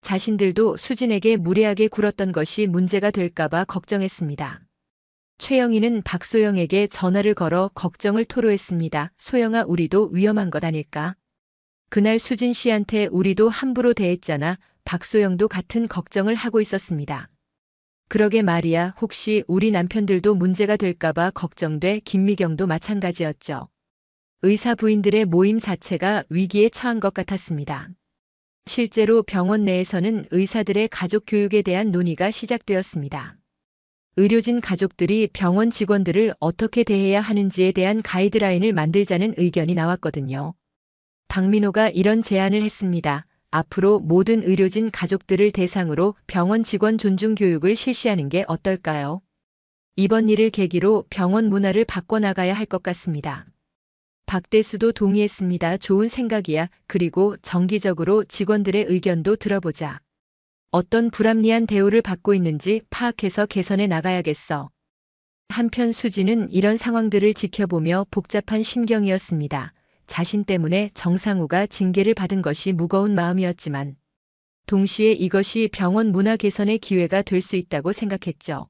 B: 자신들도 수진에게 무례하게 굴었던 것이 문제가 될까봐 걱정했습니다. 최영희는 박소영에게 전화를 걸어 걱정을 토로했습니다. 소영아, 우리도 위험한 것 아닐까? 그날 수진 씨한테 우리도 함부로 대했잖아. 박소영도 같은 걱정을 하고 있었습니다. 그러게 말이야. 혹시 우리 남편들도 문제가 될까봐 걱정돼. 김미경도 마찬가지였죠. 의사 부인들의 모임 자체가 위기에 처한 것 같았습니다. 실제로 병원 내에서는 의사들의 가족 교육에 대한 논의가 시작되었습니다. 의료진 가족들이 병원 직원들을 어떻게 대해야 하는지에 대한 가이드라인을 만들자는 의견이 나왔거든요. 박민호가 이런 제안을 했습니다. 앞으로 모든 의료진 가족들을 대상으로 병원 직원 존중 교육을 실시하는 게 어떨까요? 이번 일을 계기로 병원 문화를 바꿔나가야 할 것 같습니다. 박대수도 동의했습니다. 좋은 생각이야. 그리고 정기적으로 직원들의 의견도 들어보자. 어떤 불합리한 대우를 받고 있는지 파악해서 개선해 나가야겠어. 한편 수지는 이런 상황들을 지켜보며 복잡한 심경이었습니다. 자신 때문에 정상우가 징계를 받은 것이 무거운 마음이었지만 동시에 이것이 병원 문화 개선의 기회가 될 수 있다고 생각했죠.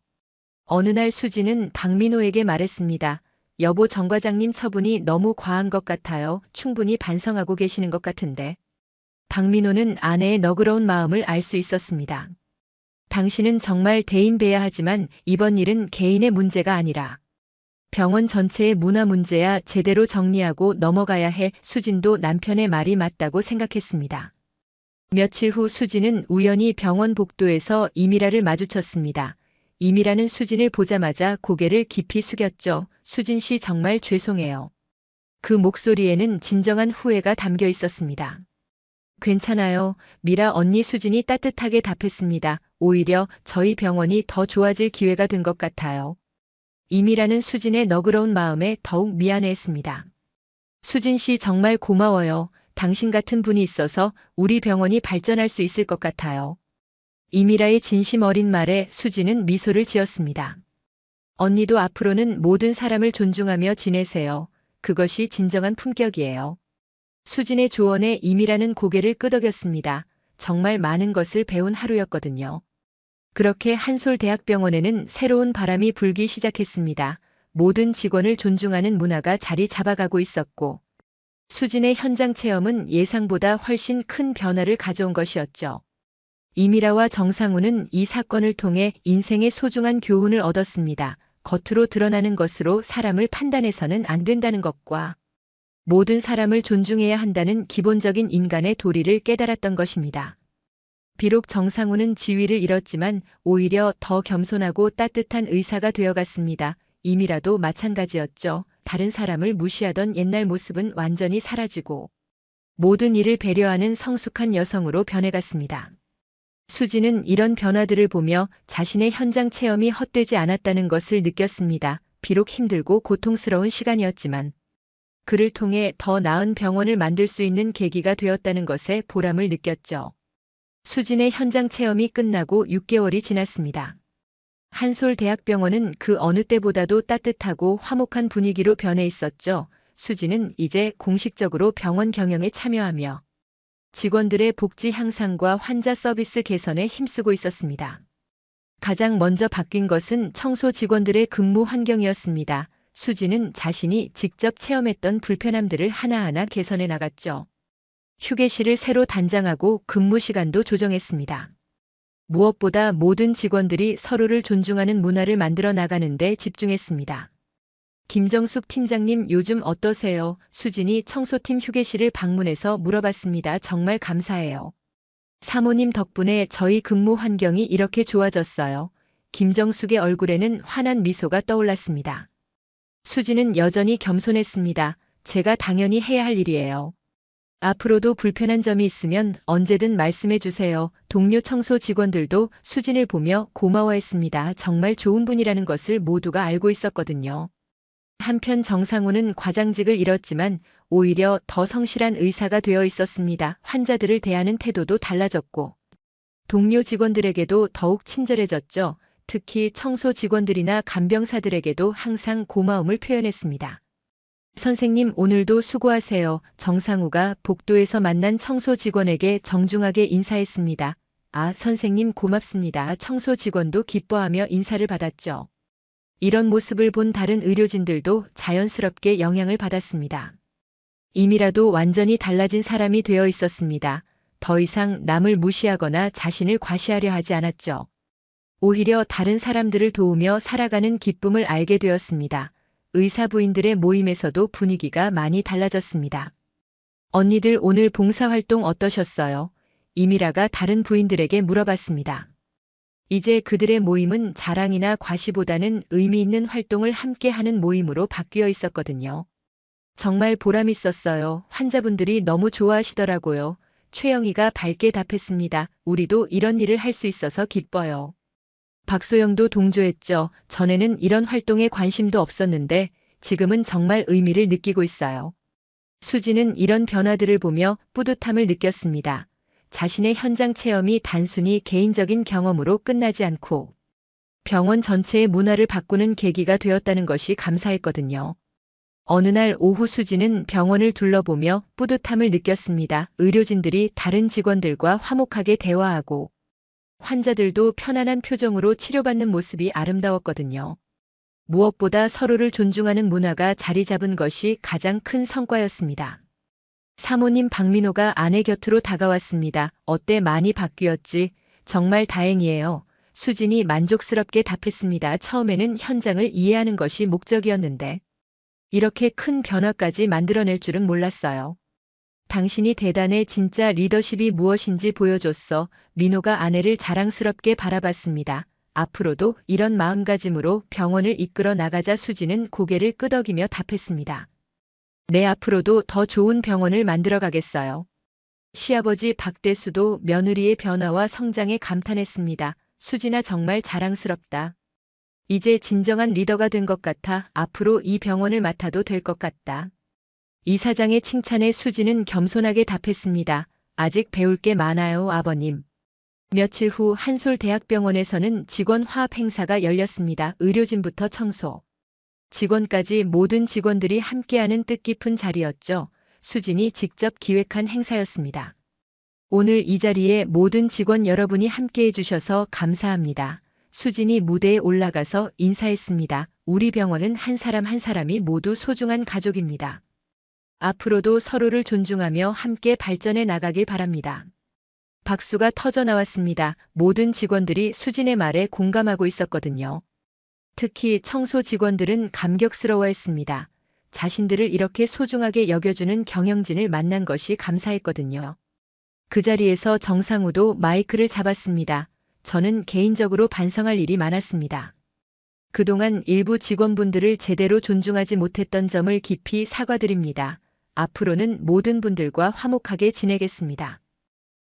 B: 어느 날 수지는 박민호에게 말했습니다. 여보, 정 과장님 처분이 너무 과한 것 같아요. 충분히 반성하고 계시는 것 같은데. 박민호는 아내의 너그러운 마음을 알 수 있었습니다. 당신은 정말 대인배야하지만 이번 일은 개인의 문제가 아니라 병원 전체의 문화 문제야. 제대로 정리하고 넘어가야 해. 수진도 남편의 말이 맞다고 생각했습니다. 며칠 후 수진은 우연히 병원 복도에서 이미라를 마주쳤습니다. 이미라는 수진을 보자마자 고개를 깊이 숙였죠. 수진 씨, 정말 죄송해요. 그 목소리에는 진정한 후회가 담겨 있었습니다. 괜찮아요. 미라 언니 수진이 따뜻하게 답했습니다. 오히려 저희 병원이 더 좋아질 기회가 된 것 같아요. 이미라는 수진의 너그러운 마음에 더욱 미안해했습니다. 수진 씨 정말 고마워요. 당신 같은 분이 있어서 우리 병원이 발전할 수 있을 것 같아요. 이미라의 진심 어린 말에 수진은 미소를 지었습니다. 언니도 앞으로는 모든 사람을 존중하며 지내세요. 그것이 진정한 품격이에요. 수진의 조언에 이미라는 고개를 끄덕였습니다. 정말 많은 것을 배운 하루였거든요. 그렇게 한솔대학병원에는 새로운 바람이 불기 시작했습니다. 모든 직원을 존중하는 문화가 자리 잡아가고 있었고, 수진의 현장 체험은 예상보다 훨씬 큰 변화를 가져온 것이었죠. 이미라와 정상우는 이 사건을 통해 인생의 소중한 교훈을 얻었습니다. 겉으로 드러나는 것으로 사람을 판단해서는 안 된다는 것과 모든 사람을 존중해야 한다는 기본적인 인간의 도리를 깨달았던 것입니다. 비록 정상우는 지위를 잃었지만 오히려 더 겸손하고 따뜻한 의사가 되어갔습니다. 이미라도 마찬가지였죠. 다른 사람을 무시하던 옛날 모습은 완전히 사라지고 모든 일을 배려하는 성숙한 여성으로 변해갔습니다. 수지는 이런 변화들을 보며 자신의 현장 체험이 헛되지 않았다는 것을 느꼈습니다. 비록 힘들고 고통스러운 시간이었지만 그를 통해 더 나은 병원을 만들 수 있는 계기가 되었다는 것에 보람을 느꼈죠. 수진의 현장 체험이 끝나고 6개월이 지났습니다. 한솔대학병원은 그 어느 때보다도 따뜻하고 화목한 분위기로 변해 있었죠. 수진은 이제 공식적으로 병원 경영에 참여하며 직원들의 복지 향상과 환자 서비스 개선에 힘쓰고 있었습니다. 가장 먼저 바뀐 것은 청소 직원들의 근무 환경이었습니다. 수진은 자신이 직접 체험했던 불편함들을 하나하나 개선해 나갔죠. 휴게실을 새로 단장하고 근무 시간도 조정했습니다. 무엇보다 모든 직원들이 서로를 존중하는 문화를 만들어 나가는 데 집중했습니다. 김정숙 팀장님 요즘 어떠세요? 수진이 청소팀 휴게실을 방문해서 물어봤습니다. 정말 감사해요. 사모님 덕분에 저희 근무 환경이 이렇게 좋아졌어요. 김정숙의 얼굴에는 환한 미소가 떠올랐습니다. 수진은 여전히 겸손했습니다. 제가 당연히 해야 할 일이에요. 앞으로도 불편한 점이 있으면 언제든 말씀해 주세요. 동료 청소 직원들도 수진을 보며 고마워했습니다. 정말 좋은 분이라는 것을 모두가 알고 있었거든요. 한편 정상우는 과장직을 잃었지만 오히려 더 성실한 의사가 되어 있었습니다. 환자들을 대하는 태도도 달라졌고 동료 직원들에게도 더욱 친절해졌죠. 특히 청소 직원들이나 간병사들에게도 항상 고마움을 표현했습니다. 선생님 오늘도 수고하세요. 정상우가 복도에서 만난 청소 직원에게 정중하게 인사했습니다. 아, 선생님 고맙습니다. 청소 직원도 기뻐하며 인사를 받았죠. 이런 모습을 본 다른 의료진들도 자연스럽게 영향을 받았습니다. 이미라도 완전히 달라진 사람이 되어 있었습니다. 더 이상 남을 무시하거나 자신을 과시하려 하지 않았죠. 오히려 다른 사람들을 도우며 살아가는 기쁨을 알게 되었습니다. 의사 부인들의 모임에서도 분위기가 많이 달라졌습니다. 언니들 오늘 봉사활동 어떠셨어요? 이미라가 다른 부인들에게 물어봤습니다. 이제 그들의 모임은 자랑이나 과시보다는 의미 있는 활동을 함께 하는 모임으로 바뀌어 있었거든요. 정말 보람 있었어요. 환자분들이 너무 좋아하시더라고요. 최영희가 밝게 답했습니다. 우리도 이런 일을 할 수 있어서 기뻐요. 박소영도 동조했죠. 전에는 이런 활동에 관심도 없었는데 지금은 정말 의미를 느끼고 있어요. 수지는 이런 변화들을 보며 뿌듯함을 느꼈습니다. 자신의 현장 체험이 단순히 개인적인 경험으로 끝나지 않고 병원 전체의 문화를 바꾸는 계기가 되었다는 것이 감사했거든요. 어느 날 오후 수지는 병원을 둘러보며 뿌듯함을 느꼈습니다. 의료진들이 다른 직원들과 화목하게 대화하고 환자들도 편안한 표정으로 치료받는 모습이 아름다웠거든요. 무엇보다 서로를 존중하는 문화가 자리 잡은 것이 가장 큰 성과였습니다. 사모님 박민호가 아내 곁으로 다가왔습니다. 어때 많이 바뀌었지? 정말 다행이에요. 수진이 만족스럽게 답했습니다. 처음에는 현장을 이해하는 것이 목적이었는데 이렇게 큰 변화까지 만들어낼 줄은 몰랐어요. 당신이 대단해. 진짜 리더십이 무엇인지 보여줬어. 민호가 아내를 자랑스럽게 바라봤습니다. 앞으로도 이런 마음가짐으로 병원을 이끌어 나가자. 수지는 고개를 끄덕이며 답했습니다. 네, 앞으로도 더 좋은 병원을 만들어 가겠어요. 시아버지 박대수도 며느리의 변화와 성장에 감탄했습니다. 수진아 정말 자랑스럽다. 이제 진정한 리더가 된 것 같아. 앞으로 이 병원을 맡아도 될 것 같다. 이사장의 칭찬에 수진은 겸손하게 답했습니다. 아직 배울 게 많아요, 아버님. 며칠 후 한솔대학병원에서는 직원 화합 행사가 열렸습니다. 의료진부터 청소, 직원까지 모든 직원들이 함께하는 뜻깊은 자리였죠. 수진이 직접 기획한 행사였습니다. 오늘 이 자리에 모든 직원 여러분이 함께해 주셔서 감사합니다. 수진이 무대에 올라가서 인사했습니다. 우리 병원은 한 사람 한 사람이 모두 소중한 가족입니다. 앞으로도 서로를 존중하며 함께 발전해 나가길 바랍니다. 박수가 터져 나왔습니다. 모든 직원들이 수진의 말에 공감하고 있었거든요. 특히 청소 직원들은 감격스러워했습니다. 자신들을 이렇게 소중하게 여겨주는 경영진을 만난 것이 감사했거든요. 그 자리에서 정상우도 마이크를 잡았습니다. 저는 개인적으로 반성할 일이 많았습니다. 그동안 일부 직원분들을 제대로 존중하지 못했던 점을 깊이 사과드립니다. 앞으로는 모든 분들과 화목하게 지내겠습니다.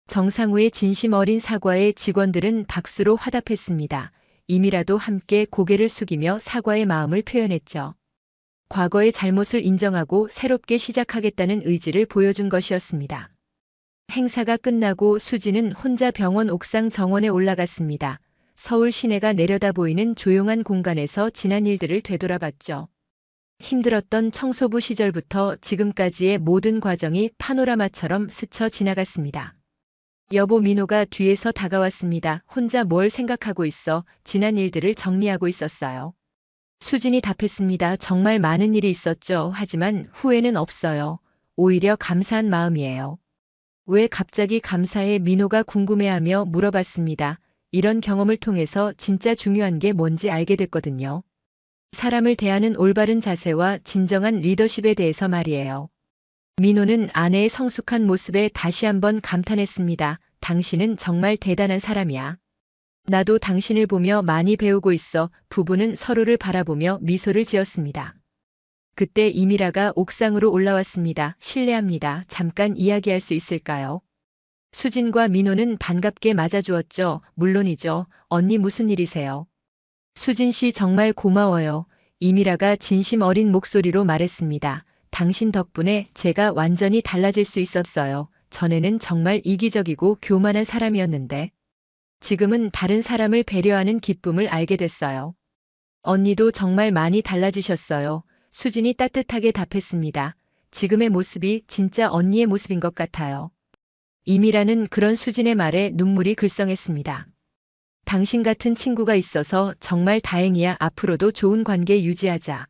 B: 정상우의 진심 어린 사과에 직원들은 박수로 화답했습니다. 임이라도 함께 고개를 숙이며 사과의 마음을 표현했죠. 과거의 잘못을 인정하고 새롭게 시작하겠다는 의지를 보여준 것이었습니다. 행사가 끝나고 수진은 혼자 병원 옥상 정원에 올라갔습니다. 서울 시내가 내려다 보이는 조용한 공간에서 지난 일들을 되돌아봤죠. 힘들었던 청소부 시절부터 지금까지의 모든 과정이 파노라마처럼 스쳐 지나갔습니다. 여보 민호가 뒤에서 다가왔습니다. 혼자 뭘 생각하고 있어? 지난 일들을 정리하고 있었어요. 수진이 답했습니다. 정말 많은 일이 있었죠. 하지만 후회는 없어요. 오히려 감사한 마음이에요. 왜 갑자기 감사해? 민호가 궁금해하며 물어봤습니다. 이런 경험을 통해서 진짜 중요한 게 뭔지 알게 됐거든요. 사람을 대하는 올바른 자세와 진정한 리더십에 대해서 말이에요. 민호는 아내의 성숙한 모습에 다시 한번 감탄했습니다. 당신은 정말 대단한 사람이야. 나도 당신을 보며 많이 배우고 있어. 부부는 서로를 바라보며 미소를 지었습니다. 그때 이미라가 옥상으로 올라왔습니다. 실례합니다. 잠깐 이야기할 수 있을까요? 수진과 민호는 반갑게 맞아주었죠. 물론이죠. 언니 무슨 일이세요? 수진 씨 정말 고마워요. 이미라가 진심 어린 목소리로 말했습니다. 당신 덕분에 제가 완전히 달라질 수 있었어요. 전에는 정말 이기적이고 교만한 사람이었는데 지금은 다른 사람을 배려하는 기쁨을 알게 됐어요. 언니도 정말 많이 달라지셨어요. 수진이 따뜻하게 답했습니다. 지금의 모습이 진짜 언니의 모습인 것 같아요. 이미라는 그런 수진의 말에 눈물이 글썽했습니다. 당신 같은 친구가 있어서 정말 다행이야. 앞으로도 좋은 관계 유지하자.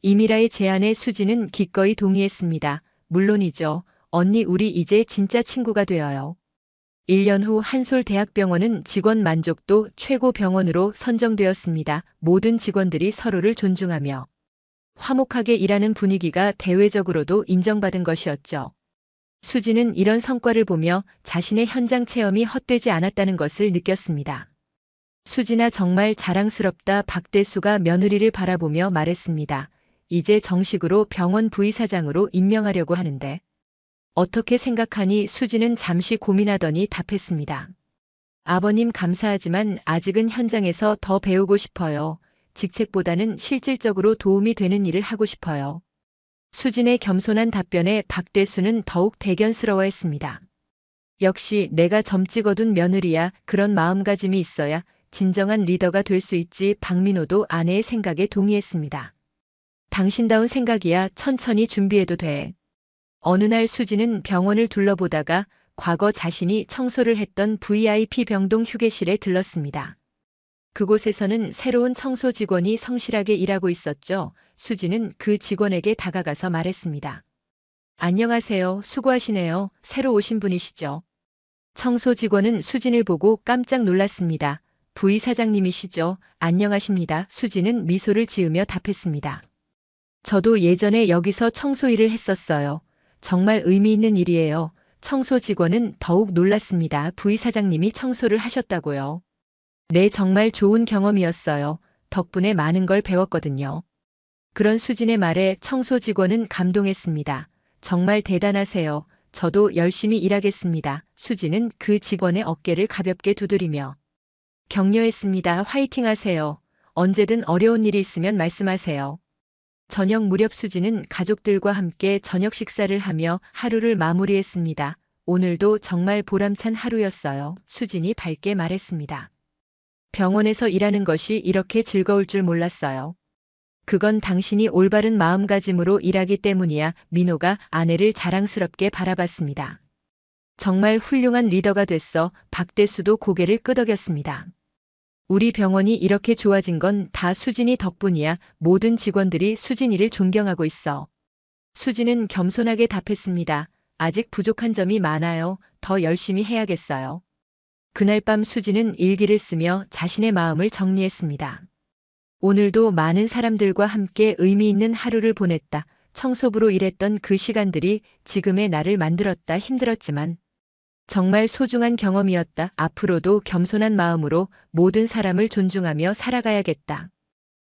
B: 이미라의 제안에 수진은 기꺼이 동의했습니다. 물론이죠. 언니 우리 이제 진짜 친구가 되어요. 1년 후 한솔대학병원은 직원 만족도 최고 병원으로 선정되었습니다. 모든 직원들이 서로를 존중하며 화목하게 일하는 분위기가 대외적으로도 인정받은 것이었죠. 수진은 이런 성과를 보며 자신의 현장 체험이 헛되지 않았다는 것을 느꼈습니다. 수진아 정말 자랑스럽다. 박대수가 며느리를 바라보며 말했습니다. 이제 정식으로 병원 부의사장으로 임명하려고 하는데 어떻게 생각하니? 수진은 잠시 고민하더니 답했습니다. 아버님 감사하지만 아직은 현장에서 더 배우고 싶어요. 직책보다는 실질적으로 도움이 되는 일을 하고 싶어요. 수진의 겸손한 답변에 박대수는 더욱 대견스러워했습니다. 역시 내가 점찍어둔 며느리야. 그런 마음가짐이 있어야 진정한 리더가 될 수 있지. 박민호도 아내의 생각에 동의했습니다. 당신다운 생각이야. 천천히 준비해도 돼. 어느 날 수진은 병원을 둘러보다가 과거 자신이 청소를 했던 VIP 병동 휴게실에 들렀습니다. 그곳에서는 새로운 청소 직원이 성실하게 일하고 있었죠. 수진은 그 직원에게 다가가서 말했습니다. 안녕하세요. 수고하시네요. 새로 오신 분이시죠? 청소 직원은 수진을 보고 깜짝 놀랐습니다. 부의사장님이시죠? 안녕하십니다. 수진은 미소를 지으며 답했습니다. 저도 예전에 여기서 청소 일을 했었어요. 정말 의미 있는 일이에요. 청소 직원은 더욱 놀랐습니다. 부의사장님이 청소를 하셨다고요? 네, 정말 좋은 경험이었어요. 덕분에 많은 걸 배웠거든요. 그런 수진의 말에 청소 직원은 감동했습니다. 정말 대단하세요. 저도 열심히 일하겠습니다. 수지는 그 직원의 어깨를 가볍게 두드리며 격려했습니다. 화이팅 하세요. 언제든 어려운 일이 있으면 말씀하세요. 저녁 무렵 수지는 가족들과 함께 저녁 식사를 하며 하루를 마무리했습니다. 오늘도 정말 보람찬 하루였어요. 수진이 밝게 말했습니다. 병원에서 일하는 것이 이렇게 즐거울 줄 몰랐어요. 그건 당신이 올바른 마음가짐으로 일하기 때문이야. 민호가 아내를 자랑스럽게 바라봤습니다. 정말 훌륭한 리더가 됐어. 박대수도 고개를 끄덕였습니다. 우리 병원이 이렇게 좋아진 건 다 수진이 덕분이야. 모든 직원들이 수진이를 존경하고 있어. 수진은 겸손하게 답했습니다. 아직 부족한 점이 많아요. 더 열심히 해야겠어요. 그날 밤 수진은 일기를 쓰며 자신의 마음을 정리했습니다. 오늘도 많은 사람들과 함께 의미 있는 하루를 보냈다. 청소부로 일했던 그 시간들이 지금의 나를 만들었다. 힘들었지만 정말 소중한 경험이었다. 앞으로도 겸손한 마음으로 모든 사람을 존중하며 살아가야겠다.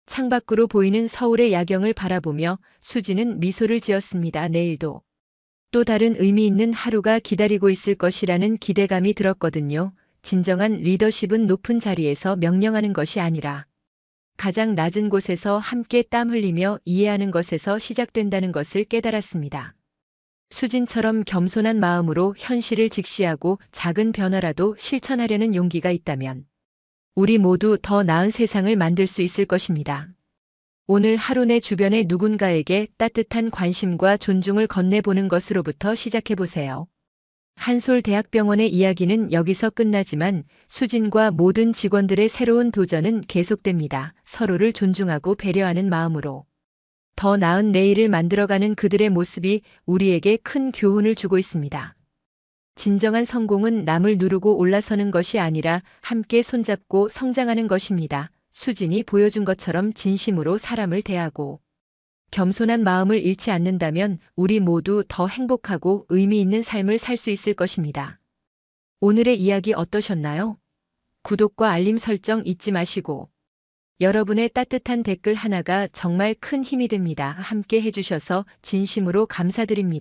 B: 창밖으로 보이는 서울의 야경을 바라보며 수지는 미소를 지었습니다. 내일도 또 다른 의미 있는 하루가 기다리고 있을 것이라는 기대감이 들었거든요. 진정한 리더십은 높은 자리에서 명령하는 것이 아니라 가장 낮은 곳에서 함께 땀 흘리며 이해하는 것에서 시작된다는 것을 깨달았습니다. 수진처럼 겸손한 마음으로 현실을 직시하고 작은 변화라도 실천하려는 용기가 있다면 우리 모두 더 나은 세상을 만들 수 있을 것입니다. 오늘 하루 내 주변의 누군가에게 따뜻한 관심과 존중을 건네보는 것으로부터 시작해보세요. 한솔대학병원의 이야기는 여기서 끝나지만 수진과 모든 직원들의 새로운 도전은 계속됩니다. 서로를 존중하고 배려하는 마음으로 더 나은 내일을 만들어가는 그들의 모습이 우리에게 큰 교훈을 주고 있습니다. 진정한 성공은 남을 누르고 올라서는 것이 아니라 함께 손잡고 성장하는 것입니다. 수진이 보여준 것처럼 진심으로 사람을 대하고 겸손한 마음을 잃지 않는다면 우리 모두 더 행복하고 의미 있는 삶을 살 수 있을 것입니다. 오늘의 이야기 어떠셨나요? 구독과 알림 설정 잊지 마시고 여러분의 따뜻한 댓글 하나가 정말 큰 힘이 됩니다. 함께 해주셔서 진심으로 감사드립니다.